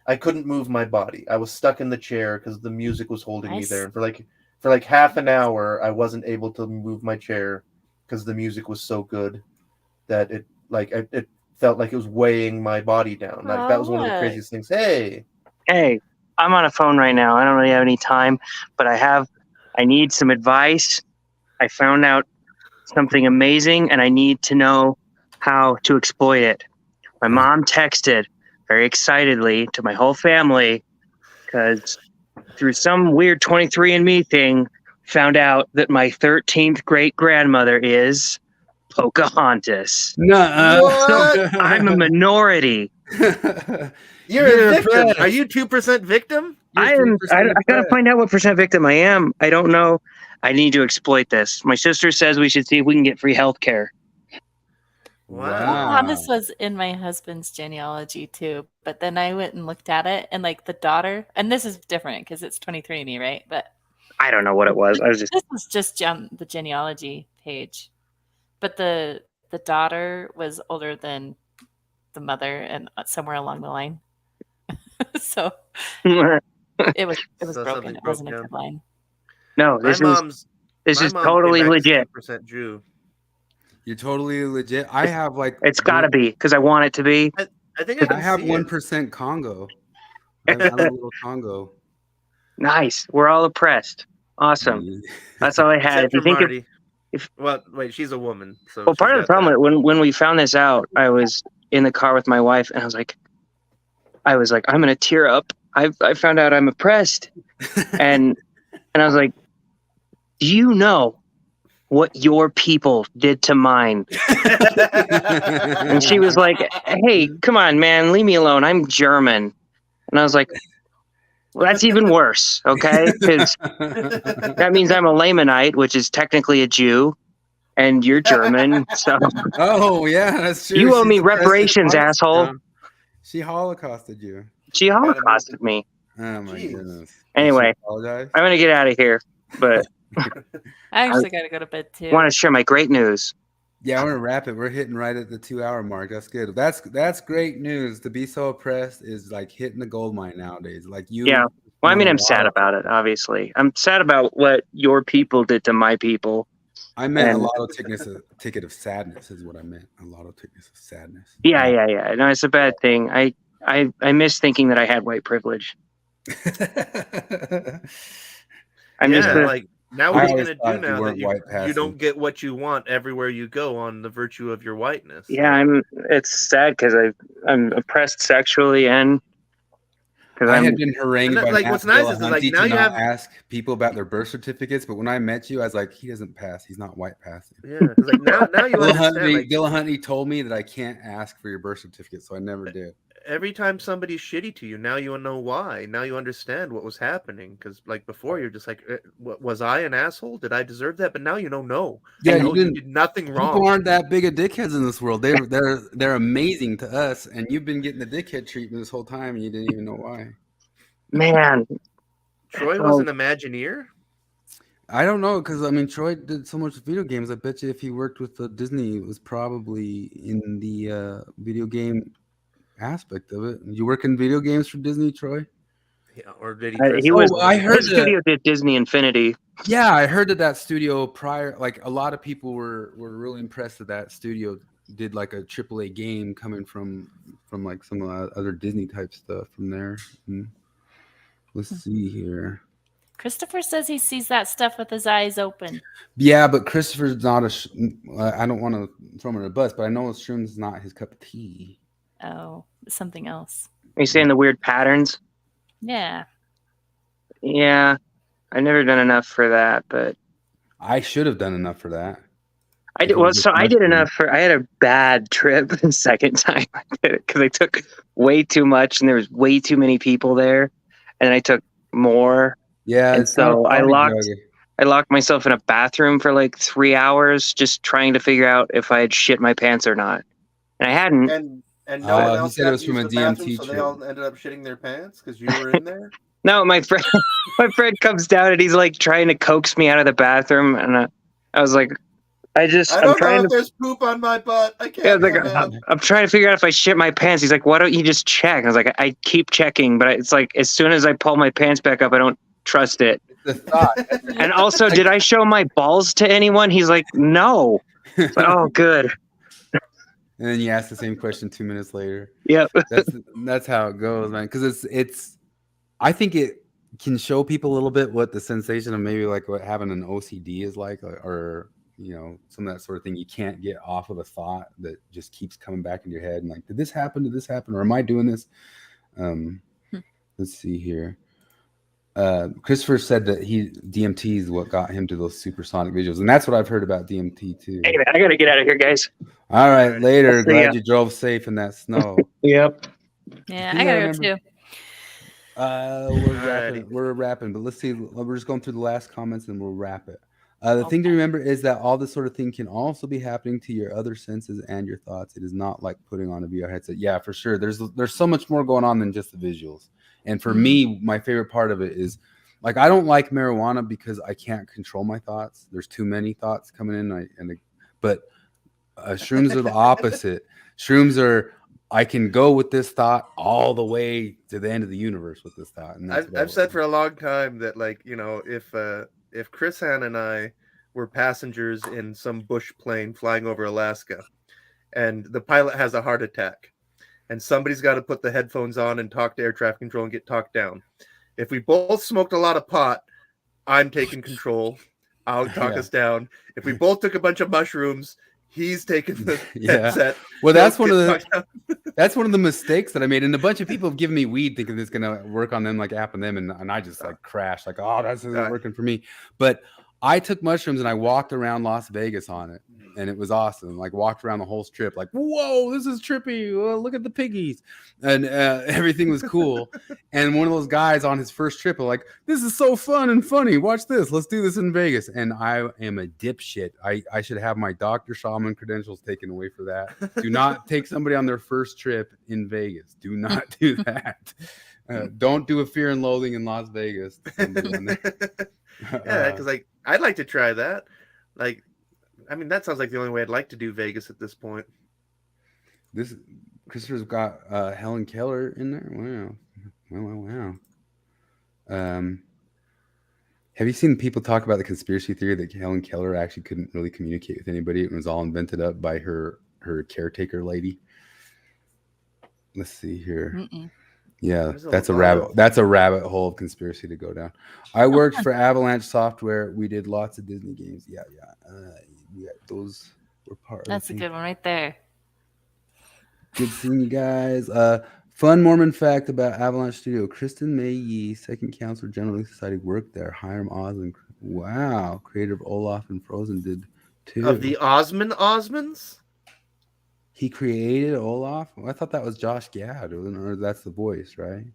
I couldn't move my body. I was stuck in the chair because the music was holding me there. And for like half an hour, I wasn't able to move my chair because the music was so good that it felt like it was weighing my body down. Like that was one of the craziest things. Hey, I'm on a phone right now. I don't really have any time, but I need some advice. I found out something amazing and I need to know how to exploit it. My mom texted very excitedly to my whole family because through some weird 23andMe thing, found out that my 13th great grandmother is Pocahontas. Nuh-uh. I'm a minority. You're a victim. Are you 2% victim? I gotta find out what percent victim I am. I don't know. I need to exploit this. My sister says we should see if we can get free health care. Pocahontas was in my husband's genealogy too, but then I went and looked at it, and like the daughter, and this is different because it's 23andMe, right? But I don't know what it was. this was just the genealogy page, but the daughter was older than the mother, and somewhere along the line, so it was broken. It wasn't a good line. No, this is totally legit. 2% Jew. You're totally legit. I have like it's got to be because I want it to be. I think I have 1% Congo. I'm a little Congo. Nice. We're all oppressed. Awesome. That's all I had. Except If you for think Marty. Well, wait, she's a woman. So well, part of the problem when we found this out, I was in the car with my wife, and I was like, I'm gonna tear up. I found out I'm oppressed, and I was like, do you know what your people did to mine? And she was like, hey, come on, man, leave me alone. I'm German. And I was like, well, that's even worse, okay? Because that means I'm a Lamanite, which is technically a Jew, and you're German. So oh yeah, that's true. You owe me reparations, asshole. She holocausted you. She holocausted me. Oh my goodness. Anyway, I'm gonna get out of here, but I actually gotta go to bed too. Want to share my great news? Yeah, I'm gonna wrap it. We're hitting right at the 2-hour mark. That's good. That's great news. To be so oppressed is like hitting the gold mine nowadays. Like you. Yeah. Well, I mean, I'm sad about it. Obviously, I'm sad about what your people did to my people. I meant a lotto ticket of sadness is what I meant. A lotto ticket of sadness. Yeah. No, it's a bad thing. I miss thinking that I had white privilege. Like now what are you gonna do now that you don't get what you want everywhere you go on the virtue of your whiteness? Yeah, it's sad because I'm oppressed sexually and because I had been harangued by like what's nice is like now you have ask people about their birth certificates, but when I met you, I was like, he doesn't pass. He's not white passing. Yeah, like now you understand. Dillahunty told me that I can't ask for your birth certificate, so I never did. Every time somebody's shitty to you, now you know why. Now you understand what was happening. Because like before, you're just like, was I an asshole? Did I deserve that? But now you don't know. Yeah, you did nothing wrong. People aren't that big of dickheads in this world. They're amazing to us, and you've been getting the dickhead treatment this whole time, and you didn't even know why. Man, Troy was an Imagineer. I don't know, because I mean, Troy did so much video games. I bet you if he worked with Disney, it was probably in the video game aspect of it. Did you work in video games for Disney, Troy? Yeah, or did he was? I heard his studio did Disney Infinity. Yeah, I heard that studio prior, like a lot of people were really impressed that studio did like a AAA game coming from like some other Disney type stuff from there. Let's see here. Christopher says he sees that stuff with his eyes open. Yeah, but Christopher's not I don't want to throw him in a bus, but I know Shroom's not his cup of tea. Oh, something else. Are you saying the weird patterns? Yeah. Yeah, I've never done enough for that, but I should have done enough for that. I did. Well, so I did enough for. I had a bad trip the second time I did it because I took way too much and there was way too many people there, and I took more. Yeah, and so I locked myself in a bathroom for like 3 hours just trying to figure out if I had shit my pants or not, and I hadn't. And no one else said it was from a DMT so they all ended up shitting their pants because you were in there. No, my friend comes down and he's like trying to coax me out of the bathroom, and I was like, I'm don't trying know if to. there's poop on my butt. I can't. Yeah, I'm trying to figure out if I shit my pants. He's like, why don't you just check? I was like, I keep checking, but it's like as soon as I pull my pants back up, I don't trust it. The thought. And also, did I show my balls to anyone? He's like, no. Like, oh, good. And then you ask the same question 2 minutes later. Yep. That's how it goes, man. Because it's I think it can show people a little bit what the sensation of maybe like what having an OCD is like, or some of that sort of thing. You can't get off of a thought that just keeps coming back in your head and like, did this happen? Or am I doing this? Let's see here. Christopher said that DMT is what got him to those supersonic visuals, and that's what I've heard about DMT too. Hey, man, I gotta get out of here, guys. All right, later. See ya. Glad you drove safe in that snow. Yep. Yeah, I gotta go too. We're wrapping, but let's see. We're just going through the last comments and we'll wrap it. The thing to remember is that all this sort of thing can also be happening to your other senses and your thoughts. It is not like putting on a VR headset. Yeah, for sure. There's so much more going on than just the visuals. And for me, my favorite part of it is, like, I don't like marijuana because I can't control my thoughts. There's too many thoughts coming in. But shrooms are the opposite. Shrooms are, I can go with this thought all the way to the end of the universe with this thought. And I've said for a long time that, like, if Chris Han and I were passengers in some bush plane flying over Alaska, and the pilot has a heart attack, and somebody's got to put the headphones on and talk to air traffic control and get talked down. If we both smoked a lot of pot, I'm taking control. I'll talk us down. If we both took a bunch of mushrooms, he's taking the headset. Well, that's one of the mistakes that I made. And a bunch of people have given me weed thinking it's gonna work on them, like app on them, and I just like crashed, like, oh, that's not working for me. But I took mushrooms and I walked around Las Vegas on it, and it was awesome. Like, walked around the whole strip, like, whoa, this is trippy. Well, look at the piggies, and everything was cool. And one of those guys on his first trip was like, this is so fun and funny. Watch this. Let's do this in Vegas. And I am a dipshit. I should have my Dr. Shaman credentials taken away for that. Do not take somebody on their first trip in Vegas. Do not do that. Don't do a Fear and Loathing in Las Vegas. Yeah, because like, I'd like to try that. Like, I mean, that sounds like the only way I'd like to do Vegas at this point. This Christopher's got Helen Keller in there. Wow. Have you seen people talk about the conspiracy theory that Helen Keller actually couldn't really communicate with anybody? It was all invented up by her caretaker lady. Let's see here. Yeah, that's a rabbit hole of conspiracy to go down. I worked for Avalanche Software. We did lots of Disney games. Yeah. Those were part. That's a good one right there. Good seeing you guys. Fun Mormon fact about Avalanche Studio: Kristen May Yee, second counselor, General Society, worked there. Hiram Osmond. Wow, creator of Olaf and Frozen did too. Of the Osmonds? He created Olaf? Well, I thought that was Josh Gad, or that's the voice, right?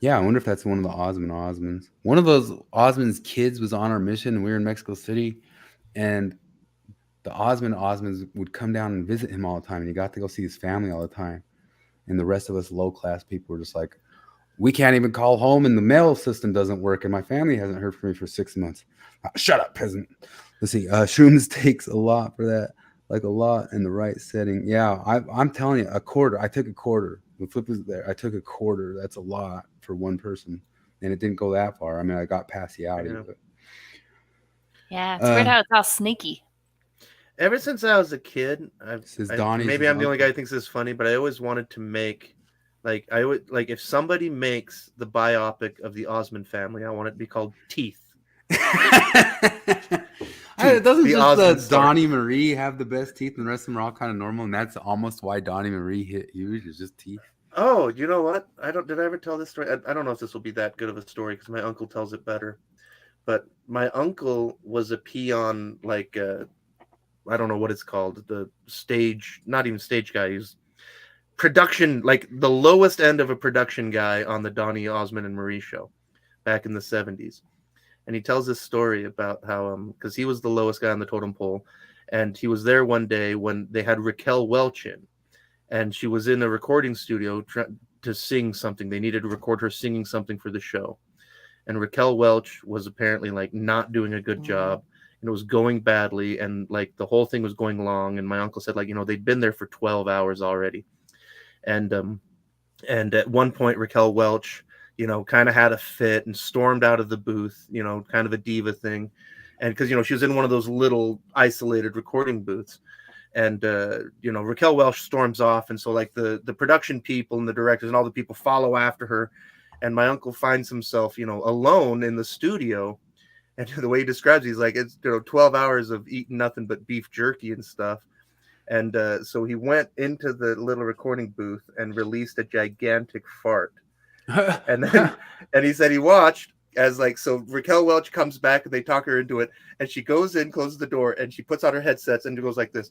Yeah, I wonder if that's one of the Osmonds. One of those Osmonds kids was on our mission, and we were in Mexico City, and the Osmonds would come down and visit him all the time, and he got to go see his family all the time. And the rest of us low-class people were just like, we can't even call home, and the mail system doesn't work, and my family hasn't heard from me for 6 months. Shut up, peasant. Let's see. Shrooms takes a lot for that, like a lot in the right setting. Yeah, I'm telling you, a quarter. I took a quarter. The flip is there. I took a quarter. That's a lot for one person, and it didn't go that far. I mean, I got past the outing. But yeah, it's weird how it's all sneaky. Ever since I was a kid, maybe I'm the only guy who thinks this is funny, but I always wanted to make, like, if somebody makes the biopic of the Osmond family, I want it to be called Teeth. Doesn't just Donnie Marie have the best teeth, and the rest of them are all kind of normal, and that's almost why Donnie Marie hit huge, is just teeth. Oh, you know what? Did I ever tell this story? I don't know if this will be that good of a story because my uncle tells it better. But my uncle was a peon, like, I don't know what it's called, the stage, not even stage guy. He's production, like the lowest end of a production guy on the Donnie Osmond and Marie show back in the 70s. And he tells this story about how, because he was the lowest guy on the totem pole, and he was there one day when they had Raquel Welch in, and she was in a recording studio to sing something. They needed to record her singing something for the show. And Raquel Welch was apparently like not doing a good job, and it was going badly, and like the whole thing was going long. And my uncle said, like, they'd been there for 12 hours already. And at one point, Raquel Welch, kind of had a fit and stormed out of the booth, kind of a diva thing. And because, she was in one of those little isolated recording booths. And, Raquel Welch storms off. And so like the production people and the directors and all the people follow after her. And my uncle finds himself, alone in the studio. And the way he describes it, he's like, it's 12 hours of eating nothing but beef jerky and stuff. And so he went into the little recording booth and released a gigantic fart. And he said he watched as so Raquel Welch comes back and they talk her into it, and she goes in, closes the door, and she puts on her headsets and goes like this.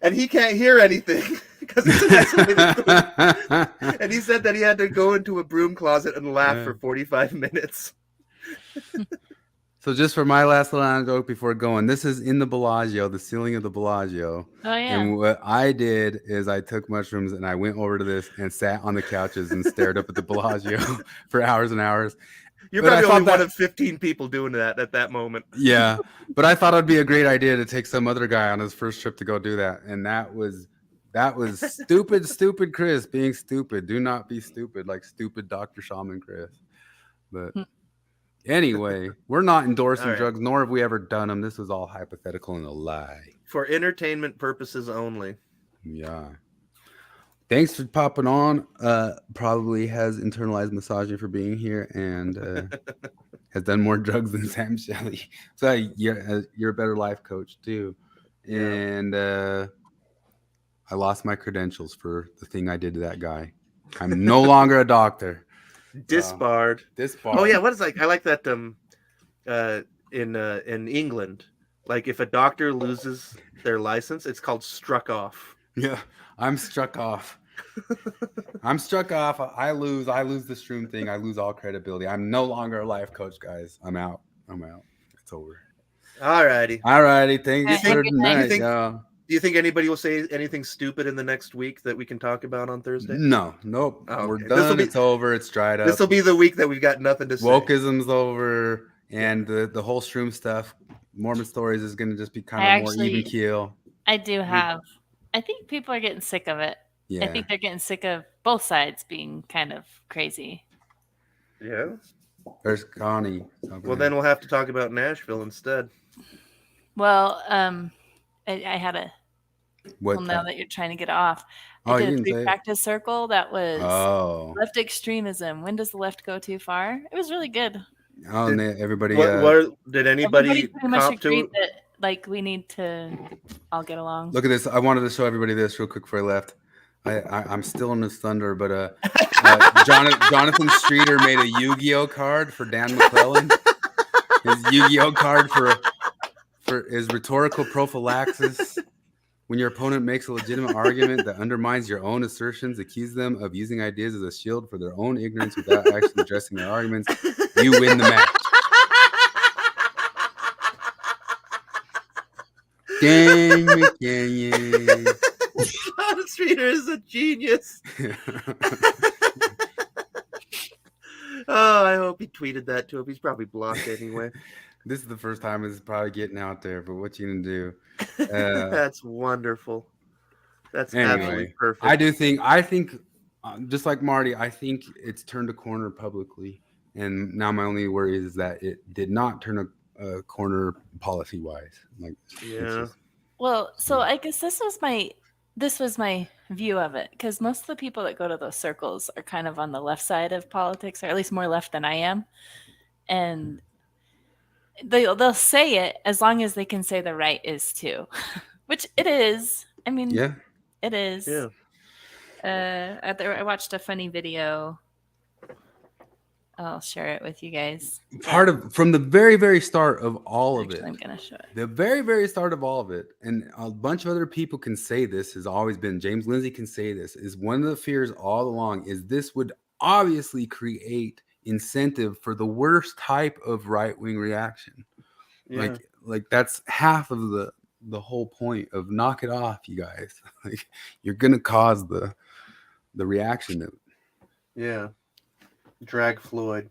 And he can't hear anything because it's an isolated booth. And he said that he had to go into a broom closet and laugh for 45 minutes. So just for my last little anecdote before going, this is in the Bellagio, the ceiling of the Bellagio. Oh, yeah. And what I did is I took mushrooms and I went over to this and sat on the couches and stared up at the Bellagio for hours and hours. You're But I probably thought only one that- of 15 people doing that at that moment. Yeah, but I thought it'd be a great idea to take some other guy on his first trip to go do that. And that was stupid Chris being stupid. Do not be stupid like stupid Dr. Shaman Chris. But anyway, we're not endorsing All right. drugs, nor have we ever done them. This was all hypothetical and a lie. For entertainment purposes only. Yeah. Thanks for popping on. Probably has internalized misogyny for being here and has done more drugs than Sam Shelley. So you're a better life coach too. And I lost my credentials for the thing I did to that guy. I'm no longer a doctor. Disbarred. Disbarred. Oh yeah, what is I like that in England. Like if a doctor loses their license, it's called struck off. Yeah, I'm struck off. I'm struck off. I lose the shroom thing. I lose all credibility. I'm no longer a life coach, guys. I'm out. It's over. All righty. Thanks for tonight, y'all. Do you think anybody will say anything stupid in the next week that we can talk about on Thursday? Nope. Oh, We're okay. done. It's over. It's dried up. This will be the week that we've got nothing to say. Wokeism's over, and the whole shroom stuff. Mormon Stories is going to just be kind of more even keel. I do have. I think people are getting sick of it. Yeah. I think they're getting sick of both sides being kind of crazy. Yeah. There's Connie. Well, then we'll have to talk about Nashville instead. Well, I had a. What Well, now time? that you're trying to get off, Oh, I you did a didn't say it. practice circle that was left extremism. When does the left go too far? It was really good. Oh, and everybody. Did anybody Everybody pretty much comp to agreed it? that like we need to all get along. Look at this. I wanted to show everybody this real quick before I left. I'm still in this thunder, but Jonathan Streeter made a Yu-Gi-Oh card for Dan McClellan. His Yu-Gi-Oh card for his rhetorical prophylaxis. When your opponent makes a legitimate argument that undermines your own assertions, accuse them of using ideas as a shield for their own ignorance without actually addressing their arguments, you win the match. Dang McCanyon. John Streeter is a genius. Oh, I hope he tweeted that to him. He's probably blocked anyway. This is the first time it's probably getting out there, but what you gonna do? That's wonderful. That's Anyway, absolutely perfect. I think, just like Marty, I think it's turned a corner publicly, and now my only worry is that it did not turn a corner policy-wise. Like, yeah. Well, so I guess this was my view of it, because most of the people that go to those circles are kind of on the left side of politics, or at least more left than I am, and they'll say it as long as they can say the right is too, which it is. I mean, yeah, it is. Yeah. I watched a funny video. I'll share it with you guys. from the very, very start of all of it. I'm gonna show it. The very, very start of all of it, and a bunch of other people can say this, has always been, James Lindsay can say this, is one of the fears all along is this would obviously create incentive for the worst type of right-wing reaction. Yeah. Like that's half of the whole point of knock it off, you guys. Like you're gonna cause the reaction. Yeah. Drag Floyd.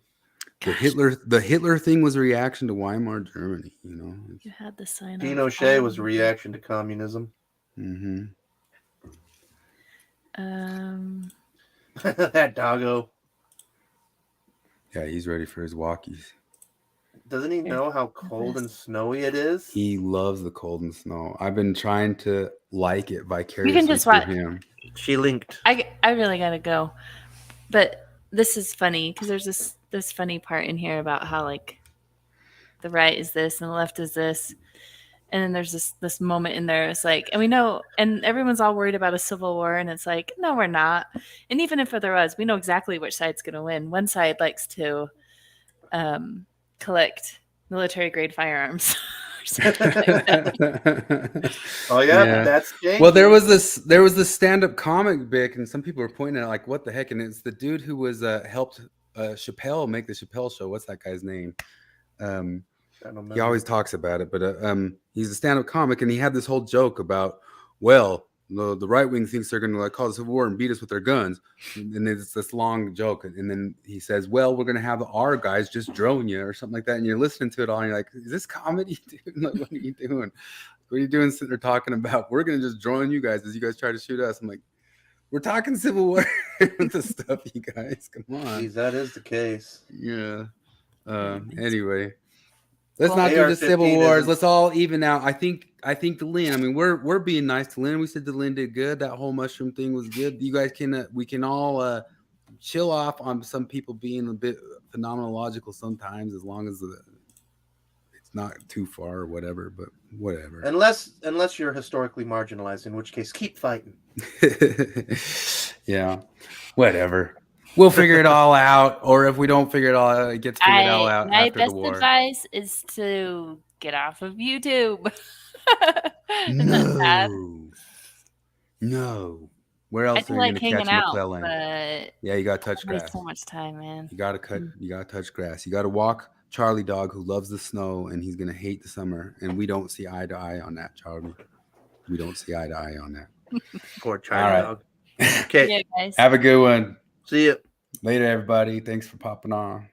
The Hitler thing was a reaction to Weimar Germany, you know. You had the sign. Pinochet was a reaction to communism. Mm-hmm. That doggo. Yeah, he's ready for his walkies. Doesn't he know how cold and snowy it is? He loves the cold and snow. I've been trying to like it vicariously We can just through watch. him. She linked. I really gotta go, but this is funny because there's this this funny part in here about how like the right is this and the left is this. And then there's this moment in there. It's like, and we know, and everyone's all worried about a civil war, and it's like, no, we're not. And even if there was, we know exactly which side's going to win. One side likes to collect military grade firearms. Oh yeah, that's janky. Well, there was this stand-up comic bit, and some people were pointing at like, what the heck? And it's the dude who was helped Chappelle make the Chappelle show. What's that guy's name? He always talks about it, but he's a stand-up comic, and he had this whole joke about, well, the right wing thinks they're going to like cause a civil war and beat us with their guns, and it's this long joke, and then he says, well, we're going to have our guys just drone you or something like that, and you're listening to it all, and you're like, is this comedy, dude? Like, what are you doing? What are you doing sitting there talking about? We're going to just drone you guys as you guys try to shoot us. I'm like, we're talking civil war with the stuff, you guys. Come on. Jeez, that is the case. Yeah. Anyway. Let's not do the civil wars. Let's all even out. I think Lynn. I mean, we're being nice to Lynn. We said that Lynn did good. That whole mushroom thing was good. You guys we can all chill off on some people being a bit phenomenological sometimes, as long as it's not too far or whatever. But whatever. Unless you're historically marginalized, in which case, keep fighting. Yeah. Whatever. We'll figure it all out, or if we don't figure it all out, it gets figured all out my after best the war. advice is to get off of YouTube. Isn't that sad? No. Where else I are do you like going to hanging catch out, McClellan? but Yeah, you got to touch I waste grass. so much time, man. You got to cut. You got to touch grass. You got to walk Charlie Dog, who loves the snow, and he's going to hate the summer. And we don't see eye to eye on that, Charlie. We don't see eye to eye on that. Poor Charlie Dog. Okay. Yeah, guys. Have a good one. See you later, everybody. Thanks for popping on.